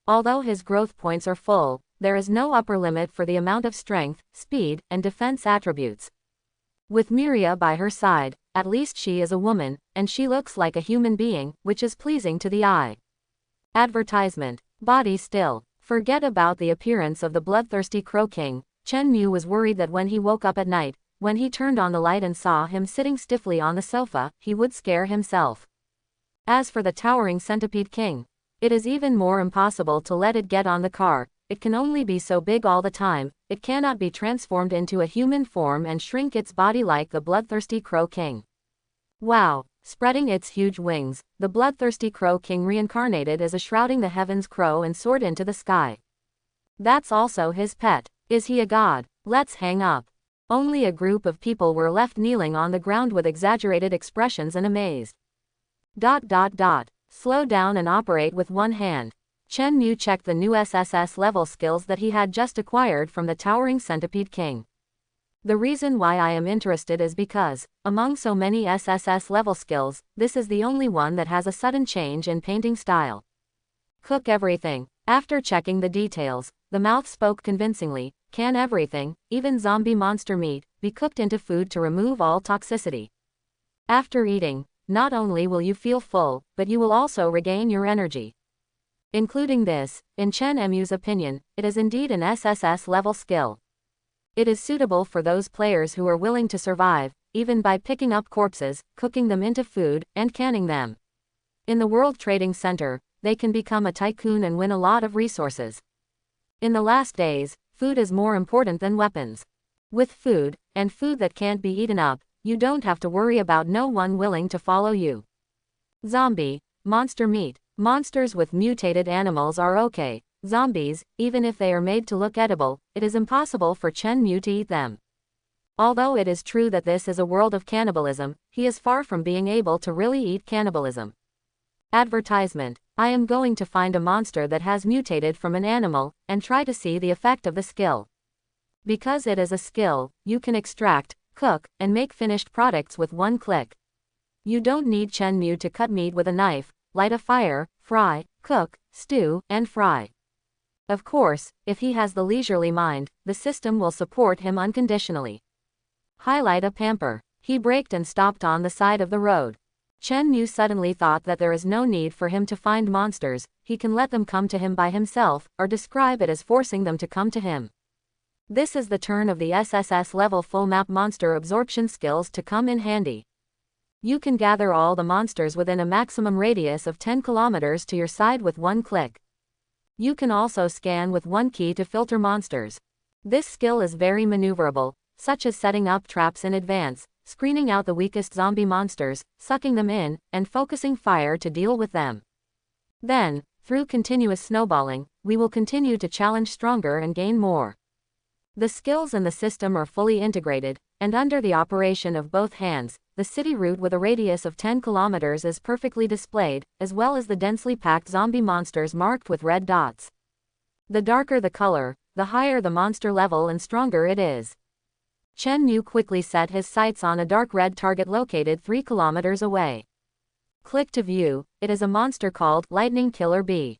Although his growth points are full, there is no upper limit for the amount of strength, speed, and defense attributes. With Miria by her side, at least she is a woman, and she looks like a human being, which is pleasing to the eye. Advertisement. Body still. Forget about the appearance of the bloodthirsty Crow King. Chen Mu was worried that when he woke up at night, when he turned on the light and saw him sitting stiffly on the sofa, he would scare himself. As for the towering centipede king, it is even more impossible to let it get on the car. It can only be so big all the time, it cannot be transformed into a human form and shrink its body like the bloodthirsty Crow King. Wow! Spreading its huge wings, the bloodthirsty Crow King reincarnated as a shrouding the heavens crow and soared into the sky. That's also his pet. Is he a god? Let's hang up. Only a group of people were left kneeling on the ground with exaggerated expressions and amazed. Slow down and operate with one hand. Chen Mu checked the new SSS level skills that he had just acquired from the towering centipede king. The reason why I am interested is because, among so many SSS level skills, this is the only one that has a sudden change in painting style. Cook everything. After checking the details, the mouth spoke convincingly. Can everything, even zombie monster meat, be cooked into food to remove all toxicity? After eating, not only will you feel full, but you will also regain your energy. Including this, in Chen Mu's opinion, it is indeed an SSS level skill. It is suitable for those players who are willing to survive, even by picking up corpses, cooking them into food, and canning them. In the World Trading Center, they can become a tycoon and win a lot of resources. In the last days, food is more important than weapons. With food, and food that can't be eaten up, you don't have to worry about no one willing to follow you. Zombie, monster meat. Monsters with mutated animals are okay. Zombies, even if they are made to look edible, it is impossible for Chen Mu to eat them. Although it is true that this is a world of cannibalism, he is far from being able to really eat cannibalism. Advertisement. I am going to find a monster that has mutated from an animal, and try to see the effect of the skill. Because it is a skill, you can extract, cook, and make finished products with one click. You don't need Chen Mu to cut meat with a knife, light a fire, fry, cook, stew, and fry. Of course, if he has the leisurely mind, the system will support him unconditionally. Highlight a pamper. He braked and stopped on the side of the road. Chen Mu suddenly thought that there is no need for him to find monsters, he can let them come to him by himself, or describe it as forcing them to come to him. This is the turn of the SSS level full map monster absorption skills to come in handy. You can gather all the monsters within a maximum radius of 10 kilometers to your side with one click. You can also scan with one key to filter monsters. This skill is very maneuverable, such as setting up traps in advance, screening out the weakest zombie monsters, sucking them in, and focusing fire to deal with them. Then, through continuous snowballing, we will continue to challenge stronger and gain more. The skills in the system are fully integrated, and under the operation of both hands, the city route with a radius of 10 kilometers is perfectly displayed, as well as the densely packed zombie monsters marked with red dots. The darker the color, the higher the monster level and stronger it is. Chen Mu quickly set his sights on a dark red target located 3 kilometers away. Click to view, it is a monster called Lightning Killer Bee.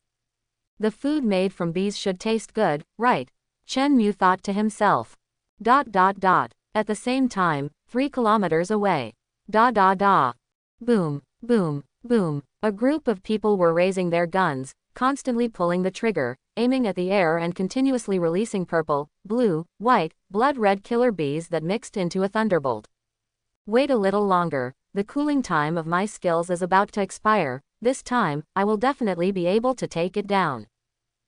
The food made from bees should taste good, right? Chen Mu thought to himself. At the same time, 3 kilometers away. Boom, boom, boom. A group of people were raising their guns, constantly pulling the trigger, aiming at the air and continuously releasing purple, blue, white, blood-red killer bees that mixed into a thunderbolt. Wait a little longer, the cooling time of my skills is about to expire, this time, I will definitely be able to take it down.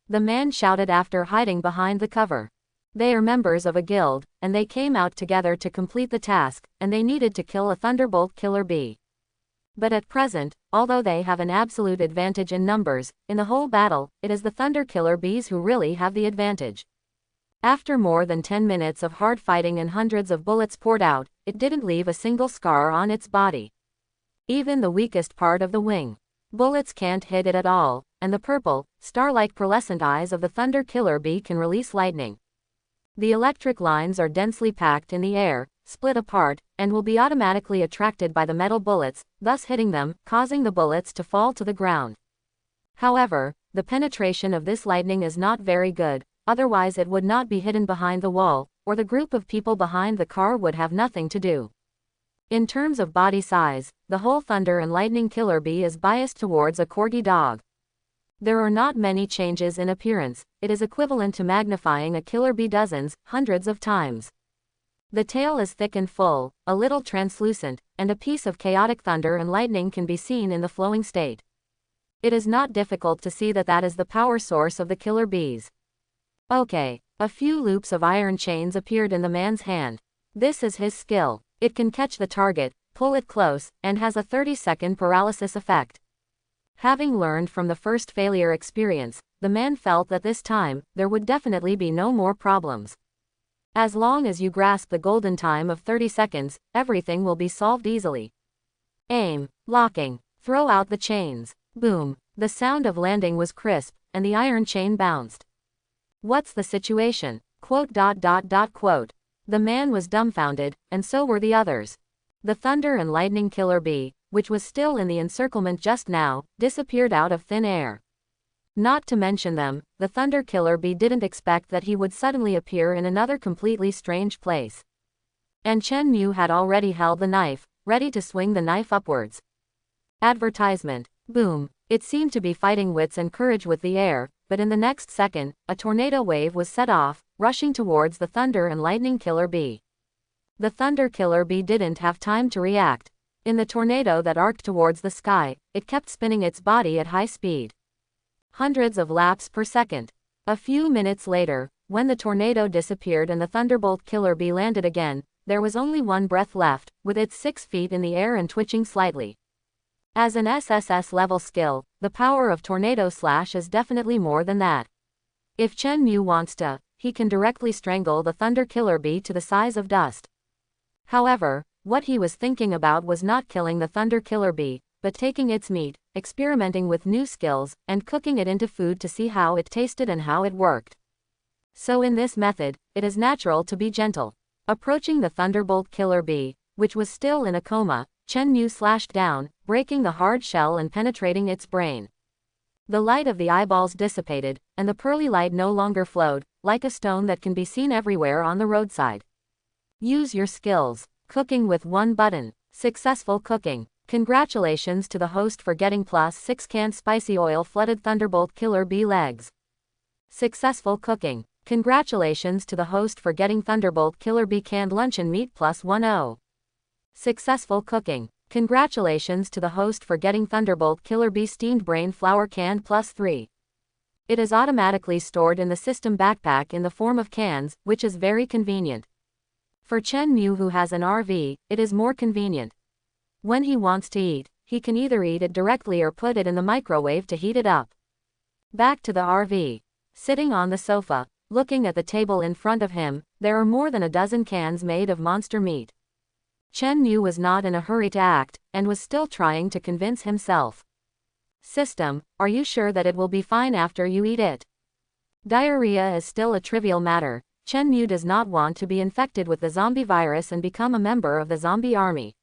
The man shouted after hiding behind the cover. They are members of a guild, and they came out together to complete the task, and they needed to kill a thunderbolt killer bee. But at present, although they have an absolute advantage in numbers, in the whole battle, it is the thunder killer bees who really have the advantage. After more than 10 minutes of hard fighting and hundreds of bullets poured out, it didn't leave a single scar on its body. Even the weakest part of the wing, Bullets can't hit it at all, and the purple, star-like pearlescent eyes of the thunder killer bee can release lightning. The electric lines are densely packed in the air, split apart, and will be automatically attracted by the metal bullets, thus hitting them, causing the bullets to fall to the ground. However, the penetration of this lightning is not very good, otherwise it would not be hidden behind the wall, or the group of people behind the car would have nothing to do. In terms of body size, the whole thunder and lightning killer bee is biased towards a corgi dog. There are not many changes in appearance, it is equivalent to magnifying a killer bee dozens, hundreds of times. The tail is thick and full, a little translucent, and a piece of chaotic thunder and lightning can be seen in the flowing state. It is not difficult to see that that is the power source of the killer bees. Okay, a few loops of iron chains appeared in the man's hand. This is his skill. It can catch the target, pull it close, and has a 30-second paralysis effect. Having learned from the first failure experience, the man felt that this time, there would definitely be no more problems. As long as you grasp the golden time of 30 seconds, everything will be solved easily. Aim, locking, throw out the chains. Boom. The sound of landing was crisp, and the iron chain bounced. What's the situation? Quote. The man was dumbfounded, and so were the others. The thunder and lightning killer bee, which was still in the encirclement just now, disappeared out of thin air. Not to mention them, the thunder killer bee didn't expect that he would suddenly appear in another completely strange place. And Chen Mu had already held the knife, ready to swing the knife upwards. Advertisement. Boom. It seemed to be fighting wits and courage with the air, but in the next second, a tornado wave was set off, rushing towards the thunder and lightning killer bee. The thunder killer bee didn't have time to react. In the tornado that arced towards the sky, it kept spinning its body at high speed. Hundreds of laps per second. A few minutes later, when the tornado disappeared and the thunderbolt killer bee landed again, there was only one breath left, with its 6 feet in the air and twitching slightly. As an SSS level skill, the power of Tornado Slash is definitely more than that. If Chen Mu wants to, he can directly strangle the thunder killer bee to the size of dust. However, what he was thinking about was not killing the thunder killer bee, but taking its meat, experimenting with new skills, and cooking it into food to see how it tasted and how it worked. So in this method, it is natural to be gentle. Approaching the thunderbolt killer bee, which was still in a coma, Chen Mu slashed down, breaking the hard shell and penetrating its brain. The light of the eyeballs dissipated, and the pearly light no longer flowed, like a stone that can be seen everywhere on the roadside. Use your skills. Cooking with one button. Successful cooking. Congratulations to the host for getting +6 canned spicy oil flooded thunderbolt killer bee legs. Successful cooking. Congratulations to the host for getting thunderbolt killer bee canned luncheon meat +10. Successful cooking. Congratulations to the host for getting thunderbolt killer bee steamed brain flour canned +3. It is automatically stored in the system backpack in the form of cans, which is very convenient. For Chen Mu who has an RV, it is more convenient. When he wants to eat, he can either eat it directly or put it in the microwave to heat it up. Back to the RV. Sitting on the sofa, looking at the table in front of him, there are more than a dozen cans made of monster meat. Chen Mu was not in a hurry to act, and was still trying to convince himself. System, are you sure that it will be fine after you eat it? Diarrhea is still a trivial matter. Chen Mu does not want to be infected with the zombie virus and become a member of the zombie army.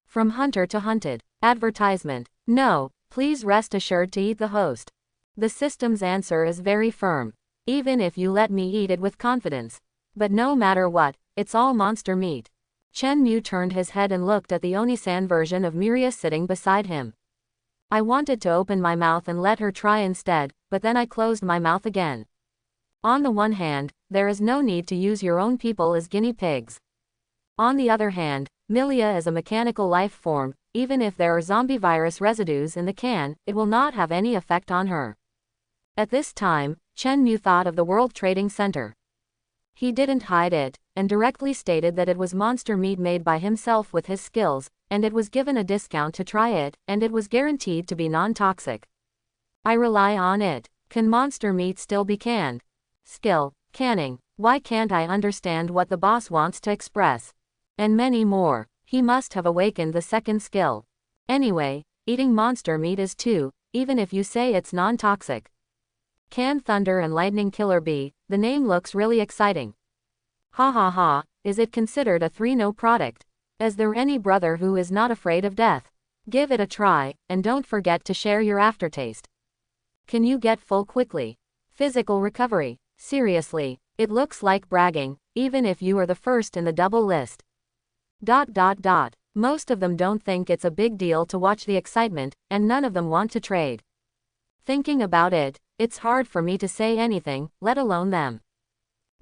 From hunter to hunted. Advertisement. No, please rest assured to eat the host. The system's answer is very firm. Even if you let me eat it with confidence. But no matter what, it's all monster meat. Chen Mu turned his head and looked at the Onisan version of Miria sitting beside him. I wanted to open my mouth and let her try instead, but then I closed my mouth again. On the one hand, there is no need to use your own people as guinea pigs. On the other hand, Milia is a mechanical life form. Even if there are zombie virus residues in the can, it will not have any effect on her. At this time, Chen Mu thought of the World Trading Center. He didn't hide it, and directly stated that it was monster meat made by himself with his skills, and it was given a discount to try it, and it was guaranteed to be non-toxic. I rely on it. Can monster meat still be canned? Skill, canning, why can't I understand what the boss wants to express? And many more. He must have awakened the second skill. Anyway, eating monster meat is too, even if you say it's non-toxic. Canned Thunder and Lightning Killer Bee, the name looks really exciting. Ha ha ha, is it considered a 3-no product? Is there any brother who is not afraid of death? Give it a try, and don't forget to share your aftertaste. Can you get full quickly? Physical recovery. Seriously, it looks like bragging, even if you are the first in the double list. Most of them don't think it's a big deal to watch the excitement, and none of them want to trade. Thinking about it, it's hard for me to say anything, let alone them.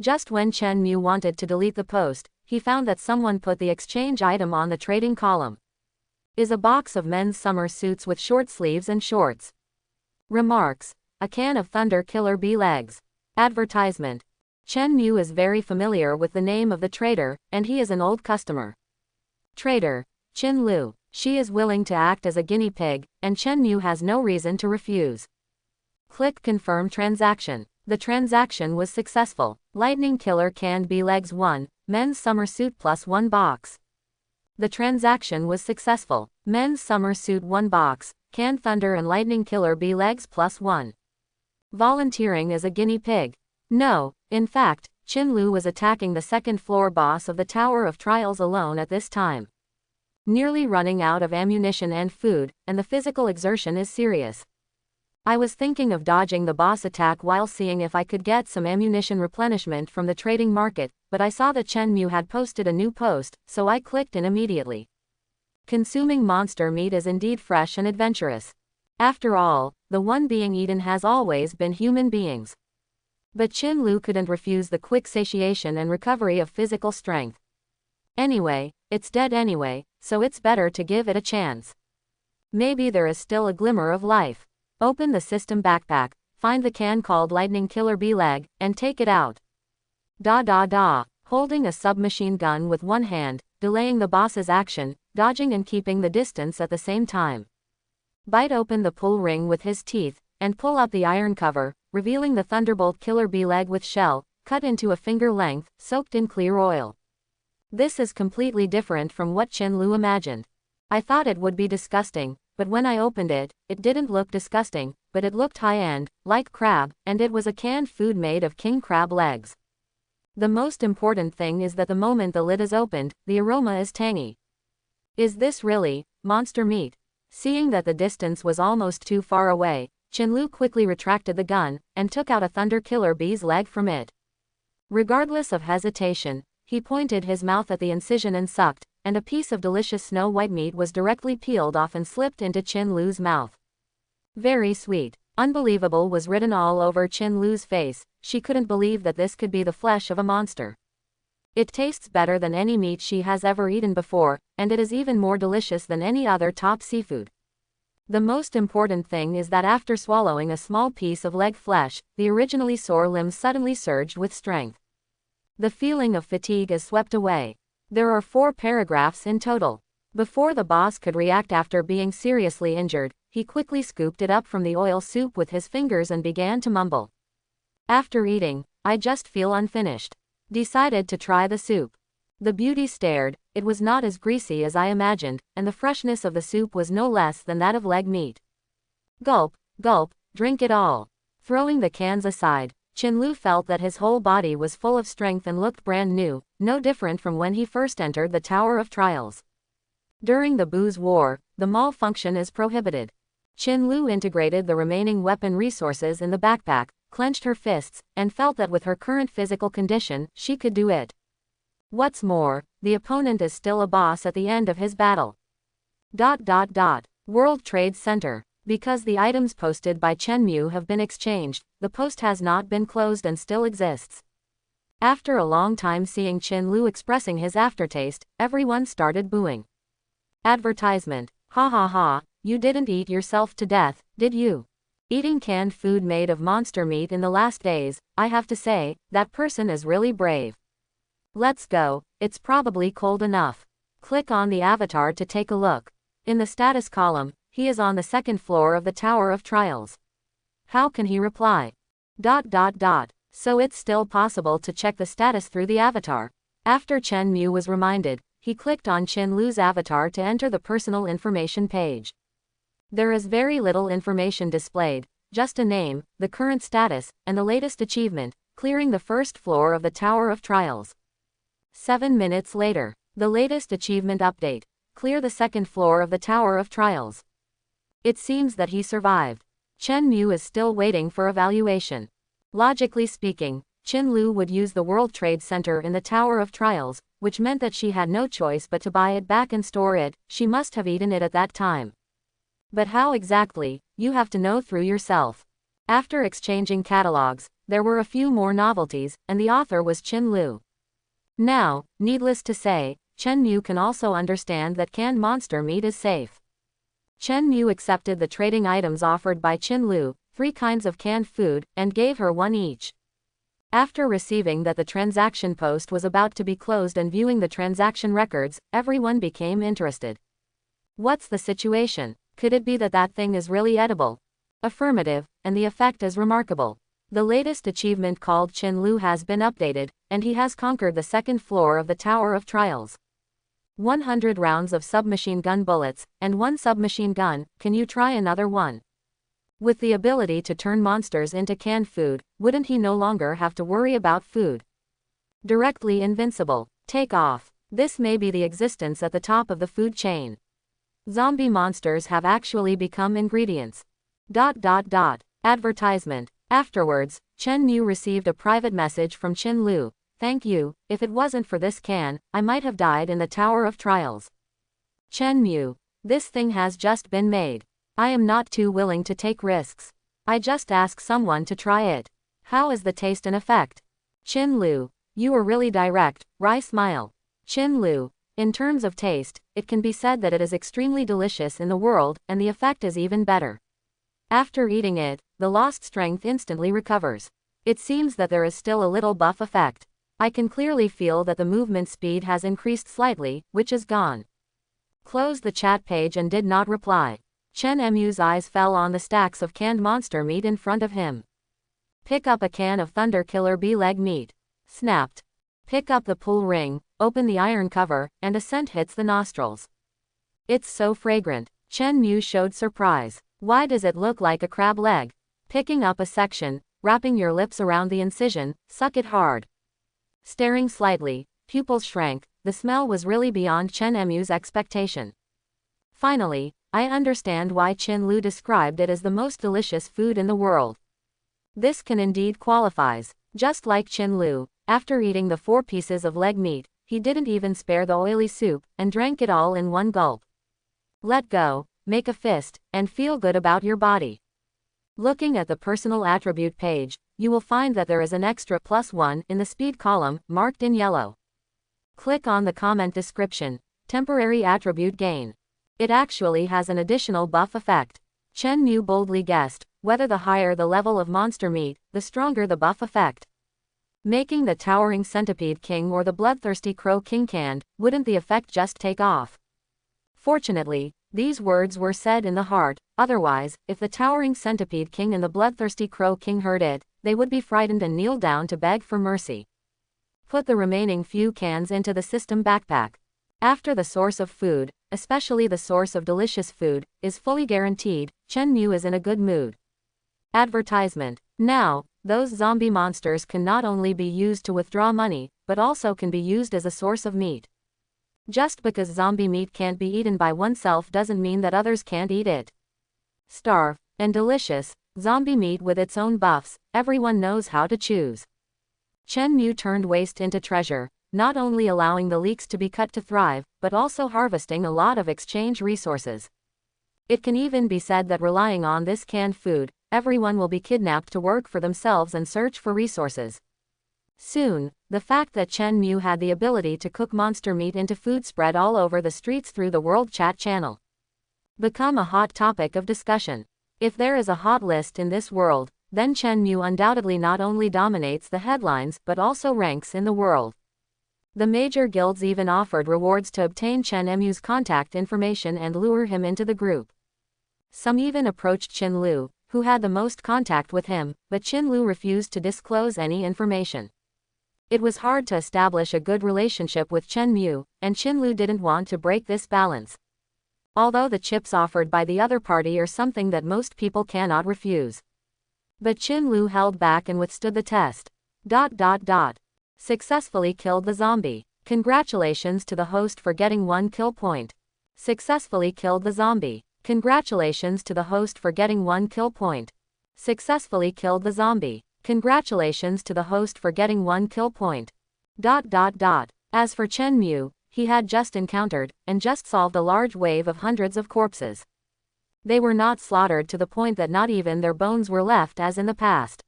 Just when Chen Mu wanted to delete the post, he found that someone put the exchange item on the trading column. Is a box of men's summer suits with short sleeves and shorts. Remarks. A can of Thunder Killer Bee legs. Advertisement. Chen Mu is very familiar with the name of the trader, and he is an old customer. Trader. Chin Lu. She is willing to act as a guinea pig, and Chen Mu has no reason to refuse. Click Confirm Transaction. The transaction was successful. Lightning Killer Canned Bee Legs 1, Men's Summer Suit plus 1 box. The transaction was successful. Men's Summer Suit 1 box, Canned Thunder and Lightning Killer Bee Legs plus 1. Volunteering as a guinea pig. No, in fact, Chin Lu was attacking the second floor boss of the Tower of Trials alone at this time. Nearly running out of ammunition and food, and the physical exertion is serious. I was thinking of dodging the boss attack while seeing if I could get some ammunition replenishment from the trading market, but I saw that Chen Mu had posted a new post, so I clicked in immediately. Consuming monster meat is indeed fresh and adventurous. After all, the one being eaten has always been human beings. But Chin Lu couldn't refuse the quick satiation and recovery of physical strength. Anyway, it's dead anyway, so it's better to give it a chance. Maybe there is still a glimmer of life. Open the system backpack, find the can called Lightning Killer Bee Leg, and take it out. Holding a submachine gun with one hand, delaying the boss's action, dodging and keeping the distance at the same time. Bite open the pull ring with his teeth, and pull up the iron cover, revealing the Thunderbolt Killer Bee Leg with shell, cut into a finger length, soaked in clear oil. This is completely different from what Chen Lu imagined. I thought it would be disgusting, but when I opened it, it didn't look disgusting, but it looked high-end, like crab, and it was a canned food made of king crab legs. The most important thing is that the moment the lid is opened, the aroma is tangy. Is this really monster meat? Seeing that the distance was almost too far away, Chen Lu quickly retracted the gun, and took out a Thunder Killer Bee's leg from it. Regardless of hesitation, he pointed his mouth at the incision and sucked, and a piece of delicious snow-white meat was directly peeled off and slipped into Chin Lu's mouth. Very sweet. Unbelievable was written all over Chin Lu's face. She couldn't believe that this could be the flesh of a monster. It tastes better than any meat she has ever eaten before, and it is even more delicious than any other top seafood. The most important thing is that after swallowing a small piece of leg flesh, the originally sore limbs suddenly surged with strength. The feeling of fatigue is swept away. There are 4 paragraphs in total. Before the boss could react after being seriously injured, he quickly scooped it up from the oil soup with his fingers and began to mumble. After eating, I just feel unfinished. Decided to try the soup. The beauty stared. It was not as greasy as I imagined, and the freshness of the soup was no less than that of leg meat. Gulp, gulp, drink it all. Throwing the cans aside, Chin Lu felt that his whole body was full of strength and looked brand new, no different from when he first entered the Tower of Trials. During the booze war, the malfunction is prohibited. Chin Lu integrated the remaining weapon resources in the backpack, clenched her fists, and felt that with her current physical condition, she could do it. What's more, the opponent is still a boss at the end of his battle. World Trade Center. Because the items posted by Chen Mu have been exchanged, the post has not been closed and still exists. After a long time seeing Chin Lu expressing his aftertaste, everyone started booing. Advertisement. Ha ha ha, you didn't eat yourself to death, did you? Eating canned food made of monster meat in the last days, I have to say, that person is really brave. Let's go, it's probably cold enough. Click on the avatar to take a look. In the status column, he is on the 2nd floor of the Tower of Trials. How can he reply? So it's still possible to check the status through the avatar. After Chen Mu was reminded, he clicked on Chin Lu's avatar to enter the personal information page. There is very little information displayed, just a name, the current status, and the latest achievement, clearing the first floor of the Tower of Trials. 7 minutes later, the latest achievement update, clear the second floor of the Tower of Trials. It seems that he survived. Chen Mu is still waiting for evaluation. Logically speaking, Qin Lu would use the World Trade Center in the Tower of Trials, which meant that she had no choice but to buy it back and store it. She must have eaten it at that time. But how exactly, you have to know through yourself. After exchanging catalogs, there were a few more novelties, and the author was Qin Lu. Now, needless to say, Chen Mu can also understand that canned monster meat is safe. Chen Mu accepted the trading items offered by Qin Lu, 3 kinds of canned food, and gave her 1 each. After receiving that the transaction post was about to be closed and viewing the transaction records, everyone became interested. What's the situation? Could it be that that thing is really edible? Affirmative, and the effect is remarkable. The latest achievement called Qin Lu has been updated, and he has conquered the second floor of the Tower of Trials. 100 rounds of submachine gun bullets, and 1 submachine gun. Can you try another one? With the ability to turn monsters into canned food, wouldn't he no longer have to worry about food? Directly invincible. Take off. This may be the existence at the top of the food chain. Zombie monsters have actually become ingredients. Advertisement. Afterwards, Chen Mu received a private message from Qin Lu. Thank you, if it wasn't for this can, I might have died in the Tower of Trials. Chen Mu. This thing has just been made. I am not too willing to take risks. I just ask someone to try it. How is the taste and effect? Qin Lu. You are really direct, wry smile. Qin Lu. In terms of taste, it can be said that it is extremely delicious in the world, and the effect is even better. After eating it, the lost strength instantly recovers. It seems that there is still a little buff effect. I can clearly feel that the movement speed has increased slightly, which is gone. Closed the chat page and did not reply. Chen Mu's eyes fell on the stacks of canned monster meat in front of him. Pick up a can of Thunder Killer bee leg meat. Snapped. Pick up the pull ring, open the iron cover, and a scent hits the nostrils. It's so fragrant. Chen Mu showed surprise. Why does it look like a crab leg? Picking up a section, wrapping your lips around the incision, suck it hard. Staring slightly, pupils shrank. The smell was really beyond Chen Mu's expectation. Finally, I understand why Qin Lu described it as the most delicious food in the world. This can indeed qualifies. Just like Qin Lu, after eating the 4 pieces of leg meat, he didn't even spare the oily soup, and drank it all in 1 gulp. Let go, make a fist, and feel good about your body. Looking at the personal attribute page, you will find that there is an extra +1 in the speed column, marked in yellow. Click on the comment description, temporary attribute gain. It actually has an additional buff effect. Chen Mu boldly guessed, whether the higher the level of monster meat, the stronger the buff effect. Making the Towering Centipede King or the Bloodthirsty Crow King canned, wouldn't the effect just take off? Fortunately, these words were said in the heart, otherwise, if the Towering Centipede King and the Bloodthirsty Crow King heard it, they would be frightened and kneel down to beg for mercy. Put the remaining few cans into the system backpack. After the source of food, especially the source of delicious food, is fully guaranteed, Chen Mu is in a good mood. Advertisement. Now, those zombie monsters can not only be used to withdraw money, but also can be used as a source of meat. Just because zombie meat can't be eaten by oneself doesn't mean that others can't eat it. Starve, and delicious, zombie meat with its own buffs, everyone knows how to choose. Chen Mu turned waste into treasure, not only allowing the leeks to be cut to thrive, but also harvesting a lot of exchange resources. It can even be said that relying on this canned food, everyone will be kidnapped to work for themselves and search for resources. Soon, the fact that Chen Mu had the ability to cook monster meat into food spread all over the streets through the World Chat channel. Become a hot topic of discussion. If there is a hot list in this world, then Chen Mu undoubtedly not only dominates the headlines but also ranks in the world. The major guilds even offered rewards to obtain Chen Mu's contact information and lure him into the group. Some even approached Qin Lu, who had the most contact with him, but Qin Lu refused to disclose any information. It was hard to establish a good relationship with Chen Mu, and Qin Lu didn't want to break this balance. although the chips offered by the other party are something that most people cannot refuse. But Chin Lu held back and withstood the test. Successfully killed the zombie. Congratulations to the host for getting 1 kill point. Successfully killed the zombie. Congratulations to the host for getting 1 kill point. Successfully killed the zombie. Congratulations to the host for getting 1 kill point. As for Chen Mu, he had just encountered, and just solved a large wave of hundreds of corpses. They were not slaughtered to the point that not even their bones were left as in the past.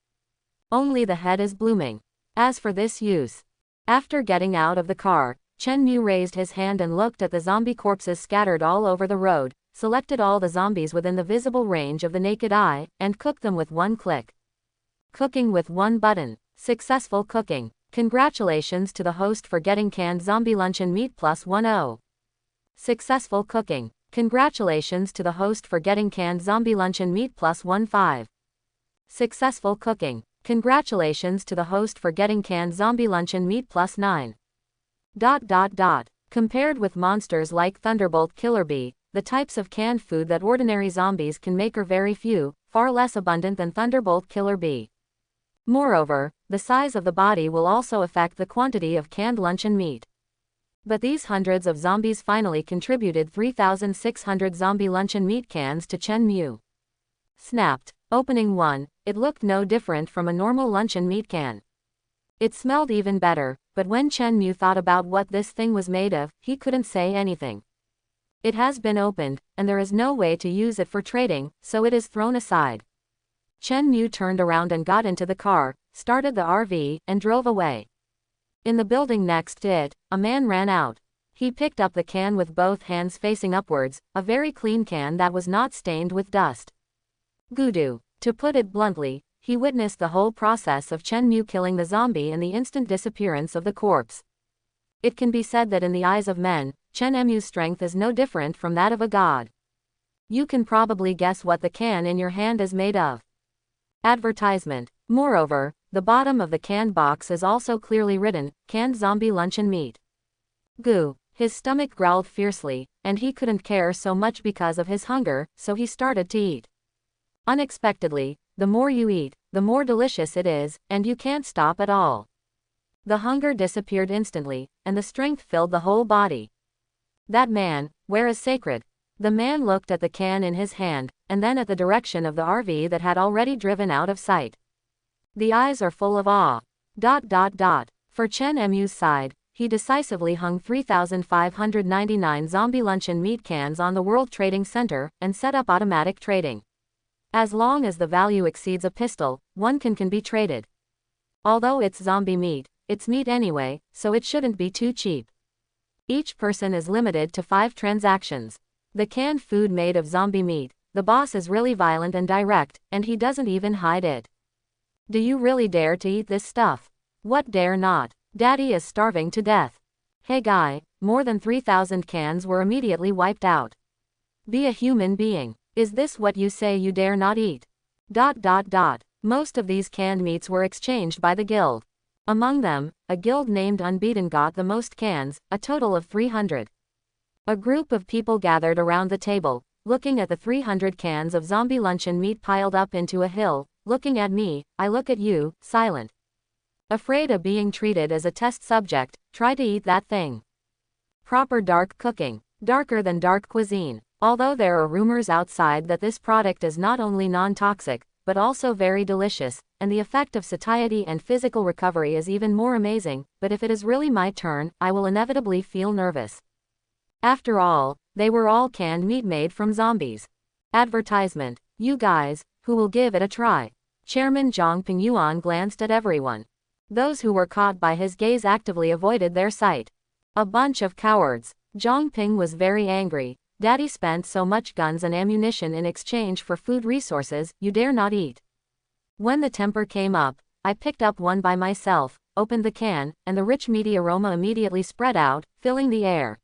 Only the head is blooming. As for this use. After getting out of the car, Chen Mu raised his hand and looked at the zombie corpses scattered all over the road, selected all the zombies within the visible range of the naked eye, and cooked them with 1 click. Cooking with 1 button. Successful cooking. Congratulations to the host for getting canned zombie luncheon meat plus 10. Successful cooking. Congratulations to the host for getting canned zombie luncheon meat plus 15. Successful cooking. Congratulations to the host for getting canned zombie luncheon meat plus 9. Compared with monsters like Thunderbolt Killer Bee, the types of canned food that ordinary zombies can make are very few, far less abundant than Thunderbolt Killer Bee. Moreover, the size of the body will also affect the quantity of canned luncheon meat. But these hundreds of zombies finally contributed 3,600 zombie luncheon meat cans to Chen Mu. Snapped. Opening one, it looked no different from a normal luncheon meat can. It smelled even better, but when Chen Mu thought about what this thing was made of, he couldn't say anything. It has been opened, and there is no way to use it for trading, so it is thrown aside. Chen Mu turned around and got into the car, started the RV, and drove away. In the building next to it, a man ran out. He picked up the can with both hands facing upwards, a very clean can that was not stained with dust. Gudu. To put it bluntly, he witnessed the whole process of Chen Mu killing the zombie and the instant disappearance of the corpse. It can be said that in the eyes of men, Chen Mu's strength is no different from that of a god. You can probably guess what the can in your hand is made of. Advertisement. Moreover, the bottom of the canned box is also clearly written, canned zombie luncheon meat. Goo. His stomach growled fiercely, and he couldn't care so much because of his hunger, so he started to eat. Unexpectedly, the more you eat, the more delicious it is, and you can't stop at all. The hunger disappeared instantly, and the strength filled the whole body. That man, where is sacred? The man looked at the can in his hand, and then at the direction of the RV that had already driven out of sight. The eyes are full of awe. For Chen Mu's side, he decisively hung 3,599 zombie luncheon meat cans on the World Trading Center, and set up automatic trading. As long as the value exceeds a pistol, one can be traded. Although it's zombie meat, it's meat anyway, so it shouldn't be too cheap. Each person is limited to 5 transactions. The canned food made of zombie meat, the boss is really violent and direct, and he doesn't even hide it. Do you really dare to eat this stuff? What dare not? Daddy is starving to death. Hey guy, more than 3,000 cans were immediately wiped out. Be a human being. Is this what you say you dare not eat? Most of these canned meats were exchanged by the guild. Among them, a guild named Unbeaten got the most cans, a total of 300. A group of people gathered around the table, looking at the 300 cans of zombie luncheon meat piled up into a hill, looking at me, I look at you, silent. Afraid of being treated as a test subject, try to eat that thing. Proper dark cooking. Darker than dark cuisine. Although there are rumors outside that this product is not only non-toxic, but also very delicious, and the effect of satiety and physical recovery is even more amazing, but if it is really my turn, I will inevitably feel nervous. After all, they were all canned meat made from zombies. Advertisement. You guys, who will give it a try? Chairman Zhang Pingyuan glanced at everyone. Those who were caught by his gaze actively avoided their sight. A bunch of cowards. Zhang Ping was very angry. Daddy spent so much guns and ammunition in exchange for food resources, you dare not eat. When the temper came up, I picked up one by myself, opened the can, and the rich meaty aroma immediately spread out, filling the air.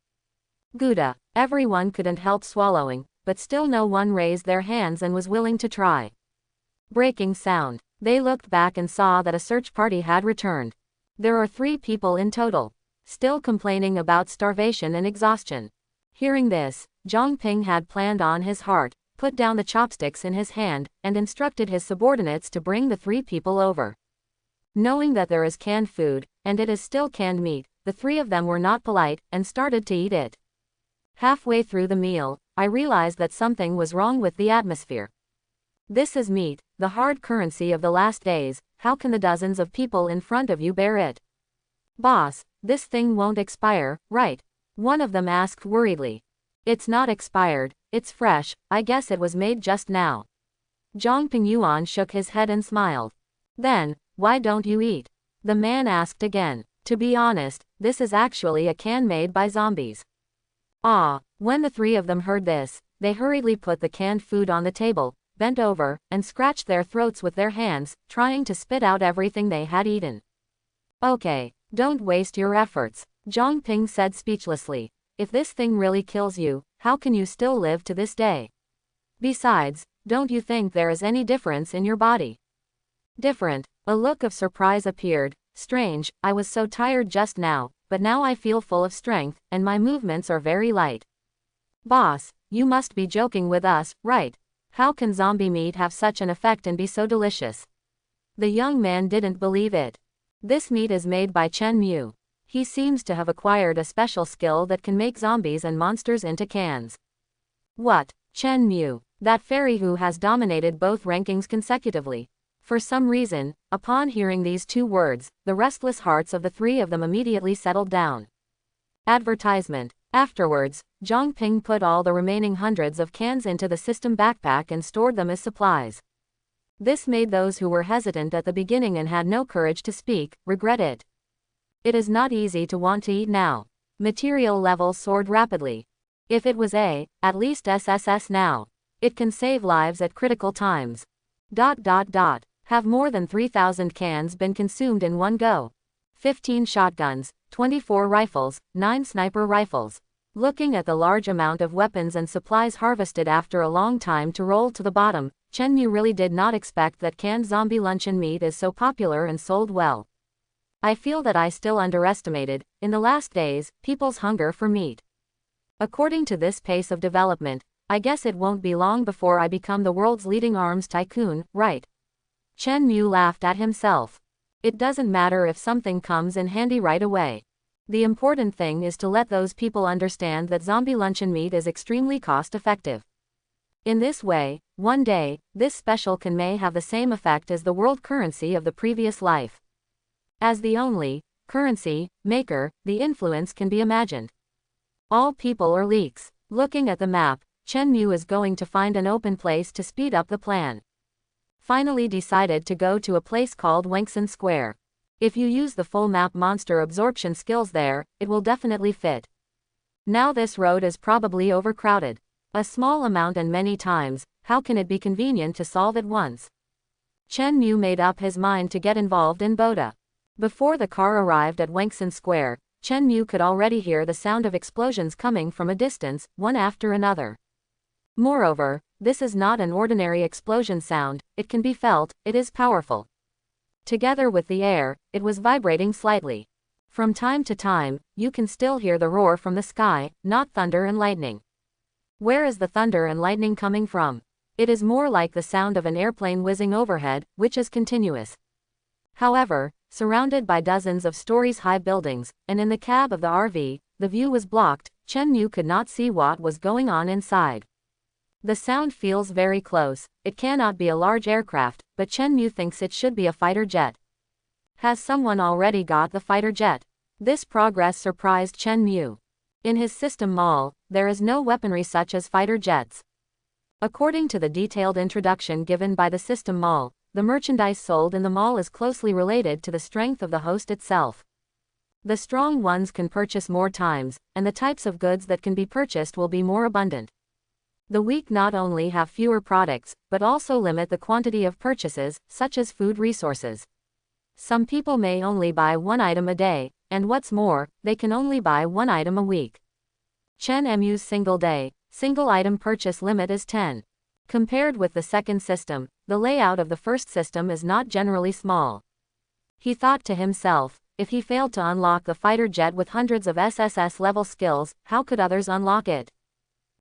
Gouda. Everyone couldn't help swallowing, but still no one raised their hands and was willing to try. Breaking sound. They looked back and saw that a search party had returned. There are 3 people in total. Still complaining about starvation and exhaustion. Hearing this, Zhang Ping had planned on his heart, put down the chopsticks in his hand, and instructed his subordinates to bring the 3 people over. Knowing that there is canned food, and it is still canned meat, the 3 of them were not polite, and started to eat it. Halfway through the meal, I realized that something was wrong with the atmosphere. This is meat, the hard currency of the last days. How can the dozens of people in front of you bear it? Boss, this thing won't expire, right? One of them asked worriedly. It's not expired, it's fresh, I guess it was made just now. Zhang Pingyuan shook his head and smiled. Then, why don't you eat? The man asked again. To be honest, this is actually a can made by zombies. Ah, when the 3 of them heard this, they hurriedly put the canned food on the table, bent over, and scratched their throats with their hands, trying to spit out everything they had eaten. Okay, don't waste your efforts, Zhang Ping said speechlessly. If this thing really kills you, how can you still live to this day? Besides, don't you think there is any difference in your body? Different, a look of surprise appeared. Strange, I was so tired just now, but now I feel full of strength, and my movements are very light. Boss, you must be joking with us, right? How can zombie meat have such an effect and be so delicious? The young man didn't believe it. This meat is made by Chen Mu. He seems to have acquired a special skill that can make zombies and monsters into cans. What? Chen Mu, that fairy who has dominated both rankings consecutively. For some reason, upon hearing these 2 words, the restless hearts of the 3 of them immediately settled down. Advertisement. Afterwards, Zhang Ping put all the remaining hundreds of cans into the system backpack and stored them as supplies. This made those who were hesitant at the beginning and had no courage to speak, regret it. It is not easy to want to eat now. Material levels soared rapidly. If it was at least SSS now. It can save lives at critical times. Have more than 3,000 cans been consumed in one go? 15 shotguns, 24 rifles, 9 sniper rifles. Looking at the large amount of weapons and supplies harvested after a long time to roll to the bottom, Chen Mu really did not expect that canned zombie luncheon meat is so popular and sold well. I feel that I still underestimated, in the last days, people's hunger for meat. According to this pace of development, I guess it won't be long before I become the world's leading arms tycoon, right? Chen Mu laughed at himself. It doesn't matter if something comes in handy right away. The important thing is to let those people understand that zombie luncheon meat is extremely cost-effective. In this way, one day, this special can may have the same effect as the world currency of the previous life. As the only currency maker, the influence can be imagined. All people or leaks. Looking at the map, Chen Mu is going to find an open place to speed up the plan. Finally decided to go to a place called Wangsun Square. If you use the full map monster absorption skills there, it will definitely fit. Now this road is probably overcrowded. A small amount and many times, how can it be convenient to solve at once? Chen Mu made up his mind to get involved in Boda. Before the car arrived at Wangsun Square, Chen Mu could already hear the sound of explosions coming from a distance, one after another. Moreover, this is not an ordinary explosion sound, it can be felt, it is powerful. Together with the air, it was vibrating slightly. From time to time, you can still hear the roar from the sky, not thunder and lightning. Where is the thunder and lightning coming from? It is more like the sound of an airplane whizzing overhead, which is continuous. However, surrounded by dozens of stories-high buildings, and in the cab of the RV, the view was blocked. Chen Mu could not see what was going on inside. The sound feels very close. It cannot be a large aircraft, but Chen Mu thinks it should be a fighter jet. Has someone already got the fighter jet? This progress surprised Chen Mu. In his system mall, there is no weaponry such as fighter jets. According to the detailed introduction given by the system mall, the merchandise sold in the mall is closely related to the strength of the host itself. The strong ones can purchase more times, and the types of goods that can be purchased will be more abundant. The weak not only have fewer products, but also limit the quantity of purchases, such as food resources. Some people may only buy one item a day, and what's more, they can only buy one item a week. Chen Mu's single item purchase limit is 10. Compared with the second system, the layout of the first system is not generally small. He thought to himself, if he failed to unlock the fighter jet with hundreds of SSS level skills, how could others unlock it?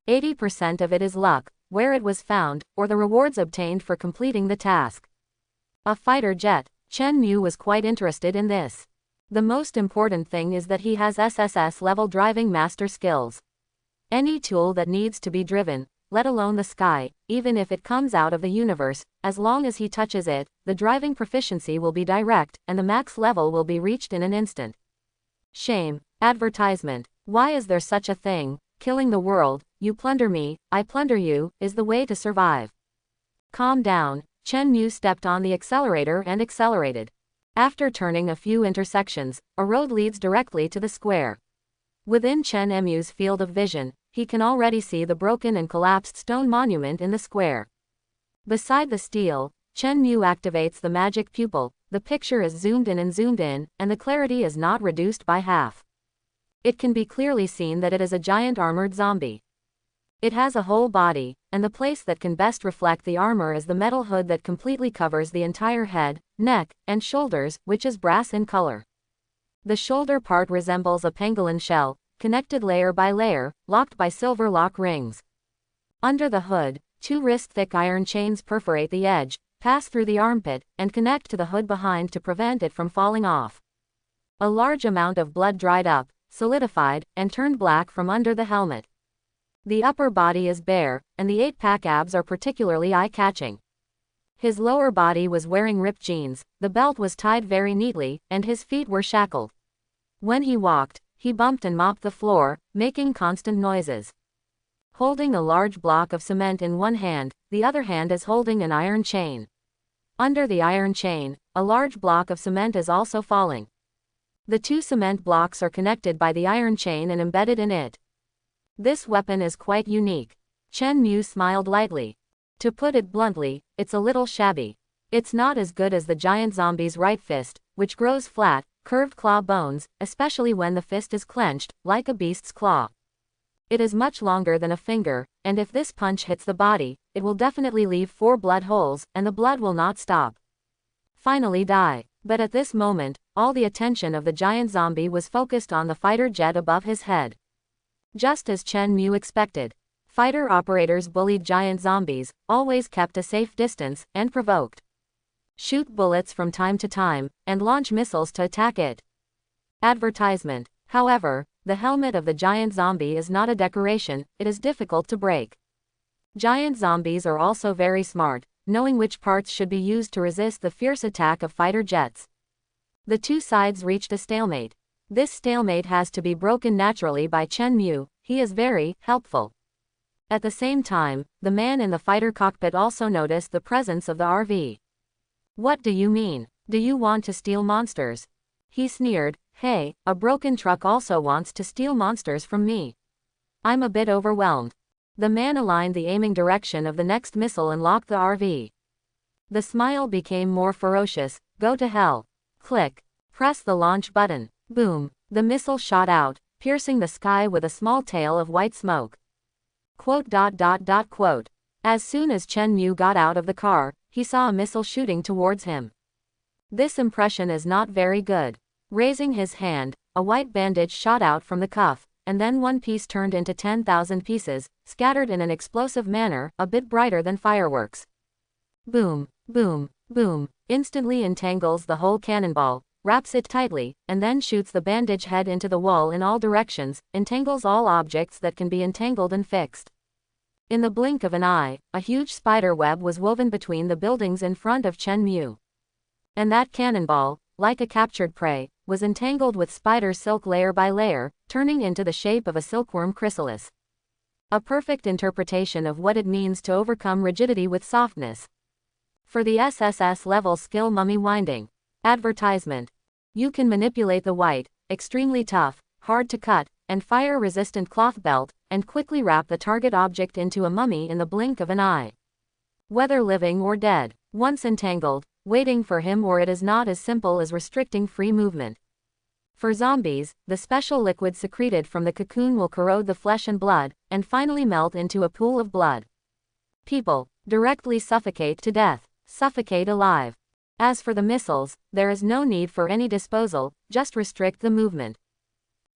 80% of it is luck, where it was found, or the rewards obtained for completing the task. A fighter jet. Chen Mu was quite interested in this. The most important thing is that he has SSS-level driving master skills. Any tool that needs to be driven, let alone the sky, even if it comes out of the universe, as long as he touches it, the driving proficiency will be direct, and the max level will be reached in an instant. Shame. Advertisement. Why is there such a thing? Killing the world, you plunder me, I plunder you, is the way to survive. Calm down. Chen Mu stepped on the accelerator and accelerated. After turning a few intersections, a road leads directly to the square. Within Chen Mu's field of vision, he can already see the broken and collapsed stone monument in the square. Beside the stele, Chen Mu activates the magic pupil, the picture is zoomed in, and the clarity is not reduced by half. It can be clearly seen that it is a giant armored zombie. It has a whole body, and the place that can best reflect the armor is the metal hood that completely covers the entire head, neck, and shoulders, which is brass in color. The shoulder part resembles a pangolin shell, connected layer by layer, locked by silver lock rings. Under the hood, 2 wrist-thick iron chains perforate the edge, pass through the armpit, and connect to the hood behind to prevent it from falling off. A large amount of blood dried up, solidified, and turned black from under the helmet. The upper body is bare, and the 8-pack abs are particularly eye-catching. His lower body was wearing ripped jeans, the belt was tied very neatly, and his feet were shackled. When he walked, he bumped and mopped the floor, making constant noises. Holding a large block of cement in one hand, the other hand is holding an iron chain. Under the iron chain, a large block of cement is also falling. The 2 cement blocks are connected by the iron chain and embedded in it. This weapon is quite unique. Chen Mu smiled lightly. To put it bluntly, it's a little shabby. It's not as good as the giant zombie's right fist, which grows flat, curved claw bones, especially when the fist is clenched, like a beast's claw. It is much longer than a finger, and if this punch hits the body, it will definitely leave 4 blood holes, and the blood will not stop. Finally die. But at this moment, all the attention of the giant zombie was focused on the fighter jet above his head. Just as Chen Mu expected, fighter operators bullied giant zombies, always kept a safe distance, and provoked. Shoot bullets from time to time, and launch missiles to attack it. Advertisement. However, the helmet of the giant zombie is not a decoration, it is difficult to break. Giant zombies are also very smart, knowing which parts should be used to resist the fierce attack of fighter jets. The 2 sides reached a stalemate. This stalemate has to be broken naturally by Chen Mu, he is very helpful. At the same time, the man in the fighter cockpit also noticed the presence of the RV. What do you mean? Do you want to steal monsters? He sneered. Hey, a broken truck also wants to steal monsters from me. I'm a bit overwhelmed. The man aligned the aiming direction of the next missile and locked the RV. The smile became more ferocious. Go to hell. Click. Press the launch button. Boom. The missile shot out, piercing the sky with a small tail of white smoke. Quote. As soon as Chen Mu got out of the car, he saw a missile shooting towards him. This impression is not very good. Raising his hand, a white bandage shot out from the cuff, and then one piece turned into 10,000 pieces, scattered in an explosive manner, a bit brighter than fireworks. Boom, boom, boom, instantly entangles the whole cannonball, wraps it tightly, and then shoots the bandage head into the wall in all directions, entangles all objects that can be entangled and fixed. In the blink of an eye, a huge spider web was woven between the buildings in front of Chen Mu. And that cannonball, like a captured prey, was entangled with spider silk layer by layer, turning into the shape of a silkworm chrysalis. A perfect interpretation of what it means to overcome rigidity with softness. For the SSS level skill mummy winding. Advertisement. You can manipulate the white, extremely tough, hard to cut, and fire-resistant cloth belt, and quickly wrap the target object into a mummy in the blink of an eye. Whether living or dead, once entangled, waiting for him or it is not as simple as restricting free movement. For zombies, the special liquid secreted from the cocoon will corrode the flesh and blood, and finally melt into a pool of blood. People, directly suffocate to death, suffocate alive. As for the missiles, there is no need for any disposal, just restrict the movement.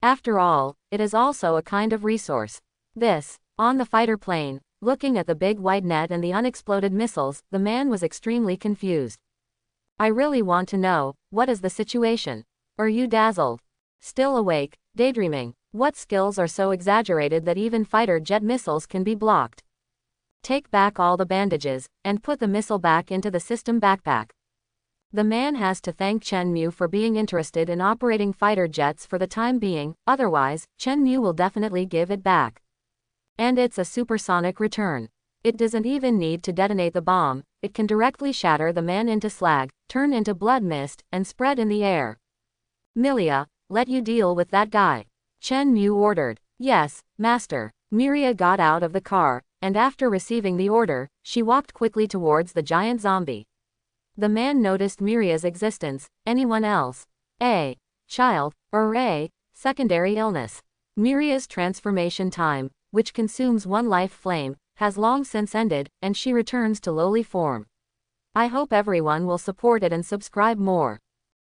After all, it is also a kind of resource. This On the fighter plane, looking at the big white net and the unexploded missiles, the man was extremely confused. I really want to know, what is the situation? Are you dazzled? Still awake, daydreaming? What skills are so exaggerated that even fighter jet missiles can be blocked? Take back all the bandages, and put the missile back into the system backpack. The man has to thank Chen Mu for being interested in operating fighter jets for the time being, otherwise, Chen Mu will definitely give it back. And it's a supersonic return. It doesn't even need to detonate the bomb, it can directly shatter the man into slag, turn into blood mist, and spread in the air. Milia, let you deal with that guy. Chen Mu ordered. Yes, master. Miria got out of the car, and after receiving the order, she walked quickly towards the giant zombie. The man noticed Miria's existence. Anyone else? A child, or a secondary illness. Miria's transformation time, which consumes one life flame, has long since ended, and she returns to lowly form. I hope everyone will support it and subscribe more.